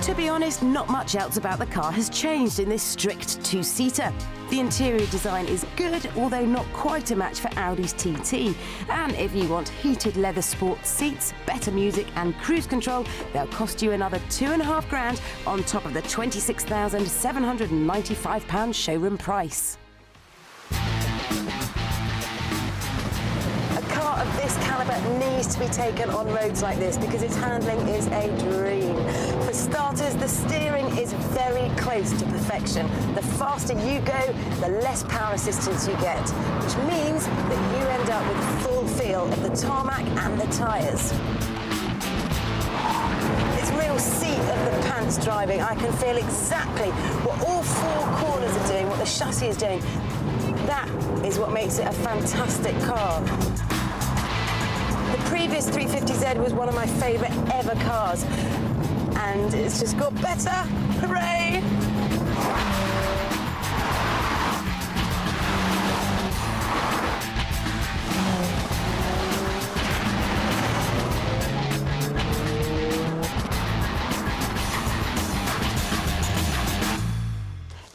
To be honest, not much else about the car has changed in this strict two-seater. The interior design is good, although not quite a match for Audi's TT. And if you want heated leather sport seats, better music and cruise control, they'll cost you another £2.5 grand on top of the £26,795 showroom price. Of this calibre needs to be taken on roads like this because its handling is a dream. For starters, the steering is very close to perfection. The faster you go, the less power assistance you get, which means that you end up with full feel of the tarmac and the tyres. It's real seat of the pants driving. I can feel exactly what all four corners are doing, what the chassis is doing. That is what makes it a fantastic car. The previous 350Z was one of my favourite ever cars, and it's just got better. Hooray!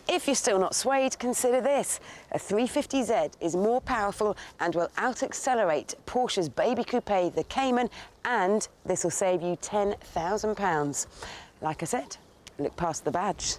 If you're still not swayed, consider this. A 350Z is more powerful and will out-accelerate Porsche's baby coupe, the Cayman, and this will save you £10,000. Like I said, look past the badge.